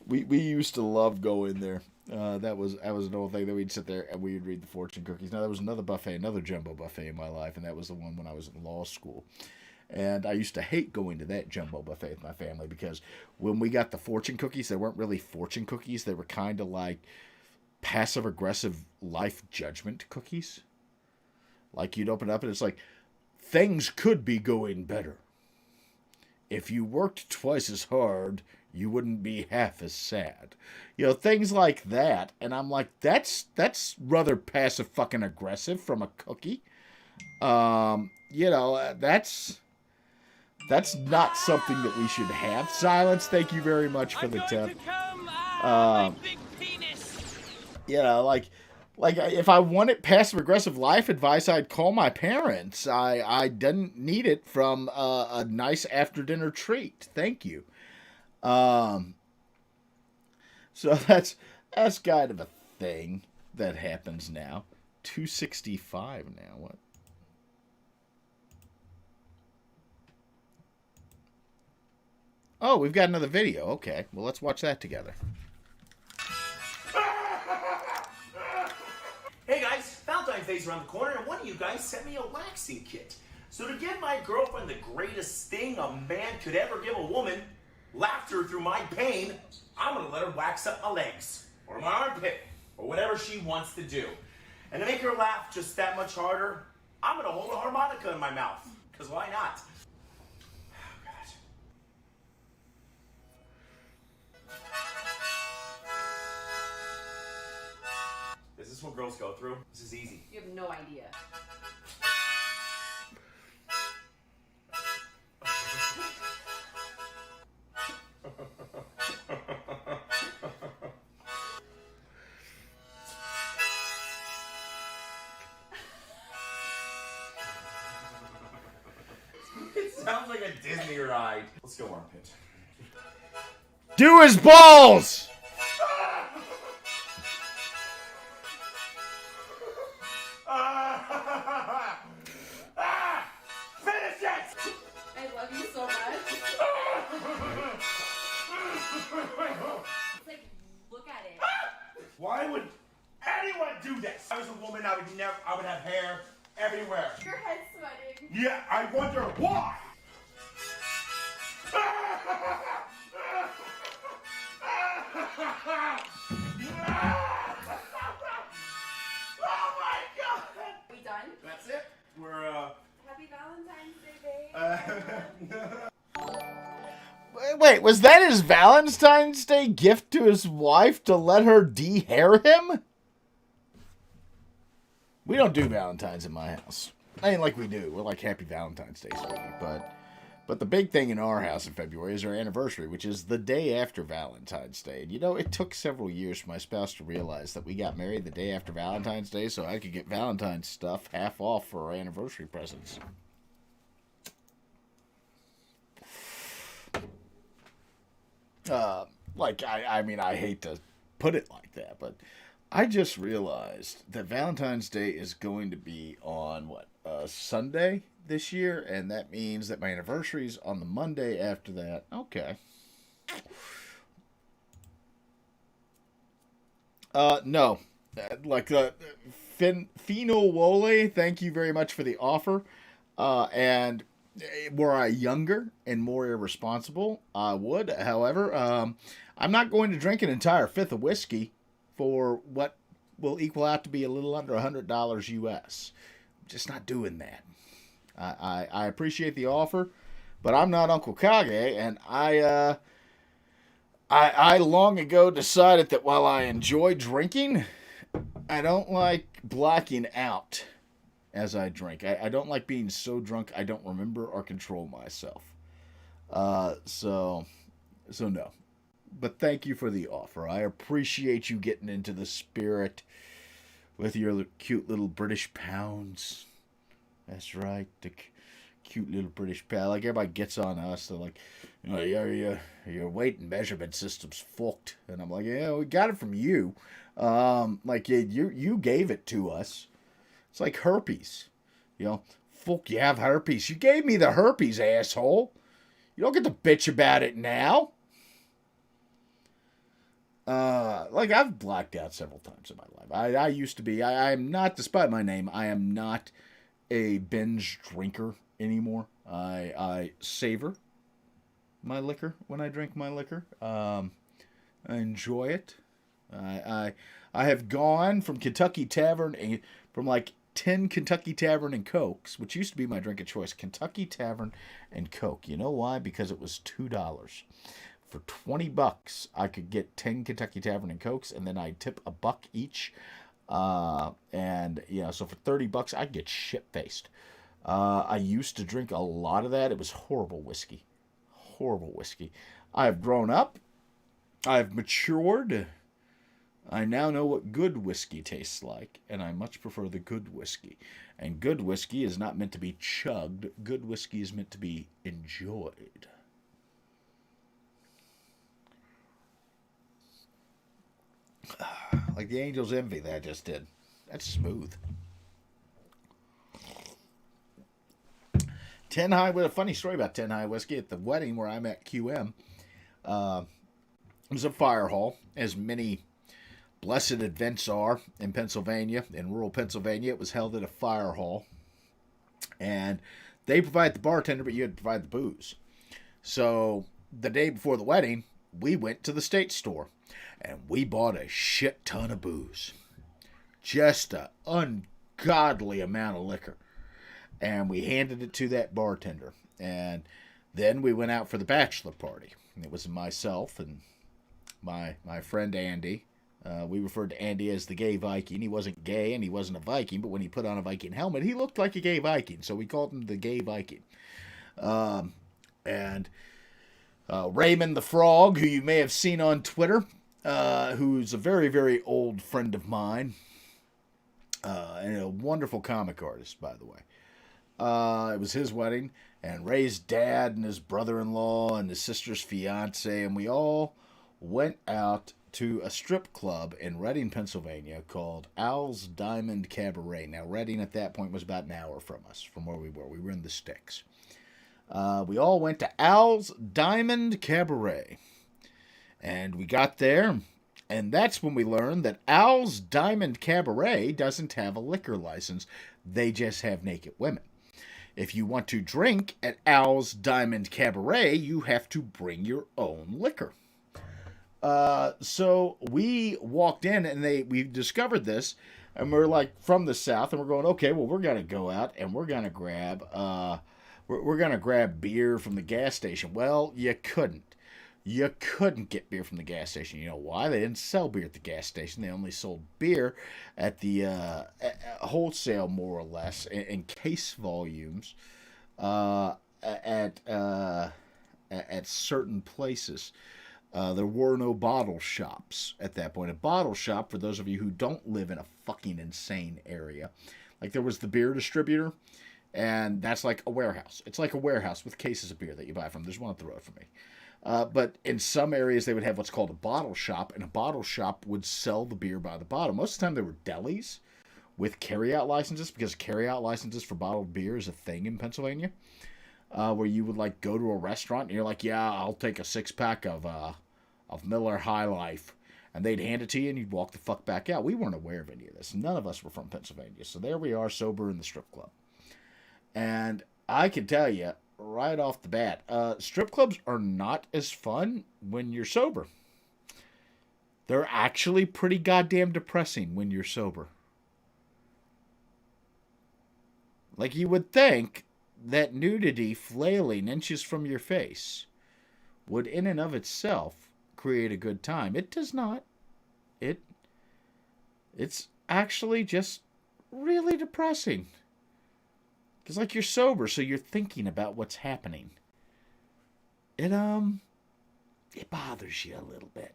We used to love going there. That was an old thing that we'd sit there and we'd read the fortune cookies. Now there was another buffet, another jumbo buffet in my life, and that was the one when I was in law school. And I used to hate going to that jumbo buffet with my family because when we got the fortune cookies, they weren't really fortune cookies. They were kind of like passive-aggressive life judgment cookies. Like you'd open it up and it's like, things could be going better. If you worked twice as hard, you wouldn't be half as sad. Things like that. And I'm like, that's rather passive fucking aggressive from a cookie. That's not something that we should have. Silence, thank you very much for the tip. Like if I wanted passive aggressive life advice, I'd call my parents. I didn't need it from a nice after dinner treat. Thank you. So that's kind of a thing that happens now. 265 now. What? Oh, we've got another video. Okay, well let's watch that together. Hey guys, Valentine's Day's around the corner, and one of you guys sent me a waxing kit. So to give my girlfriend the greatest thing a man could ever give a woman, laughter through my pain, I'm gonna let her wax up my legs, or my armpit, or whatever she wants to do. And to make her laugh just that much harder, I'm gonna hold a harmonica in my mouth, because why not? Oh, God. Is this what girls go through? This is easy. You have no idea. It sounds like a Disney ride. Let's go armpit. Do his balls! Finish it! I love you so much. It's like, look at it. Why would anyone do this? If I was a woman, I would have hair everywhere. Your head's sweating. Yeah, I wonder why. Oh my god! We done? That's it. We're Happy Valentine's Day, babe. Wait, was that his Valentine's Day gift to his wife to let her de-hair him? We don't do Valentine's in my house. I mean, like we do. We're like Happy Valentine's Day, sweetie. But the big thing in our house in February is our anniversary, which is the day after Valentine's Day. And it took several years for my spouse to realize that we got married the day after Valentine's Day so I could get Valentine's stuff half off for our anniversary presents. I hate to put it like that, but I just realized that Valentine's Day is going to be on, Sunday this year, and that means that my anniversary is on the Monday after that. Okay. No. Fino Wole, thank you very much for the offer. And were I younger and more irresponsible, I would. However, I'm not going to drink an entire fifth of whiskey for what will equal out to be a little under $100 US. Just not doing that. I appreciate the offer, but I'm not Uncle Kage, and I long ago decided that while I enjoy drinking, I don't like blacking out as I drink. I don't like being so drunk I don't remember or control myself. So no. But thank you for the offer. I appreciate you getting into the spirit with your cute little British pounds. That's right, the cute little British pound. Like everybody gets on us. They're like, your weight and measurement system's fucked. And I'm like, yeah, we got it from you. Like you gave it to us. It's like herpes. Fuck, you have herpes. You gave me the herpes, asshole. You don't get to bitch about it now. Like I've blacked out several times in my life. I used to be. I'm not, despite my name, I am not a binge drinker anymore. I savor my liquor when I drink my liquor. I enjoy it. I have gone from Kentucky Tavern, from like 10 Kentucky Tavern and Cokes, which used to be my drink of choice. Kentucky Tavern and Coke. You know why? Because it was $2. For $20, I could get 10 Kentucky Tavern and Cokes, and then I'd tip $1 each. So for $30, I'd get shit-faced. I used to drink a lot of that. It was horrible whiskey. Horrible whiskey. I have grown up. I have matured. I now know what good whiskey tastes like, and I much prefer the good whiskey. And good whiskey is not meant to be chugged. Good whiskey is meant to be enjoyed. Like the Angel's Envy that I just did. That's smooth. 10 High, with a funny story about 10 High whiskey at the wedding where I'm at QM. It was a fire hall, as many blessed events are in Pennsylvania, in rural Pennsylvania. It was held at a fire hall. And they provide the bartender, but you had to provide the booze. So the day before the wedding, we went to the state store. And we bought a shit ton of booze. Just an ungodly amount of liquor. And we handed it to that bartender. And then we went out for the bachelor party. And it was myself and my friend Andy. We referred to Andy as the gay Viking. He wasn't gay and he wasn't a Viking, but when he put on a Viking helmet, he looked like a gay Viking. So we called him the gay Viking. Raymond the Frog, who you may have seen on Twitter, who's a very, very old friend of mine, and a wonderful comic artist, by the way. It was his wedding, and Ray's dad and his brother-in-law and his sister's fiance, and we all went out to a strip club in Reading, Pennsylvania, called Al's Diamond Cabaret. Now, Reading at that point was about an hour from us, from where we were. We were in the sticks. We all went to Al's Diamond Cabaret. And we got there, and that's when we learned that Al's Diamond Cabaret doesn't have a liquor license. They just have naked women. If you want to drink at Al's Diamond Cabaret, you have to bring your own liquor. So we walked in, and we discovered this, and we're like from the South, and we're going, okay, well, we're going to go out, and we're going to grab beer from the gas station. Well, you couldn't. You couldn't get beer from the gas station. You know why? They didn't sell beer at the gas station. They only sold beer at the wholesale, more or less, in case volumes at certain places. There were no bottle shops at that point. A bottle shop, for those of you who don't live in a fucking insane area, like there was the beer distributor, and that's like a warehouse. It's like a warehouse with cases of beer that you buy from. There's one up the road from me. But in some areas, they would have what's called a bottle shop, and a bottle shop would sell the beer by the bottle. Most of the time, they were delis with carryout licenses, because carryout licenses for bottled beer is a thing in Pennsylvania, where you would like go to a restaurant, and you're like, yeah, I'll take a 6-pack of Miller High Life, and they'd hand it to you, and you'd walk the fuck back out. We weren't aware of any of this. None of us were from Pennsylvania, so there we are, sober in the strip club. And I can tell you, right off the bat. Strip clubs are not as fun when you're sober. They're actually pretty goddamn depressing when you're sober. Like, you would think that nudity flailing inches from your face would in and of itself create a good time. It does not. It's actually just really depressing. Because, like, you're sober, so you're thinking about what's happening. It bothers you a little bit.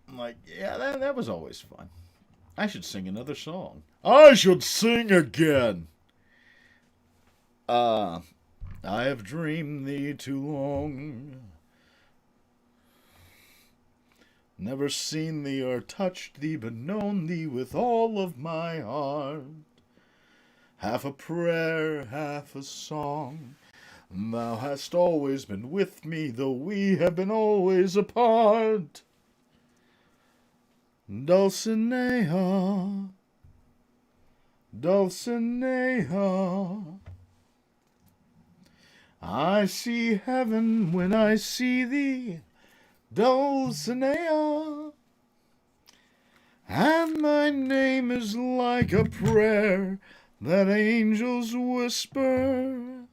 I'm like, yeah, that was always fun. I should sing another song. I should sing again. I have dreamed thee too long. Never seen thee or touched thee, but known thee with all of my heart. Half a prayer, half a song. Thou hast always been with me, though we have been always apart. Dulcinea, Dulcinea, I see heaven when I see thee, Dulcinea, and thy name is like a prayer that angels whisper.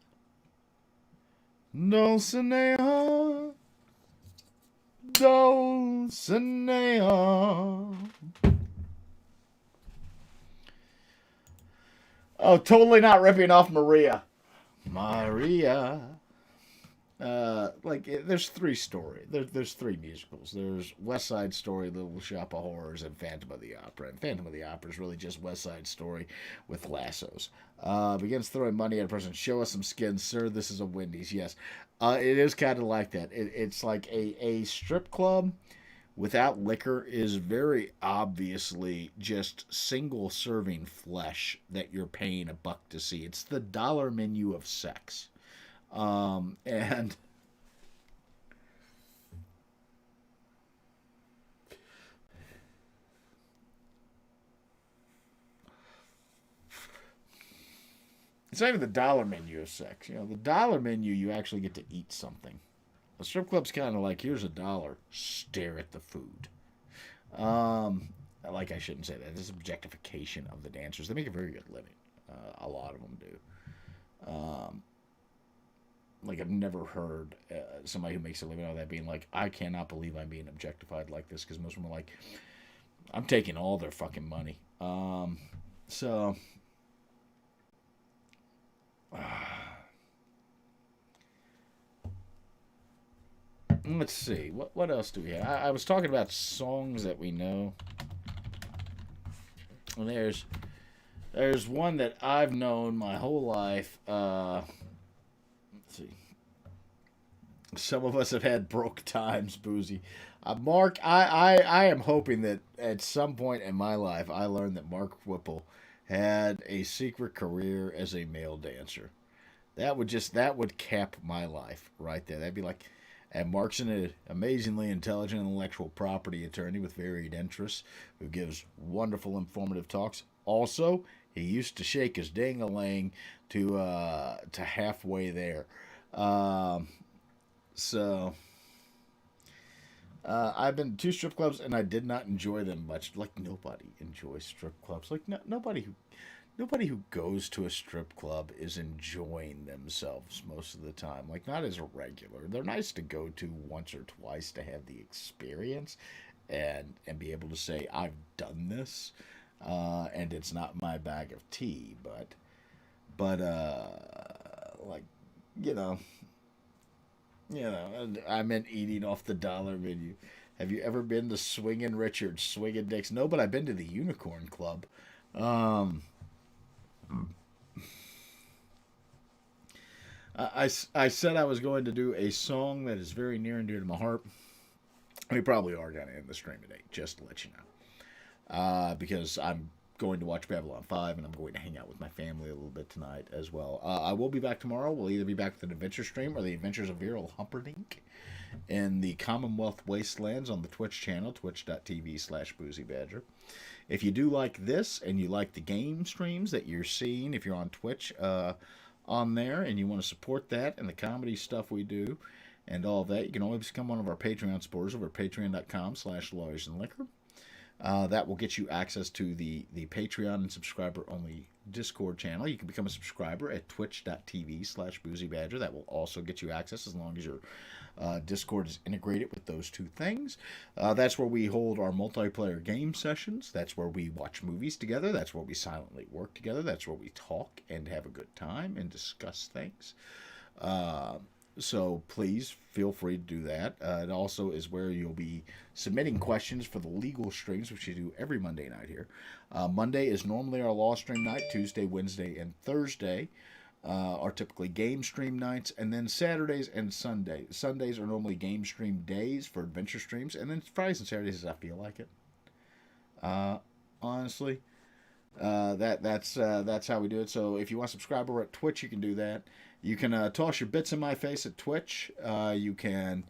Dulcinea, Dulcinea. Oh, totally not ripping off Maria. Maria. There's three stories. There's three musicals. There's West Side Story, Little Shop of Horrors, and Phantom of the Opera. And Phantom of the Opera is really just West Side Story with lassos. Begins throwing money at a person. Show us some skin, sir. This is a Wendy's. Yes. It is kind of like that. It's like a strip club without liquor is very obviously just single serving flesh that you're paying $1 to see. It's the dollar menu of sex. And it's not even the dollar menu of sex. You know, the dollar menu, you actually get to eat something. A strip club's kind of like, here's $1, stare at the food. Like, I shouldn't say that. This is objectification of the dancers. They make a very good living. A lot of them do. Like, I've never heard somebody who makes a living out of that being like, I cannot believe I'm being objectified like this, because most of them are like, I'm taking all their fucking money. So let's see. What else do we have? I was talking about songs that we know. And there's one that I've known my whole life. Let's see. Some of us have had broke times, Boozy. Mark, I am hoping that at some point in my life I learned that Mark Whipple had a secret career as a male dancer. That would cap my life right there. That'd be like, and Mark's an amazingly intelligent intellectual property attorney with varied interests who gives wonderful informative talks. Also, he used to shake his ding-a-ling to halfway there. I've been to 2 strip clubs and I did not enjoy them much. Like, nobody enjoys strip clubs. Like, nobody who goes to a strip club is enjoying themselves most of the time. Like, not as a regular. They're nice to go to once or twice to have the experience and be able to say, I've done this, and it's not my bag of tea. But like, I meant eating off the dollar menu. Have you ever been to Swingin' Richard's, Swingin' Dick's? No, but I've been to the Unicorn Club. I said I was going to do a song that is very near and dear to my heart. We probably are going to end the stream today, just to let you know. Because I'm going to watch Babylon 5, and I'm going to hang out with my family a little bit tonight as well. I will be back tomorrow. We'll either be back with an adventure stream or the Adventures of Viral Humperdinck in the Commonwealth Wastelands on the Twitch channel, twitch.tv/BoozyBadger. If you do like this and you like the game streams that you're seeing, if you're on Twitch on there and you want to support that and the comedy stuff we do and all of that, you can always become one of our Patreon supporters over at patreon.com/lawyersandliquor. That will get you access to the Patreon and subscriber-only Discord channel. You can become a subscriber at twitch.tv/BoozyBadger. That will also get you access as long as your Discord is integrated with those two things. That's where we hold our multiplayer game sessions. That's where we watch movies together. That's where we silently work together. That's where we talk and have a good time and discuss things. So please feel free to do that. It also is where you'll be submitting questions for the legal streams, which you do every Monday night here. Monday is normally our law stream night. Tuesday, Wednesday, and Thursday are typically game stream nights. And then Saturdays and Sundays. Sundays are normally game stream days for adventure streams. And then Fridays and Saturdays as I feel like it. Honestly. That's how we do it. So if you want to subscribe over at Twitch, you can do that. You can toss your bits in my face at Twitch. You can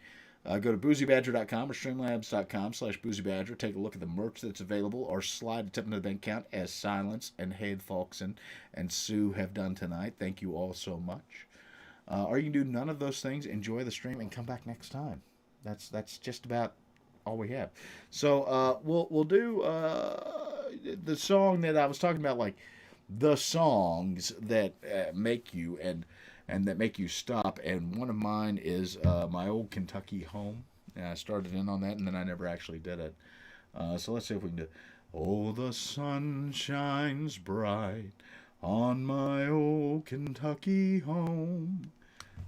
go to boozybadger.com or streamlabs.com/boozybadger. Take a look at the merch that's available or slide a tip into the bank account as Silence and Hayde Falkson and Sue have done tonight. Thank you all so much. Or you can do none of those things, enjoy the stream, and come back next time. That's just about all we have. So we'll do the song that I was talking about, like the songs that make you and that make you stop. And one of mine is My Old Kentucky Home. And I started in on that, and then I never actually did it. So let's see if we can do. Oh, the sun shines bright on my old Kentucky home.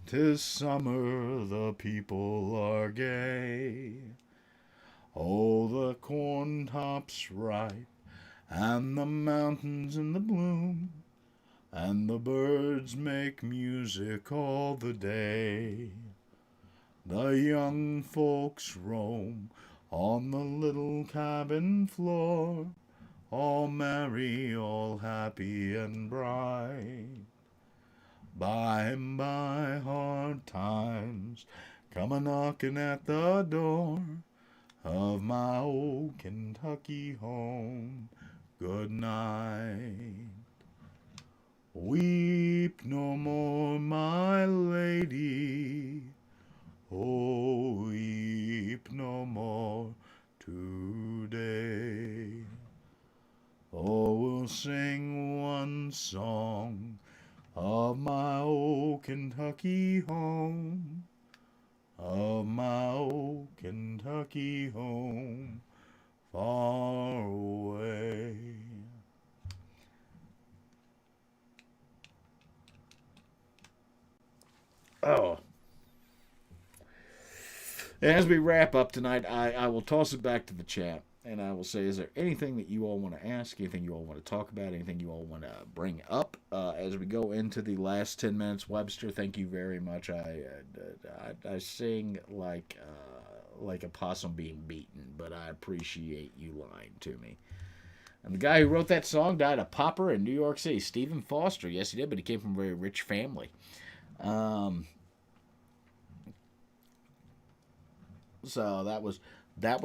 'Tis summer, the people are gay. Oh, the corn tops ripe, and the mountains in the bloom, and the birds make music all the day. The young folks roam on the little cabin floor, all merry, all happy and bright. By and by hard times come a-knocking at the door of my old Kentucky home. Good night. Weep no more, my lady. Oh, weep no more today. Oh, we'll sing one song of my old Kentucky home, of my old Kentucky home, far away. Oh. As we wrap up tonight, I will toss it back to the chat, and I will say, is there anything that you all want to ask, anything you all want to talk about, anything you all want to bring up as we go into the last 10 minutes? Webster, thank you very much. I sing like a possum being beaten, but I appreciate you lying to me. And the guy who wrote that song died a pauper in New York City, Stephen Foster. Yes, he did, but he came from a very rich family. So that was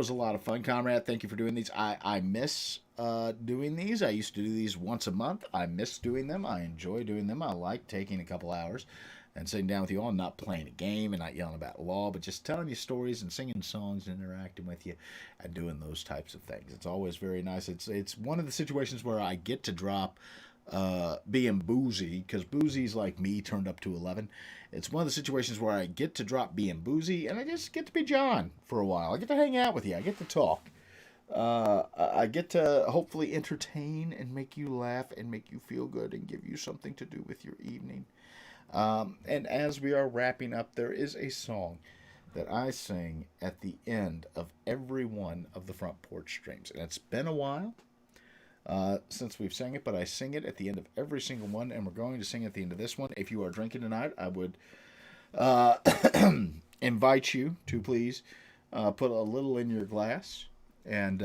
a lot of fun, Comrade. Thank you for doing these. I miss doing these. I used to do these once a month. I miss doing them. I enjoy doing them. I like taking a couple hours and sitting down with you all and not playing a game and not yelling about law, but just telling you stories and singing songs and interacting with you and doing those types of things. It's always very nice. It's one of the situations where I get to drop being Boozy, because Boozy's like me turned up to 11. It's one of the situations where I get to drop being Boozy and I just get to be John for a while. I get to hang out with you. I get to talk. I get to hopefully entertain and make you laugh and make you feel good and give you something to do with your evening. And as we are wrapping up, there is a song that I sing at the end of every one of the Front Porch streams. And it's been a while since we've sang it, but I sing it at the end of every single one, and we're going to sing at the end of this one. If you are drinking tonight, I would invite you to please put a little in your glass and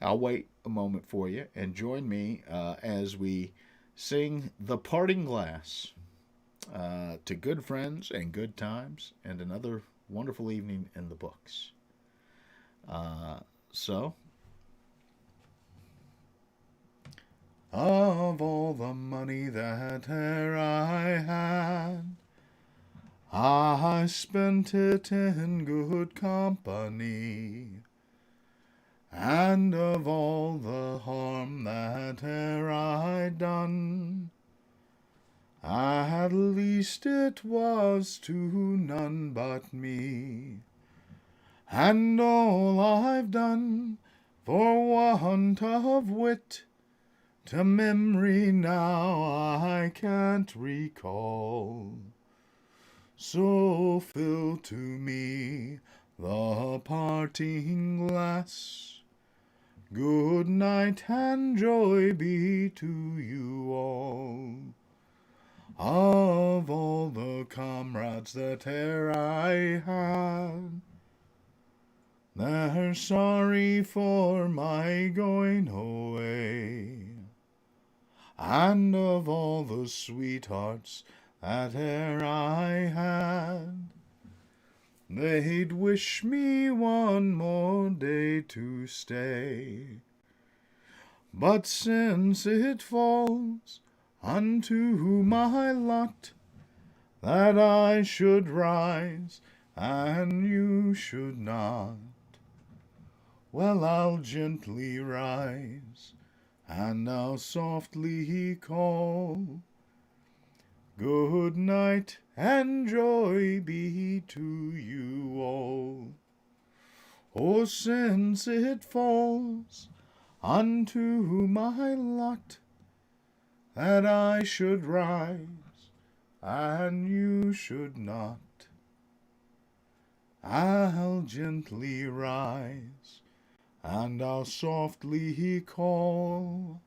I'll wait a moment for you and join me as we sing The Parting Glass to good friends and good times and another wonderful evening in the books. So, of all the money that e'er I had, I spent it in good company. And of all the harm that e'er I done, at least it was to none but me. And all I've done for want of wit, to memory now I can't recall. So fill to me the parting glass. Good night and joy be to you all. Of all the comrades that e'er I had, they're sorry for my going away. And of all the sweethearts that e'er I had, they'd wish me one more day to stay. But since it falls unto my lot that I should rise and you should not, well, I'll gently rise and I'll softly call. Good night and joy be to you all. Oh, since it falls unto my lot that I should rise and you should not, I'll gently rise and I'll softly call.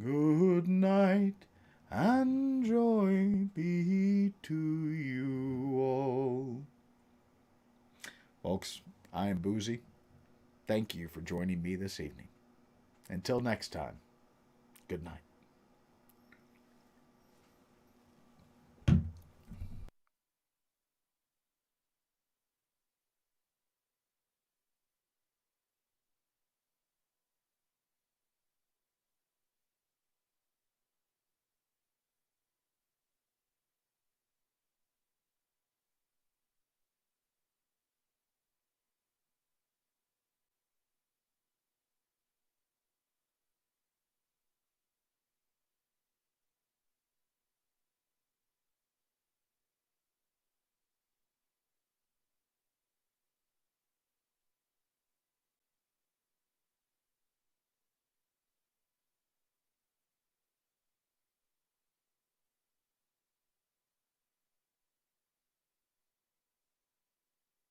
Good night and joy be to you all. Folks, I am Boozy. Thank you for joining me this evening. Until next time, good night.